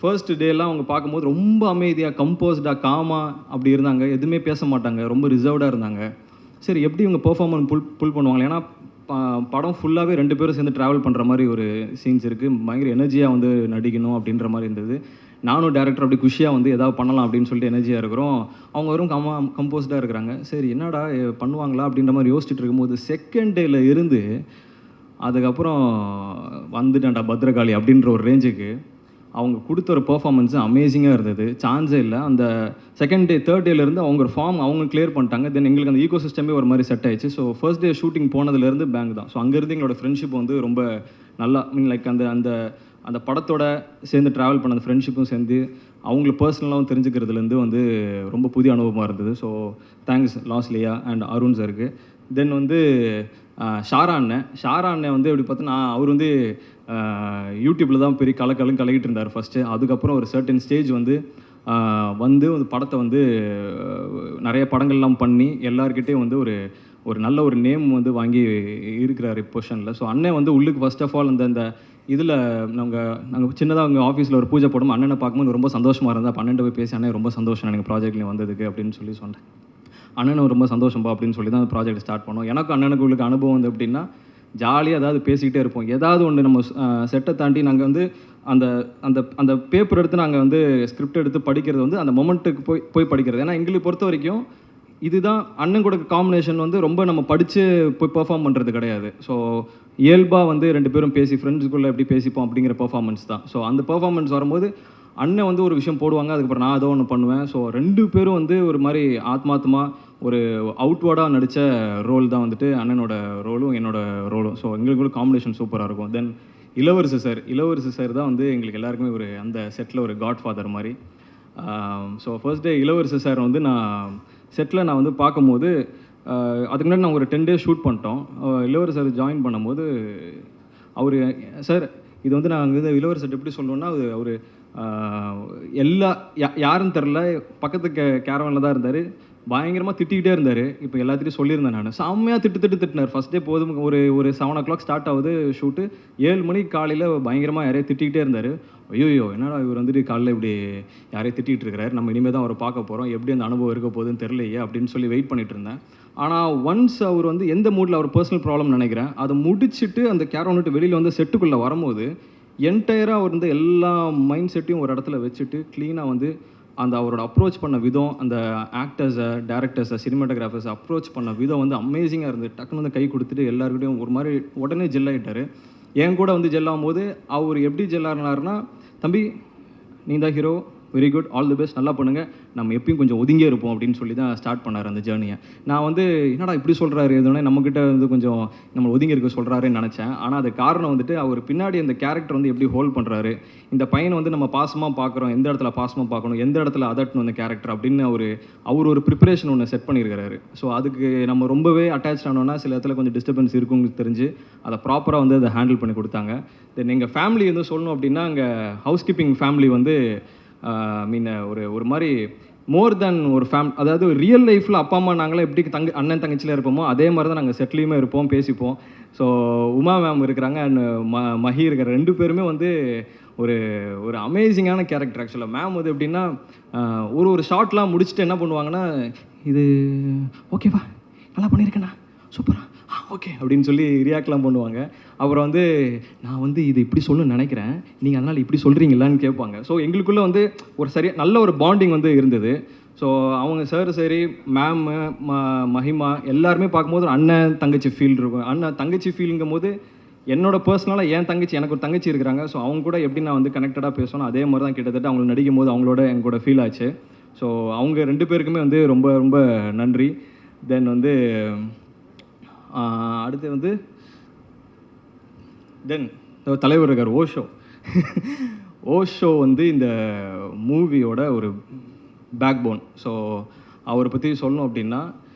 ஃபர்ஸ்ட் டேலாம் அவங்க பார்க்கும்போது ரொம்ப அமைதியாக கம்போஸ்டாக காமாக அப்படி இருந்தாங்க. எதுவுமே பேச மாட்டாங்க, ரொம்ப ரிசர்வ்டாக இருந்தாங்க. சரி எப்படி இவங்க பெர்ஃபார்மன்ஸ் புல் பண்ணுவாங்க. ஏன்னா படம் ஃபுல்லாகவே 2 பேரும் சேர்ந்து ட்ராவல் பண்ணுற மாதிரி ஒரு சீன்ஸ் இருக்குது. பயங்கர எனர்ஜியாக வந்து நடிக்கணும் அப்படின்ற மாதிரி இருந்தது. நானும் டேரக்டர் அப்படி குஷியாக வந்து எதாவது பண்ணலாம் அப்படின்னு சொல்லிட்டு எனர்ஜியாக இருக்கிறோம். அவங்க வெறும் கம்போஸ்டாக இருக்கிறாங்க. சரி என்னடா பண்ணுவாங்களா அப்படின்ற மாதிரி யோசிச்சுட்டு இருக்கும்போது செகண்ட் டேல இருந்து அதுக்கப்புறம் வந்துட்டான்டா பத்ரகாளி அப்படின்ற ஒரு ரேஞ்சுக்கு அவங்க கொடுத்த ஒரு பெர்ஃபார்மன்ஸு அமேசிங்காக இருந்தது, சான்ஸே இல்லை. அந்த செகண்ட் டே தேர்ட் டேலேருந்து அவங்க ஒரு ஃபார்ம் அவங்க கிளியர் பண்ணிட்டாங்க. தென் எங்களுக்கு அந்த ஈகோ சிஸ்டமே ஒரு மாதிரி செட் ஆயிடுச்சு. ஸோ ஃபர்ஸ்ட் டே ஷூட்டிங் போனதுலேருந்து பேங்க் தான். ஸோ அங்கேருந்து எங்களோட ஃப்ரெண்ட்ஷிப் வந்து ரொம்ப நல்லா லைக் அந்த அந்த அந்த படத்தோட சேர்ந்து ட்ராவல் பண்ண அந்த ஃப்ரெண்ட்ஷிப்பும் சேர்ந்து அவங்கள பர்சனலாகவும் தெரிஞ்சுக்கிறதுலேருந்து வந்து ரொம்ப புதிய அனுபவமாக இருந்தது. So thanks Losliya and Arun சாருக்கு. தென் வந்து ஷாரா அண்ணன் வந்து எப்படி பார்த்தோன்னா அவர் வந்து யூடியூப்பில் தான் பெரிய கலக்கிட்டு இருந்தார் ஃபஸ்ட்டு. அதுக்கப்புறம் ஒரு சர்டன் ஸ்டேஜ் வந்து அந்த படத்தை வந்து நிறைய படங்கள்லாம் பண்ணி எல்லாருக்கிட்டேயும் வந்து ஒரு நல்ல ஒரு நேம் வந்து வாங்கி இருக்கிறார் பொசிஷனில். ஸோ அண்ணன் வந்து உள்ளுக்கு ஃபர்ஸ்ட் ஆஃப் ஆல் அந்த இதில் நாங்கள் சின்னதாக அவங்க ஆஃபீஸில் ஒரு பூஜை போடும் அண்ணனை பார்க்கும்போது ரொம்ப சந்தோஷமாக இருந்தேன். அப்போ அண்ணன் போய் பேசி அண்ணன் ரொம்ப சந்தோஷம் எனக்கு ப்ராஜெக்ட்லேயும் வந்ததுக்கு அப்படின்னு சொல்லி சொன்னேன். அண்ணனும் ரொம்ப சந்தோஷம்பா அப்படின்னு சொல்லி தான் அந்த ப்ராஜெக்ட் ஸ்டார்ட் பண்ணோம். எனக்கும் அண்ணனுக்கு உங்களுக்கு அனுபவம் வந்து எப்படின்னா ஜாலியாக ஏதாவது பேசிக்கிட்டே இருப்போம். ஏதாவது ஒன்று நம்ம செட்டை தாண்டி நாங்கள் வந்து அந்த அந்த அந்த பேப்பர் எடுத்து நாங்கள் வந்து ஸ்கிரிப்ட் எடுத்து படிக்கிறது வந்து அந்த மொமெண்ட்டுக்கு போய் படிக்கிறது. ஏன்னா எங்களுக்கு பொறுத்த வரைக்கும் இதுதான் அண்ணன் கூட காம்பினேஷன் வந்து ரொம்ப நம்ம படித்து போய் பெர்ஃபார்ம் பண்ணுறது கிடையாது. ஸோ இயல்பாக வந்து ரெண்டு பேரும் பேசி ஃப்ரெண்ட்ஸுக்குள்ளே எப்படி பேசிப்போம் அப்படிங்கிற பெர்ஃபார்மன்ஸ் தான். ஸோ அந்த பெர்ஃபார்மன்ஸ் வரும்போது அண்ணன் வந்து ஒரு விஷயம் போடுவாங்க, அதுக்கப்புறம் நான் ஏதோ ஒன்று பண்ணுவேன். ஸோ ரெண்டு பேரும் வந்து ஒரு மாதிரி ஆத்மார்த்தமாக ஒரு அவுட்வேர்டாக நடித்த ரோல் தான் வந்துட்டு அண்ணனோட ரோலும் என்னோட ரோலும். ஸோ எங்களுக்குள்ள காம்பினேஷன் சூப்பராக இருக்கும். தென் இளவரசு சார் தான் வந்து எங்களுக்கு எல்லாருக்குமே ஒரு அந்த செட்டில் ஒரு காட் ஃபாதர் மாதிரி. ஸோ ஃபர்ஸ்ட் டே இளவரசு சார் வந்து நான் செட்டில் நான் வந்து பார்க்கும்போது அதுக்கு முன்னாடி நான் ஒரு 10 days ஷூட் பண்ணிட்டோம். இளவரசு சார் ஜாயின் பண்ணும்போது அவர் சார் இது வந்து நாங்கள் வந்து இளவரசர் எப்படி சொல்லுவோன்னா அவர் யாருன்னு தெரில பக்கத்து கேரவனில் தான் இருந்தார். பயங்கரமாக திட்டிக்கிட்டே இருந்தார். இப்போ எல்லாத்தையும் சொல்லியிருந்தேன் நான். செம்மையாக திட்டினார். ஃபஸ்ட் டே போதும் ஒரு 7 o'clock ஸ்டார்ட் ஆகுது ஷூட்டு. 7 மணிக்கு காலையில் பயங்கரமாக யாரையும் திட்டிகிட்டே இருந்தார். ஐயோ என்னடா இவர் வந்துட்டு காலையில் இப்படி யாரையும் திட்டிகிட்டு இருக்கிறார், நம்ம இனிமேல் தான் அவரை பார்க்க போகிறோம், எப்படி அந்த அனுபவம் இருக்க போகுதுன்னு தெரியலையே அப்படின்னு சொல்லி வெயிட் பண்ணிட்டு இருந்தேன். ஆனால் ஒன்ஸ் அவர் வந்து எந்த மூடில் அவர் பர்சனல் ப்ராப்ளம் நினைக்கிறேன் அதை முடிச்சுட்டு அந்த கேரவன் விட்டு வெளியில் வந்து செட்டுக்குள்ளே வரும்போது என்டையராக அவர் வந்து எல்லா மைண்ட் செட்டையும் ஒரு இடத்துல வச்சுட்டு க்ளீனாக வந்து அந்த அவரோட அப்ரோச் பண்ண விதம், அந்த ஆக்டர்ஸை டேரக்டர்ஸை சினிமாட்டோகிராஃபர்ஸை அப்ரோச் பண்ண விதம் வந்து அமேசிங்காக இருந்தது. டக்குன்னு வந்து கை கொடுத்துட்டு எல்லாருக்கிட்டையும் ஒரு மாதிரி உடனே ஜெல் ஆகிட்டார். என் கூட வந்து ஜெல் ஆகும்போது அவர் எப்படி ஜெல் ஆகினாருன்னா, தம்பி நீ தான் hero, very good, all the best, நல்லா பண்ணுங்கள், நம்ம எப்பயும் கொஞ்சம் ஒதுங்கியே இருப்போம் அப்படின்னு சொல்லி தான் ஸ்டார்ட் பண்ணார் அந்த ஜேர்னியை. நான் வந்து என்னடா இப்படி சொல்கிறாரு, எதுனா நம்மக்கிட்ட வந்து கொஞ்சம் நம்ம ஒதுங்கி இருக்க சொல்கிறாருன்னு நினச்சேன். ஆனால் அது காரணம் வந்துட்டு அவர் பின்னாடி அந்த கேரக்டர் வந்து எப்படி ஹோல்ட் பண்ணுறாரு, இந்த பையனை வந்து நம்ம பாசமாக பார்க்குறோம், எந்த இடத்துல பாசமாக பார்க்கணும், எந்த இடத்துல அதட்டணும் அந்த கேரக்டர் அப்படின்னு அவர் ஒரு ப்ரிப்பரேஷன் ஒன்று செட் பண்ணியிருக்கிறாரு. ஸோ அதுக்கு நம்ம ரொம்பவே அட்டாச் ஆனோன்னா சில இடத்துல கொஞ்சம் டிஸ்டர்பன்ஸ் இருக்குன்னு தெரிஞ்சு அதை ப்ராப்பராக வந்து அதை ஹேண்டில் பண்ணி கொடுத்தாங்க. தென் எங்கள் ஃபேமிலி வந்து சொல்லணும் அப்படின்னா அங்கே ஹவுஸ் கீப்பிங் ஃபேமிலி வந்து ஒரு மாதிரி மோர் தென் ஒரு அதாவது ரியல் லைஃப்பில் அப்பா அம்மா நாங்களாம் எப்படி அண்ணன் தங்கச்சியில் இருப்போமோ அதே மாதிரி தான் நாங்கள் செட்லேயுமே இருப்போம், பேசிப்போம். ஸோ உமா மேம் இருக்கிறாங்க அண்ட் மஹி இருக்கிற ரெண்டு பேருமே வந்து ஒரு அமேசிங்கான கேரக்டர். ஆக்சுவலாக மேம் வந்து எப்படின்னா ஒரு ஷார்ட்லாம் முடிச்சுட்டு என்ன பண்ணுவாங்கன்னா, இது ஓகேவா, நல்லா பண்ணியிருக்கேண்ணா, சூப்பரா, ஓகே அப்படின்னு சொல்லி ரியாக்ட்லாம் பண்ணுவாங்க. அப்புறம் வந்து நான் வந்து இது இப்படி சொல்லணும்னு நினைக்கிறேன், நீங்கள் அதனால் இப்படி சொல்கிறீங்களான்னு கேட்பாங்க. ஸோ எங்களுக்குள்ளே வந்து ஒரு நல்ல ஒரு பாண்டிங் வந்து இருந்தது. ஸோ அவங்க சார் சரி மேமு மஹிமா எல்லாருமே பார்க்கும்போது அண்ணன் தங்கச்சி ஃபீல் இருக்கும். அண்ணன் தங்கச்சி ஃபீலுங்கும் போது என்னோட பர்சனலாக என் தங்கச்சி, எனக்கு ஒரு தங்கச்சி இருக்கிறாங்க. ஸோ அவங்க கூட எப்படி நான் வந்து கனெக்டடாக பேசணும் அதே மாதிரி தான் கிட்டத்தட்ட அவங்க நடிக்கும் போது அவங்களோட எங்களோட ஃபீல் ஆச்சு. ஸோ அவங்க ரெண்டு பேருக்குமே வந்து ரொம்ப ரொம்ப நன்றி. தென் வந்து அடுத்து வந்து தலைவர் இருக்கார் ஓஷோ வந்து இந்த மூவியோட ஒரு பேக் போன். ஸோ அவரை பற்றி சொல்லணும் அப்படின்னா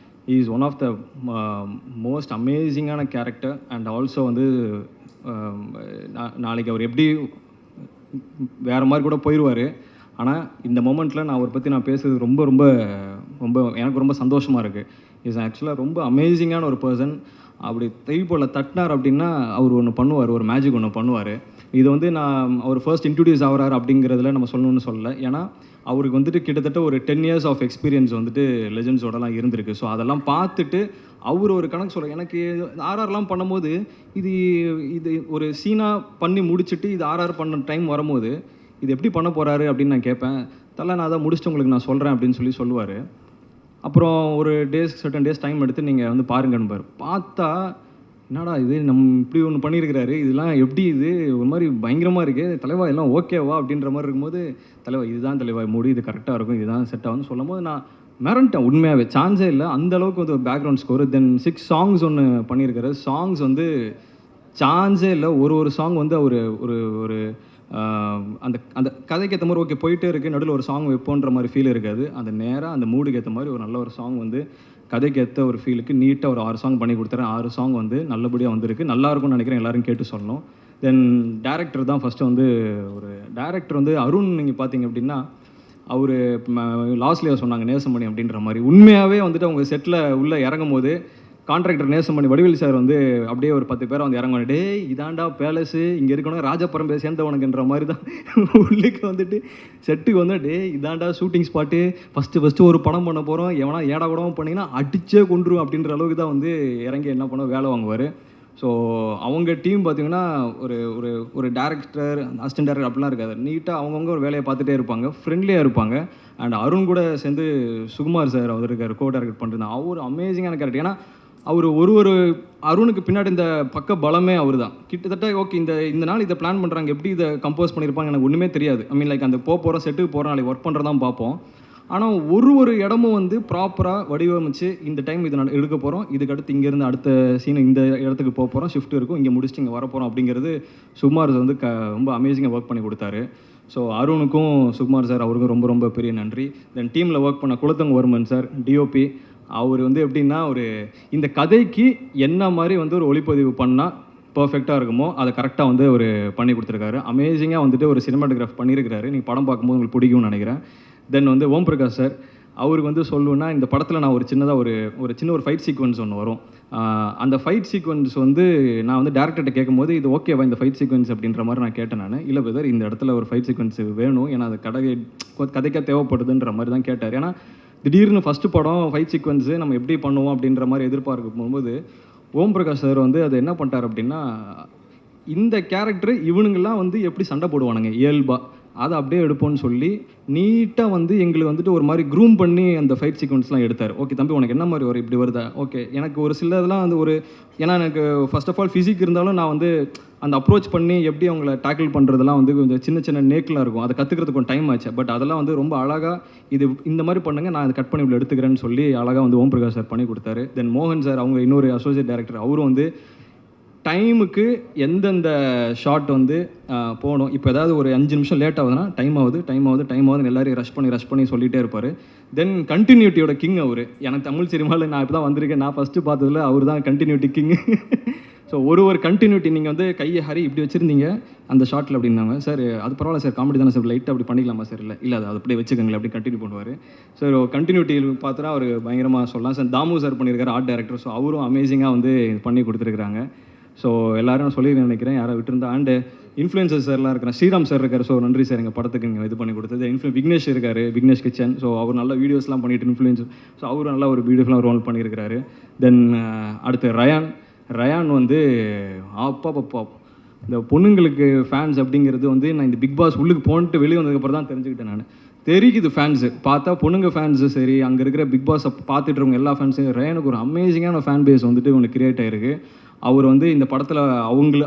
is one of the most அமேசிங்கான கேரக்டர். அண்ட் ஆல்சோ வந்து நாளைக்கு அவர் எப்படி வேறு மாதிரி கூட போயிடுவார். ஆனால் இந்த மொமெண்ட்டில் நான் அவரை பற்றி நான் பேசுறது ரொம்ப ரொம்ப ரொம்ப எனக்கு ரொம்ப சந்தோஷமாக இருக்குது. இஸ் ஆக்சுவலாக ரொம்ப அமேசிங்கான ஒரு பர்சன். அப்படி தைப்போல் தட்டினார் அப்படின்னா அவர் ஒன்று பண்ணுவார், ஒரு மேஜிக் ஒன்று பண்ணுவார். இது வந்து நான் அவர் ஃபர்ஸ்ட் இன்ட்ரடியூஸ் ஆகிறார் அப்படிங்கிறதுல நம்ம சொல்லணும்னு சொல்லலை. ஏன்னா அவருக்கு வந்துட்டு கிட்டத்தட்ட ஒரு 10 years ஆஃப் எக்ஸ்பீரியன்ஸ் வந்துட்டு லெஜெண்ட்ஸோடலாம் இருந்திருக்கு. ஸோ அதெல்லாம் பார்த்துட்டு அவர் ஒரு கணக்கு சொல்கிறார். எனக்கு ஆர்ஆர்லாம் பண்ணும்போது இது ஒரு சீனாக பண்ணி முடிச்சுட்டு இது ஆர்ஆர் பண்ண டைம் வரும்போது இது எப்படி பண்ண போகிறாரு அப்படின்னு நான் கேட்பேன். தலை நான் அதை முடிச்சுட்டு உங்களுக்கு நான் சொல்கிறேன் அப்படின்னு சொல்லுவார். அப்புறம் ஒரு சர்டன் டேஸ் டைம் எடுத்து நீங்கள் வந்து பாருங்கன்னு பார்த்தா என்னடா இது நம்ம இப்படி ஒன்று பண்ணியிருக்கிறாரு, இதெல்லாம் எப்படி இது ஒரு மாதிரி பயங்கரமாக இருக்குது தலைவா, எல்லாம் ஓகேவா அப்படின்ற மாதிரி இருக்கும்போது, தலைவா இதுதான் தலைவா முடி, இது கரெக்டாக இருக்கும், இதுதான் செட் ஆகும்னு சொல்லும் போது நான் மிரண்டேன். உண்மையாகவே சான்ஸே இல்லை. அந்த அளவுக்கு வந்து ஒரு பேக்ரவுண்ட் ஸ்கோர். தென் 6 சாங்ஸ் ஒன்று பண்ணியிருக்காரு. சாங்ஸ் வந்து சான்ஸே இல்லை. ஒரு சாங் வந்து அவர் ஒரு ஒரு அந்த அந்த கதைக்கு ஏற்ற மாதிரி ஓகே போயிட்டே இருக்குது, நடுவில் ஒரு சாங் வைப்போன்ற மாதிரி ஃபீல் இருக்காது. அந்த நேராக அந்த மூடுக்கு ஏற்ற மாதிரி ஒரு நல்ல ஒரு சாங் வந்து கதைக்கு ஏற்ற ஒரு ஃபீலுக்கு நீட்டாக ஒரு 6 சாங் பண்ணி கொடுத்துறேன். 6 சாங் வந்து நல்லபடியாக வந்திருக்கு. நல்லாயிருக்கும்னு நினைக்கிறேன், எல்லோரும் கேட்டு சொல்லணும். தென் டேரக்டர் தான் ஃபஸ்ட்டு வந்து ஒரு டேரக்டர் வந்து அருண். நீங்கள் பார்த்தீங்க அப்படின்னா அவர் லாஸ்ட்லேயே சொன்னாங்க நேசமணி அப்படின்ற மாதிரி. உண்மையாகவே வந்துட்டு அவங்க செட்டில் உள்ளே இறங்கும் போது கான்ட்ராக்டர் நேசமணி வடிவேல் சார் வந்து அப்படியே ஒரு 10 பேரை வந்து இறங்குவாங்க. டே இதாண்டா பேலஸு, இங்கே இருக்கணும் ராஜபரம்பே சேர்ந்தவனுக்குன்ற மாதிரி தான் உள்ளுக்கு வந்துட்டு செட்டுக்கு வந்து டே இதாண்டா ஷூட்டிங் ஸ்பாட்டு, ஃபஸ்ட்டு ஒரு படம் பண்ண போகிறோம், எவனா ஏடா கூடவும் பண்ணிங்கன்னா அடிச்சே கொண்டுரும் அப்படின்ற அளவுக்கு தான் வந்து இறங்கி என்ன பண்ண வேலை வாங்குவார். ஸோ அவங்க டீம் பார்த்திங்கன்னா ஒரு ஒரு ஒரு டேரக்டர் அசிஸ்டன்ட் டேரக்டர் அப்படிலாம் இருக்காது. நீட்டாக அவங்கவுங்க ஒரு வேலையை பார்த்துட்டே இருப்பாங்க, ஃப்ரெண்ட்லியாக இருப்பாங்க. அண்ட் அருண் கூட சேர்ந்து சுகுமார் சார் அவர் இருக்கார், கோ டேரக்ட் பண்ணுறது. அவர் அமேசிங்கான கேரக்டர். ஏன்னா அவர் ஒரு அருணுக்கு பின்னாடி இந்த பக்க பலமே அவர் தான். கிட்டத்தட்ட ஓகே இந்த நாள் இதை பிளான் பண்ணுறாங்க, எப்படி இதை கம்போஸ் பண்ணியிருப்பாங்க எனக்கு ஒன்றுமே தெரியாது. ஐ மீன் லைக் அந்த போகிறோம் செட்டுக்கு போகிறோம், நாளைக்கு ஒர்க் பண்ணுறதான் பார்ப்போம். ஆனால் ஒரு இடமும் வந்து ப்ராப்பராக வடிவமைச்சு இந்த டைம் இதை எடுக்க போகிறோம், இதுக்கு அடுத்து இங்கேருந்து அடுத்த சீன் இந்த இடத்துக்கு போக போகிறோம், ஷிஃப்ட் இருக்கும், இங்கே முடிச்சுட்டு இங்கே வரப்போகிறோம் அப்படிங்கிறது சுகுமார் வந்து ரொம்ப அமேசிங்காக ஒர்க் பண்ணி கொடுத்தாரு. ஸோ அருணுக்கும் சுகுமார் சார் அவருக்கும் ரொம்ப ரொம்ப பெரிய நன்றி. தென் டீமில் ஒர்க் பண்ண குலத்தங்கவர்மன் சார் டிஓபி, அவர் வந்து எப்படின்னா ஒரு இந்த கதைக்கு என்ன மாதிரி வந்து ஒரு ஒளிப்பதிவு பண்ணால் பர்ஃபெக்டாக இருக்குமோ அதை கரெக்டாக வந்து ஒரு பண்ணி கொடுத்துருக்காரு. அமேசிங்காக வந்துட்டு ஒரு சினிமாட்டோகிராஃப் பண்ணியிருக்கிறாரு. நீங்கள் படம் பார்க்கும்போது உங்களுக்கு பிடிக்கும்னு நினைக்கிறேன். தென் வந்து ஓம் பிரகாஷ் சார், அவருக்கு வந்து சொல்லணுன்னா இந்த படத்தில் நான் ஒரு சின்ன ஒரு ஃபைட் சீக்வன்ஸ் ஒன்று வரும். அந்த ஃபைட் சீக்வன்ஸ் வந்து நான் வந்து டேரக்டர்கிட்ட கேட்கும்போது இது ஓகேவா இந்த ஃபைட் சீக்வன்ஸ் அப்படின்ற மாதிரி நான் கேட்டேன். நான் இல்லை பிரதர் இந்த இடத்துல ஒரு ஃபைட் சீக்வன்ஸ் வேணும், ஏன்னா அது கதைக்காக தேவைப்படுதுன்ற மாதிரி தான் கேட்டார். ஏன்னா திடீர்னு ஃபஸ்ட்டு படம் ஃபைட் சீக்வன்ஸு நம்ம எப்படி பண்ணுவோம் அப்படின்ற மாதிரி எதிர்பார்க்க போகும்போது ஓம் பிரகாஷ் சார் வந்து அதை என்ன பண்ணிட்டார் அப்படின்னா, இந்த கேரக்டர் இவனுங்கெல்லாம் வந்து எப்படி சண்டை போடுவானுங்க இயல்பாக, அதை அப்படியே எடுப்போன்னு சொல்லி நீட்டாக வந்து எங்களுக்கு வந்துட்டு ஒரு மாதிரி க்ரூம் பண்ணி அந்த ஃபைட் சீக்வன்ஸ்லாம் எடுத்தார். ஓகே தம்பி உனக்கு என்ன மாதிரி வரும் இப்படி வருதா, ஓகே எனக்கு ஒரு சில இதெல்லாம் வந்து ஏன்னா எனக்கு ஃபர்ஸ்ட் ஆஃப் ஆல் ஃபிசிக் இருந்தாலும் நான் வந்து அந்த அப்ரோச் பண்ணி எப்படி அவங்கள டேக்கிள் பண்ணுறதுலாம் வந்து கொஞ்சம் சின்ன நேக்கில் இருக்கும், அதை கற்றுக்கிறதுக்கு கொஞ்சம் டைம் ஆச்சு. பட் அதெல்லாம் வந்து ரொம்ப அழகாக இது இந்த மாதிரி பண்ணுங்கள், நான் அதை கட் பண்ணி இப்படி எடுத்துக்கிறேன்னு சொல்லி அழகாக வந்து ஓம் பிரகாஷ் சார் பண்ணி கொடுத்தாரு. தென் மோகன் சார் அவங்க இன்னொரு அசோசியேட் டைரக்டர், அவரும் வந்து டைமுக்கு எந்தெந்த ஷாட் வந்து போகணும். இப்போ ஏதாவது ஒரு 5 நிமிஷம் லேட் ஆகுதுன்னா டைம் ஆகுதுன்னு எல்லாரையும் ரஷ் பண்ணி சொல்லிகிட்டே இருப்பார். தென் கண்டினியூட்டியோட கிங் அவர். எனக்கு தமிழ் சினிமாவில் நான் இப்போ தான் வந்திருக்கேன், நான் ஃபஸ்ட்டு பார்த்ததில் அவர் தான் கண்டினியூட்டி கிங். ஸோ ஒரு கண்டினியூட்டி நீங்கள் வந்து கையை ஹரி இப்படி வச்சுருந்தீங்க அந்த ஷாட்டில் அப்படின்னாங்க. சார் அது பரவாயில்ல சார், காமெடி தானே சார், லைட்டாக அப்படி பண்ணிக்கலாமா சார், இல்லை அது அப்படியே வச்சுக்கோங்களேன் அப்படி கண்டினியூ பண்ணுவார். ஸோ கண்டினியூட்டி பார்த்தா அவர் பயங்கரமாக சொல்லலாம். சார் தாமு சார் பண்ணியிருக்காரு ஆர்ட் டைரக்டர், ஸோ அவரும் அமேசிங்காக வந்து பண்ணி கொடுத்துருக்குறாங்க. ஸோ எல்லோரும் சொல்லி நினைக்கிறேன் யாரை விட்டுருந்தா. அண்டு இன்ஃப்ளூயன்சர் சார்லாம் இருக்கிறேன், ஸ்ரீராம் சார் இருக்கார். ஸோ நன்றி சார் எங்கள் படத்துக்கு இங்கே இது பண்ணி கொடுத்தது. விக்னேஷ் இருக்கார், விக்னேஷ் கிச்சன். ஸோ அவர் நல்ல வீடியோஸ்லாம் பண்ணிட்டு இன்ஃப்ளூயன்சர், ஸோ அவரும் நல்லா ஒரு பியூட்டிஃபுல்லாக ரோல் பண்ணியிருக்கிறாரு. தென் அடுத்து ரயான் வந்து அப்பா இந்த பொண்ணுங்களுக்கு ஃபேன்ஸ் அப்படிங்கிறது வந்து நான் இந்த பிக் பாஸ் உள்ளுக்கு போன்ட்டு வெளியே வந்ததுக்கப்புறம் தான் தெரிஞ்சுக்கிட்டேன். நான் தெரியுது ஃபேன்ஸு பார்த்தா பொண்ணுங்க ஃபேன்ஸு சரி, அங்கே இருக்கிற பிக் பாஸை பார்த்துட்டு இருக்கவங்க எல்லா ஃபேன்ஸும் ரயானுக்கு ஒரு அமேசிங்கான ஃபேன் பேஸ் வந்துட்டு ஒன்று கிரியேட் ஆகிருக்கு. அவர் வந்து இந்த படத்தில்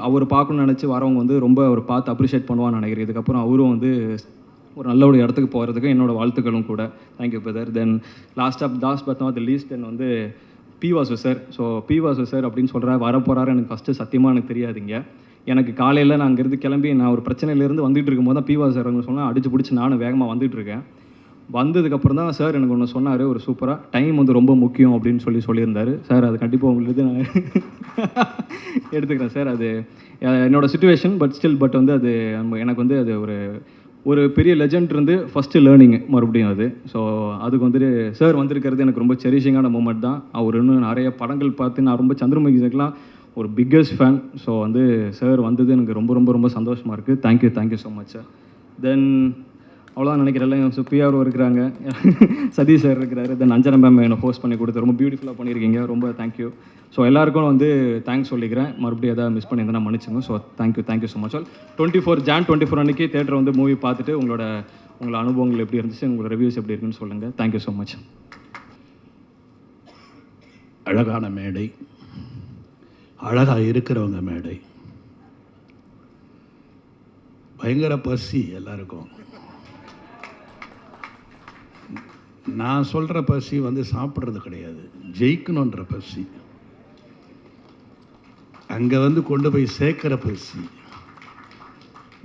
அவர் பார்க்கணும்னு நினச்சி வரவங்க வந்து ரொம்ப அவர் பார்த்து அப்ரிஷியேட் பண்ணுவான்னு நினைக்கிறேன். இதுக்கப்புறம் அவரும் வந்து ஒரு நல்ல ஒரு இடத்துக்கு போகிறதுக்கு என்னோடய வாழ்த்துக்களும் கூட. Thank you brother. Then last but not the least then வந்து P Vasu sir. So P Vasu sir அப்படின்னு சொல்கிறார், வரப்போகிறாரு எனக்கு ஃபஸ்ட்டு சத்தியமாக எனக்கு தெரியாதுங்க. எனக்கு காலையில் நான் அங்கேருந்து கிளம்பி நான் ஒரு பிரச்சனையிலேருந்து வந்துட்டு இருக்கும்போது தான் பி வாசு சார் சொன்னால் அடிச்சு பிடிச்சி நானும் வேகமாக வந்துட்டுருக்கேன். வந்ததுக்கப்புறம் தான் சார் எனக்கு ஒன்று சொன்னார், ஒரு சூப்பராக டைம் வந்து ரொம்ப முக்கியம் அப்படின்னு சொல்லியிருந்தார். சார் அது கண்டிப்பாக உங்களுக்கு நான் எடுத்துக்கிறேன் சார். அது என்னோடய சுச்சுவேஷன் பட் வந்து அது எனக்கு வந்து அது ஒரு பெரிய லெஜண்ட் இருந்து ஃபஸ்ட்டு லேர்னிங் மறுபடியும் அது. ஸோ அதுக்கு வந்துட்டு சார் வந்திருக்கிறது எனக்கு ரொம்ப செரிஷிங்கான மூமெண்ட் தான். அவர் இன்னும் நிறைய படங்கள் பார்த்து நான் ரொம்ப சந்திரமுகி சார்க்கெலாம் ஒரு பிக்கஸ்ட் ஃபேன். ஸோ வந்து சார் வந்தது எனக்கு ரொம்ப ரொம்ப ரொம்ப சந்தோஷமாக இருக்குது. Thank you so much sir. Then அவ்வளோதான் நினைக்கிறேன். பிஆரும் இருக்கிறாங்க, சதீஷ் சார் இருக்கிறாரு. தென் அஞ்சனா மேம் என்னை ஹோஸ்ட் பண்ணி கொடுத்து ரொம்ப பியூட்டிஃபுல்லாக பண்ணியிருக்கீங்க, ரொம்ப தேங்க்யூ. ஸோ எல்லாருக்கும் வந்து தேங்க்ஸ் சொல்லிக்கிறேன். மறுபடியும் எதாவது மிஸ் பண்ணியிருந்தேன் நான் மன்னிச்சுங்க. So thank you so much. 24 அன்றைக்கி தேட்டர் வந்து மூவி பார்த்துட்டு உங்களோட அனுபவங்கள் எப்படி இருந்துச்சு, உங்களோட ரிவ்யூஸ் எப்படி இருக்குன்னு சொல்லுங்கள். Thank you so much. அழகான மேடை, அழகாக இருக்கிறவங்க மேடை. பயங்கர பசி எல்லாருக்கும். நான் சொல்கிற பசி வந்து சாப்பிட்றது கிடையாது, ஜெயிக்கணுன்ற பசி. அங்கே வந்து கொண்டு போய் சேர்க்குற பசி.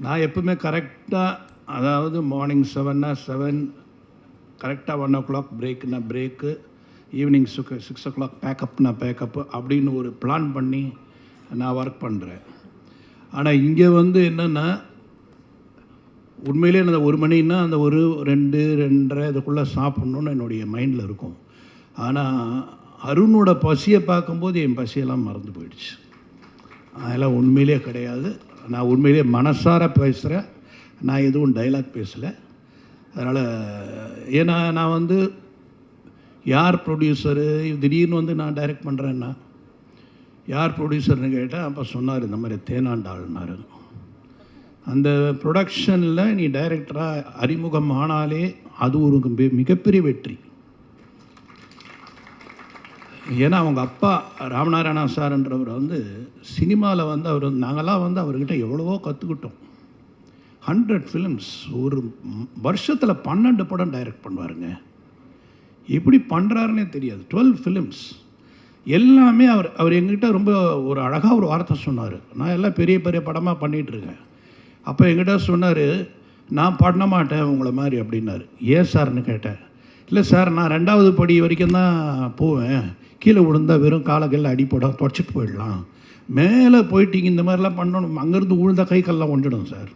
நான் எப்பவுமே கரெக்டாக, அதாவது மார்னிங் 7னா 7, கரெக்டாக 1 o'clock பிரேக்குனா பிரேக்கு, ஈவினிங் 6 o'clock பேக்கப்னா பேக்கப்பு அப்படின்னு ஒரு பிளான் பண்ணி நான் ஒர்க் பண்ணுறேன். ஆனால் இங்கே வந்து என்னென்னா உண்மையிலே அந்த 1 மணின்னா அந்த 1, 2, 2:30 இதுக்குள்ளே சாப்பிட்ணுன்னு என்னுடைய மைண்டில் இருக்கும். ஆனால் அருணோட பசியை பார்க்கும்போது என் பசியெல்லாம் மறந்து போயிடுச்சு. அதெல்லாம் உண்மையிலே கிடையாது. நான் உண்மையிலே மனசார பேசுகிறேன், நான் எதுவும் டைலாக் பேசலை. அதனால் ஏன்னா நான் வந்து யார் ப்ரொடியூசரு, திடீர்னு வந்து நான் டைரக்ட் பண்ணுறேன்னா யார் ப்ரொடியூசர்னு கேட்டால் அப்போ சொன்னார் இந்த மாதிரி தேனாண்டாள்னாரு. அந்த ப்ரொடக்ஷனில் நீ டைரக்டராக அறிமுகம் ஆனாலே அது ஒரு மிகப்பெரிய வெற்றி. ஏன்னா அவங்க அப்பா ராமநாராயணா சார்ன்றவர் வந்து சினிமாவில் வந்து அவர் நாங்களாம் வந்து அவர்கிட்ட எவ்வளவோ கற்றுக்கிட்டோம். 100 ஃபிலிம்ஸ், ஒரு வருஷத்தில் 12 படம் டைரக்ட் பண்ணுவாருங்க. எப்படி பண்ணுறாருன்னே தெரியாது. 12 ஃபிலிம்ஸ் எல்லாமே அவர் எங்கிட்ட ரொம்ப ஒரு அழகாக ஒரு வார்த்தை சொன்னார். நான் எல்லாம் பெரிய பெரிய படமாக பண்ணிகிட்ருக்கேன். அப்போ எங்கிட்ட சொன்னார், நான் பண்ண மாட்டேன் உங்களை மாதிரி அப்படின்னாரு. ஏன் சார்னு கேட்டேன். இல்லை சார், நான் 2வது படி வரைக்கும் தான் போவேன், கீழே விழுந்தால் வெறும் காலக்கல்ல அடிப்படம் தொடச்சிட்டு போயிடலாம், மேலே போயிட்டீங்க இந்த மாதிரிலாம் பண்ணணும், அங்கேருந்து விழுந்தா கை கல்லாம் ஒன்றிடும் சார்.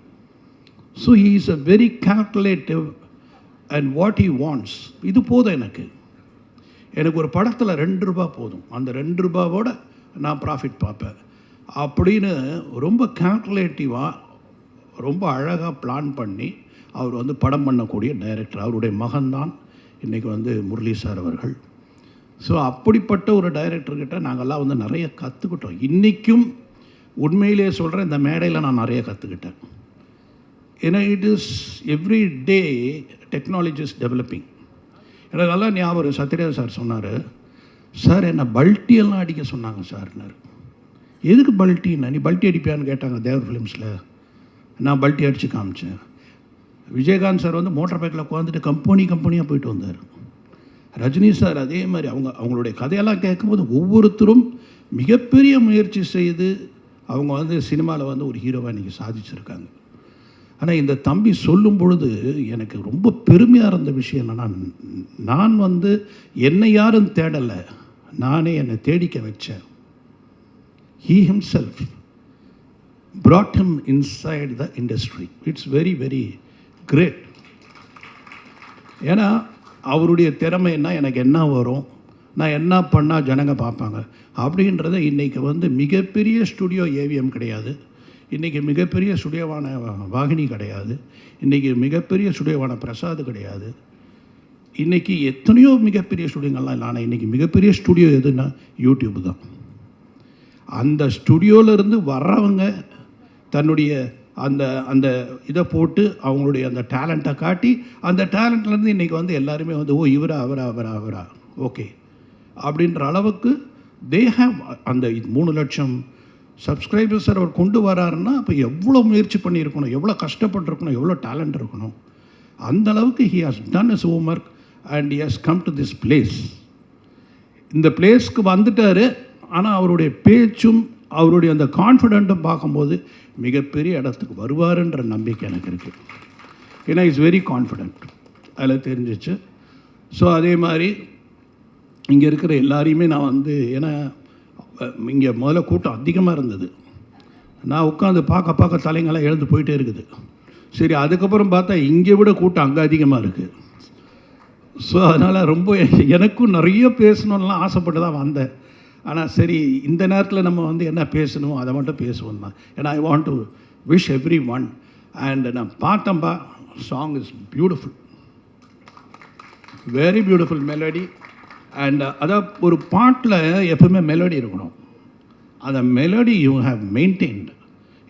So he is a very calculative and what he wants. இது போதும் எனக்கு ஒரு படத்தில் 2 ரூபா போதும், அந்த 2 ரூபாவோட நான் ப்ராஃபிட் பார்ப்பேன் அப்படின்னு ரொம்ப கால்குலேட்டிவாக ரொம்ப அழகாக பிளான் பண்ணி அவர் வந்து படம் பண்ணக்கூடிய டைரக்டர். அவருடைய மகன்தான் இன்றைக்கி வந்து முரளி சார் அவர்கள். ஸோ அப்படிப்பட்ட ஒரு டைரக்டர்கிட்ட நாங்கள்லாம் வந்து நிறைய கற்றுக்கிட்டோம். இன்றைக்கும் உண்மையிலே சொல்கிறேன், இந்த மேடையில் நான் நிறைய கற்றுக்கிட்டேன். ஏன்னா it is every day technology is developing. எனக்கு நல்லா ஞாபகம், சத்யராஜ் சார் சொன்னார், சார் என்னை பல்ட்டியெல்லாம் அடிக்க சொன்னாங்க சார்னார். எதுக்கு பல்ட்டின்னா, நீ பல்ட்டி அடிப்பியான்னு கேட்டாங்க தேவர் ஃபிலிம்ஸில். நான் பல்ட்டி அடித்து காமிச்சேன். விஜயகாந்த் சார் வந்து மோட்டார் பைக்கில் உட்காந்துட்டு கம்பெனியாக போயிட்டு வந்தார். ரஜினி சார் அதே மாதிரி அவங்களுடைய கதையெல்லாம் கேட்கும்போது ஒவ்வொருத்தரும் மிகப்பெரிய முயற்சி செய்து அவங்க வந்து சினிமாவில் வந்து ஒரு ஹீரோவாக இன்றைக்கி சாதிச்சிருக்காங்க. ஆனால் இந்த தம்பி சொல்லும் பொழுது எனக்கு ரொம்ப பெருமையாக இருந்த விஷயம் என்னென்னா, நான் வந்து என்னை யாரும் தேடலை, நானே என்னை தேடிக்க வச்சேன். He himself brought him inside the industry. It's very, very great. ஏன்னா அவருடைய திறமைன்னா எனக்கு என்ன வரும், நான் என்ன பண்ணால் ஜனங்க பார்ப்பாங்க அப்படின்றத இன்றைக்கி வந்து மிகப்பெரிய ஸ்டுடியோ ஏவிஎம் கிடையாது, இன்றைக்கி மிகப்பெரிய ஸ்டுடியோவான வாகினி கிடையாது, இன்றைக்கி மிகப்பெரிய ஸ்டுடியோவான பிரசாத் கிடையாது, இன்றைக்கி எத்தனையோ மிகப்பெரிய ஸ்டுடியோங்கள்லாம் இல்லை. ஆனால் இன்றைக்கி மிகப்பெரிய ஸ்டுடியோ எதுன்னா யூடியூப் தான். அந்த ஸ்டுடியோவிலேருந்து வர்றவங்க தன்னுடைய அந்த அந்த இதை போட்டு அவங்களுடைய அந்த டேலண்ட்டை காட்டி, அந்த டேலண்ட்லேருந்து இன்றைக்கி வந்து எல்லாருமே வந்து ஓ இவரா அவரா ஓகே அப்படின்ற அளவுக்கு தே ஹேவ் அந்த 3 லட்சம் சப்ஸ்கிரைபர்ஸ் அவர் கொண்டு வராருன்னா அப்போ எவ்வளோ முயற்சி பண்ணியிருக்கணும், எவ்வளோ கஷ்டப்பட்டுருக்கணும், எவ்வளோ டேலண்ட் இருக்கணும். அந்த அளவுக்கு he has done is homework and he has come to this place. இந்த பிளேஸ்க்கு வந்துட்டார். ஆனால் அவருடைய பேச்சும் அவருடைய அந்த கான்ஃபிடென்ட்டும் பார்க்கும்போது மிகப்பெரிய இடத்துக்கு வருவாருன்ற நம்பிக்கை எனக்கு இருக்குது. ஏன்னா இஸ் வெரி கான்ஃபிடென்ட், அதில் தெரிஞ்சிச்சு. ஸோ அதே மாதிரி இங்கே இருக்கிற எல்லாரையுமே நான் வந்து, ஏன்னா இங்கே முதல்ல கூட்டம் அதிகமாக இருந்தது, நான் உட்காந்து பார்க்க தலைங்கெல்லாம் எழுந்து போயிட்டே இருக்குது. சரி, அதுக்கப்புறம் பார்த்தா இங்கே விட கூட்டம் அங்கே அதிகமாக இருக்குது. ஸோ அதனால் ரொம்ப எனக்கும் நிறைய பேசணுன்னெலாம் ஆசைப்பட்டு தான் வந்தேன். ஆனால் சரி, இந்த நேரத்தில் நம்ம வந்து என்ன பேசணுமோ அதை மட்டும் பேசுவோம் தான். ஏன்னா I want to wish everyone. And நான் பார்த்தம்பா, song is beautiful, very beautiful melody. And அதான் ஒரு பாட்டில் எப்பவுமே மெலடி இருக்கணும். அந்த மெலடி யூ ஹேவ் மெயின்டைன்டு.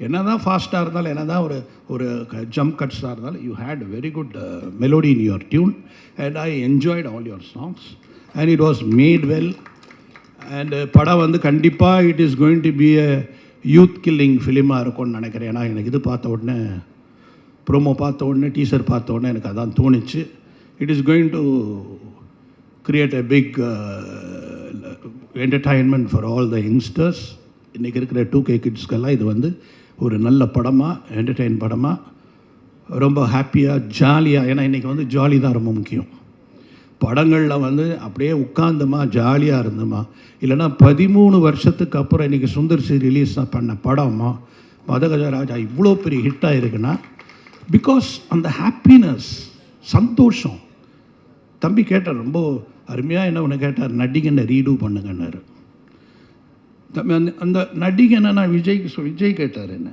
என்ன தான் ஃபாஸ்ட்டாக இருந்தாலும், என்ன தான் ஒரு ஜம்ப் கட்ஸாக இருந்தாலும், you had very good melody in your tune. And I enjoyed all your songs and it was made well. And படம் வந்து கண்டிப்பாக it is going to be a youth killing ஃபிலிமாக இருக்கும்னு நினைக்கிறேன். ஏன்னா எனக்கு இது பார்த்த உடனே, ப்ரோமோ பார்த்த உடனே, டீசர் பார்த்த உடனே எனக்கு அதான் தோணுச்சு. It is going to create a big entertainment for all the youngsters. இன்றைக்கி இருக்கிற 2K கிட்ஸ்க்கெல்லாம் இது வந்து ஒரு நல்ல படமாக, என்டர்டெயின் படமாக, ரொம்ப ஹாப்பியாக, ஜாலியாக. ஏன்னா இன்றைக்கி வந்து ஜாலி தான் ரொம்ப முக்கியம். படங்களில் வந்து அப்படியே உட்காந்துமா ஜாலியாக இருந்தோமா, இல்லைன்னா 13 வருஷத்துக்கு அப்புறம் இன்றைக்கி சுந்தர் சி ரிலீஸ் பண்ண படமா மதகஜராஜா இவ்வளோ பெரிய ஹிட்டாக இருக்குன்னா பிகாஸ் அந்த ஹாப்பினஸ், சந்தோஷம். தம்பி கேட்டார், ரொம்ப அருமையாக என்ன ஒன்று கேட்டார், நடிகனை ரீடூ பண்ணுங்கன்னாரு. அந்த நடிகனை நான் விஜய் கேட்டார் என்ன,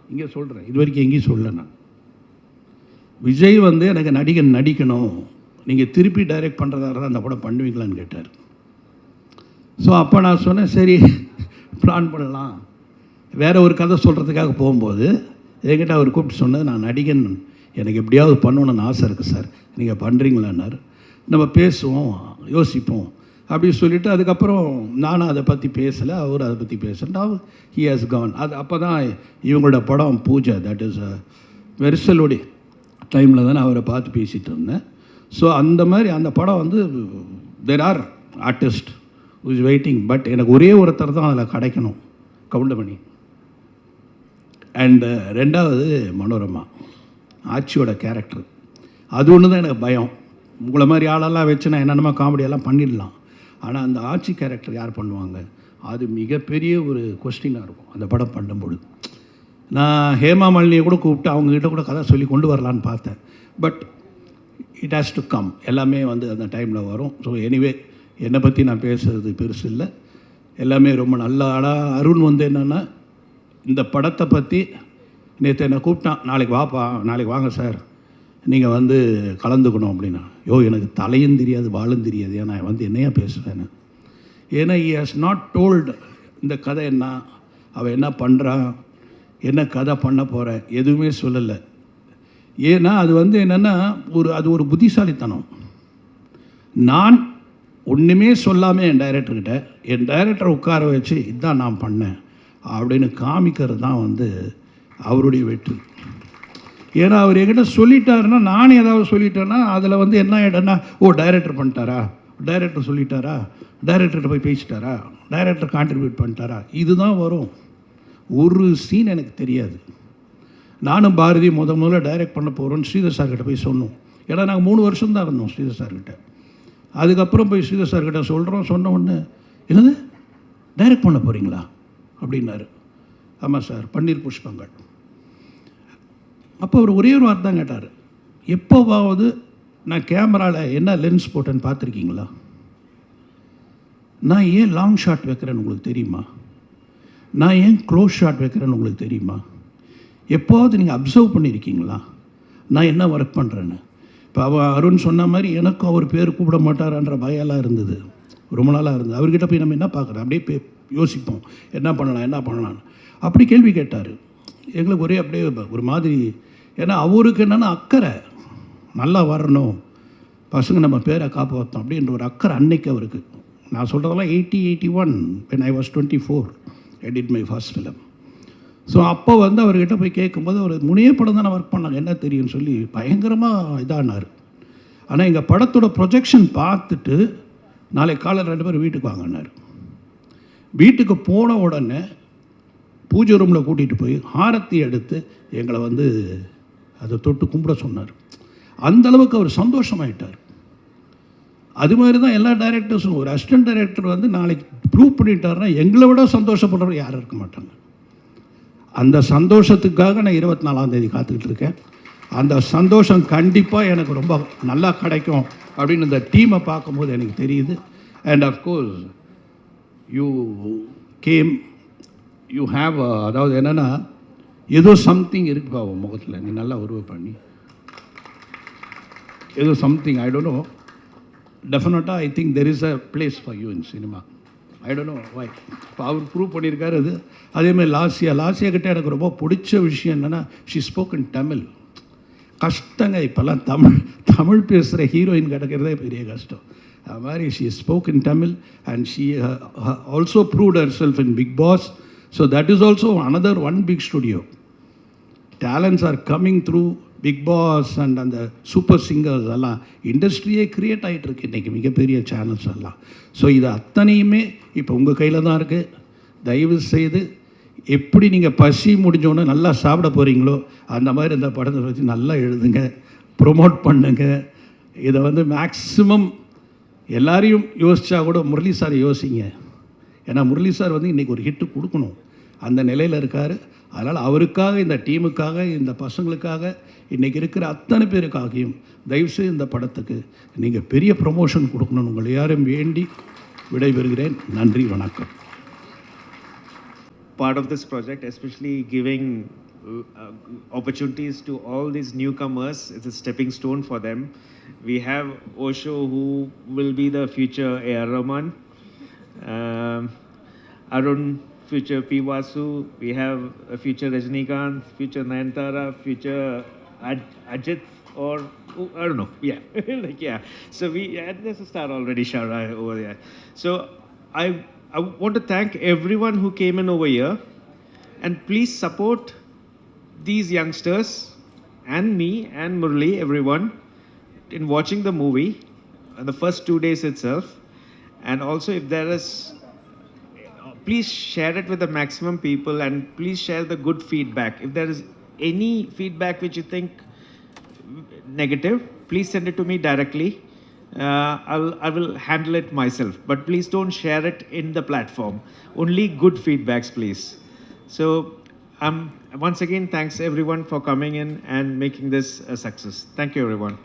இங்கே சொல்கிறேன், இது வரைக்கும் எங்கேயும் சொல்லலை நான். விஜய் வந்து எனக்கு நடிகன் நடிக்கணும், நீங்கள் திருப்பி டைரக்ட் பண்ணுறதா இருந்தால் அந்த படம் பண்ணுவீங்களான்னு கேட்டார். ஸோ அப்போ நான் சொன்னேன், சரி பிளான் பண்ணலாம். வேறு ஒரு கதை சொல்கிறதுக்காக போகும்போது என்கிட்ட அவர் கூப்பிட்டு சொன்னது, நான் நடிகன் எனக்கு எப்படியாவது பண்ணணுன்னு ஆசை இருக்குது சார், நீங்கள் பண்ணுறீங்களான்னாரு. நம்ம பேசுவோம், யோசிப்போம் அப்படி சொல்லிவிட்டு அதுக்கப்புறம் நானும் அதை பற்றி பேசலை, அவர் அதை பற்றி பேசுகிறேன். He has Khan. அது அப்போ தான் இவங்களோட படம் பூஜை, தட் இஸ் வெரிசலோடைய டைமில் தான் நான் அவரை பார்த்து பேசிகிட்டு இருந்தேன். ஸோ அந்த மாதிரி அந்த படம் வந்து there are artist who is waiting. But எனக்கு ஒரே ஒருத்தர் தான் அதில் கிடைக்கணும், கவுண்டமணி. அண்டு ரெண்டாவது மனோரமா, ஆட்சியோட கேரக்டர். அது ஒன்று தான் எனக்கு பயம். உங்களை மாதிரி ஆளெல்லாம் வச்சு நான் என்னென்னமோ காமெடியெல்லாம் பண்ணிடலாம், ஆனால் அந்த ஆட்சி கேரக்டர் யார் பண்ணுவாங்க, அது மிகப்பெரிய ஒரு கொஸ்டினாக இருக்கும் அந்த படம் பண்ணும்பொழுது. நான் ஹேமா மாலினியை கூட கூப்பிட்டு அவங்கக்கிட்ட கூட கதை சொல்லி கொண்டு வரலான்னு பார்த்தேன். But it has to come, எல்லாமே வந்து அந்த டைமில் வரும். ஸோ எனிவே என்னை பற்றி நான் பேசுகிறது பெருசு இல்லை, எல்லாமே ரொம்ப நல்ல ஆளாக. அருண் வந்து என்னென்னா இந்த படத்தை பற்றி நேற்று என்னை கூப்பிட்டான், நாளைக்கு வாப்பா, நாளைக்கு வாங்க சார், நீங்கள் வந்து கலந்துக்கணும் அப்படின்னா. எனக்கு தலையும் தெரியாது வாழும் தெரியாது, ஏன்னா வந்து என்னையா பேசுவேன்னு. ஏன்னா ஹி ஹாஸ் நாட் டோல்டு இந்த கதை என்ன, அவள் என்ன பண்ணுறா, என்ன கதை பண்ண போகிற, எதுவுமே சொல்லலை. ஏன்னா அது வந்து என்னென்னா அது ஒரு புத்திசாலித்தனம். நான் ஒன்றுமே சொல்லாமல் என் டைரக்டரை உட்கார வச்சு இதுதான் நான் பண்ணேன் அப்படின்னு காமிக்கிறது தான் வந்து அவருடைய வெற்றி. ஏன்னா அவர் என்கிட்ட சொல்லிட்டாருன்னா, நானே ஏதாவது சொல்லிட்டேன்னா அதில் வந்து என்ன ஆகிடும்னா, டைரக்டர் பண்ணிட்டாரா, டைரக்டர் சொல்லிட்டாரா, டைரக்டர்கிட்ட போய் பேசிட்டாரா, டைரக்டர் கான்ட்ரிபியூட் பண்ணிட்டாரா, இதுதான் வரும். ஒரு சீன் எனக்கு தெரியாது. நானும் பாரதி முதல்ல டைரக்ட் பண்ண போகிறோன்னு ஸ்ரீதர் சார்கிட்ட போய் சொன்னோம். ஏன்னா நாங்கள் 3 வருஷம் தான் இருந்தோம் ஸ்ரீதர் சார்கிட்ட. அதுக்கப்புறம் போய் ஸ்ரீதர் சார்கிட்ட சொன்ன உடனே, என்னது டைரக்ட் பண்ண போகிறீங்களா அப்படின்னாரு. ஆமாம் சார், பன்னீர் புஷ்பங்கள். அப்போ அவர் ஒரே ஒரு வார்த்தை தான் கேட்டார், எப்போவாவது நான் கேமராவில் என்ன லென்ஸ் போட்டேன்னு பார்த்துருக்கீங்களா, நான் ஏன் லாங் ஷாட் வைக்கிறேன்னு உங்களுக்கு தெரியுமா, நான் ஏன் க்ளோஸ் ஷாட் வைக்கிறேன்னு உங்களுக்கு தெரியுமா, எப்போவாவது நீங்கள் அப்சர்வ் பண்ணியிருக்கீங்களா நான் என்ன ஒர்க் பண்ணுறேன்னு. இப்போ அருண் சொன்ன மாதிரி எனக்கும் அவர் பேர் கூப்பிட மாட்டார்ன்ற பயம்லாம் இருந்தது, ரொம்ப நாளாக இருந்தது. அவர்கிட்ட போய் நம்ம என்ன பார்க்குறோம், அப்படியே யோசிப்போம் என்ன பண்ணலான்னு. அப்படி கேள்வி கேட்டார். எங்களுக்கு ஒரே அப்படியே ஒரு மாதிரி, ஏன்னா அவருக்கு என்னென்னா அக்கறை, நல்லா வரணும், பசங்க நம்ம பேரை காப்பாற்றோம் அப்படின்ற ஒரு அக்கறை அன்னைக்கு அவருக்கு. நான் சொல்கிறதெல்லாம் 81 when I was 24 I did my first film. So அப்போ வந்து அவர்கிட்ட போய் கேட்கும்போது அவர் 3 படம் தான் ஒர்க் பண்ணாங்க, என்ன தெரியும்னு சொல்லி பயங்கரமாக இதானார். ஆனால் எங்கள் படத்தோட ப்ரொஜெக்ஷன் பார்த்துட்டு நாளைக்கு காலையில் 2 பேரும் வீட்டுக்கு வாங்கினார். வீட்டுக்கு போன உடனே பூஜை ரூமில் கூட்டிகிட்டு போய் ஆரத்தி எடுத்து எங்களை வந்து அதை தொட்டு கும்பிட சொன்னார். அந்தளவுக்கு அவர் சந்தோஷமாயிட்டார். அது மாதிரி தான் எல்லா டைரக்டர்ஸும். ஒரு அசிஸ்டன்ட் டைரக்டர் வந்து நாளைக்கு ப்ரூவ் பண்ணிட்டாருன்னா எங்களை விட சந்தோஷப்படுறவர் யாரும் இருக்க மாட்டாங்க. அந்த சந்தோஷத்துக்காக நான் 24ஆம் தேதி காத்துக்கிட்டு இருக்கேன். அந்த சந்தோஷம் கண்டிப்பாக எனக்கு ரொம்ப நல்லா கிடைக்கும் அப்படின்னு இந்த டீமை பார்க்கும்போது எனக்கு தெரியுது. And of course you came, you have, அதாவது என்னென்னா ஏதோ சம்திங் இருக்குப்பா உன் முகத்தில், நீ நல்லா உருவ பண்ணி ஏதோ சம்திங், ஐ டோன்ட் நோ, டெஃபினட்டாக I think there is a place for you in cinema. I don't know why. இப்போ அவர் ப்ரூவ் பண்ணியிருக்காரு. அது அதேமாதிரி லாஸ்யா கிட்டே எனக்கு ரொம்ப பிடிச்ச விஷயம் என்னென்னா, ஷி ஸ்போக்கன் தமிழ். கஷ்டங்க இப்போல்லாம் தமிழ் பேசுகிற ஹீரோயின் கிடைக்கிறதே பெரிய கஷ்டம். Mary, she spoke in Tamil and she also proved herself in Big Boss. So that is also another one big studio. Talents are coming through Big Boss and the super singers எல்லாம் இண்டஸ்ட்ரியே create ஆகிட்டு இருக்கு இன்றைக்கி மிகப்பெரிய channels எல்லாம். So இது அத்தனையுமே இப்போ உங்கள் கையில் தான் இருக்குது. தயவு செய்து எப்படி நீங்கள் பசி முடிஞ்சோன்னே நல்லா சாப்பிட போகிறீங்களோ அந்த மாதிரி இந்த படத்தை பற்றி நல்லா எழுதுங்க, ப்ரொமோட் பண்ணுங்க. இதை வந்து மேக்ஸிமம் எல்லாரையும் யோசித்தா கூட முரளி சார் யோசிங்க. ஏன்னா முரளி சார் வந்து இன்றைக்கி ஒரு ஹிட்டு கொடுக்கணும், அந்த நிலையில் இருக்கார். அதனால் அவருக்காக, இந்த டீமுக்காக, இந்த பசங்களுக்காக, இன்றைக்கி இருக்கிற அத்தனை பேருக்காகியும் தயவுசெய்து இந்த படத்துக்கு நீங்கள் பெரிய ப்ரொமோஷன் கொடுக்கணும்னு உங்களை யாரும் வேண்டி விடைபெறுகிறேன். நன்றி, வணக்கம். Part of this project, especially giving opportunities to all these newcomers, it's a stepping stone for them. We have Osho, who will be the future A.R. Rahman, Arun, future P. Vasu, we have a future Rajinikanth, future Nayantara, future Ajit, or I don't know, yeah, like yeah. So there's a star already, Shara over there. So I want to thank everyone who came in over here, and please support these youngsters and me and Murli, everyone, in watching the movie on the first 2 days itself. And also, if there is, please share it with the maximum people, and please share the good feedback. If there is any feedback which you think negative, please send it to me directly. I will handle it myself, but please don't share it in the platform. Only good feedbacks, please. So once again, thanks everyone for coming in and making this a success. Thank you, everyone.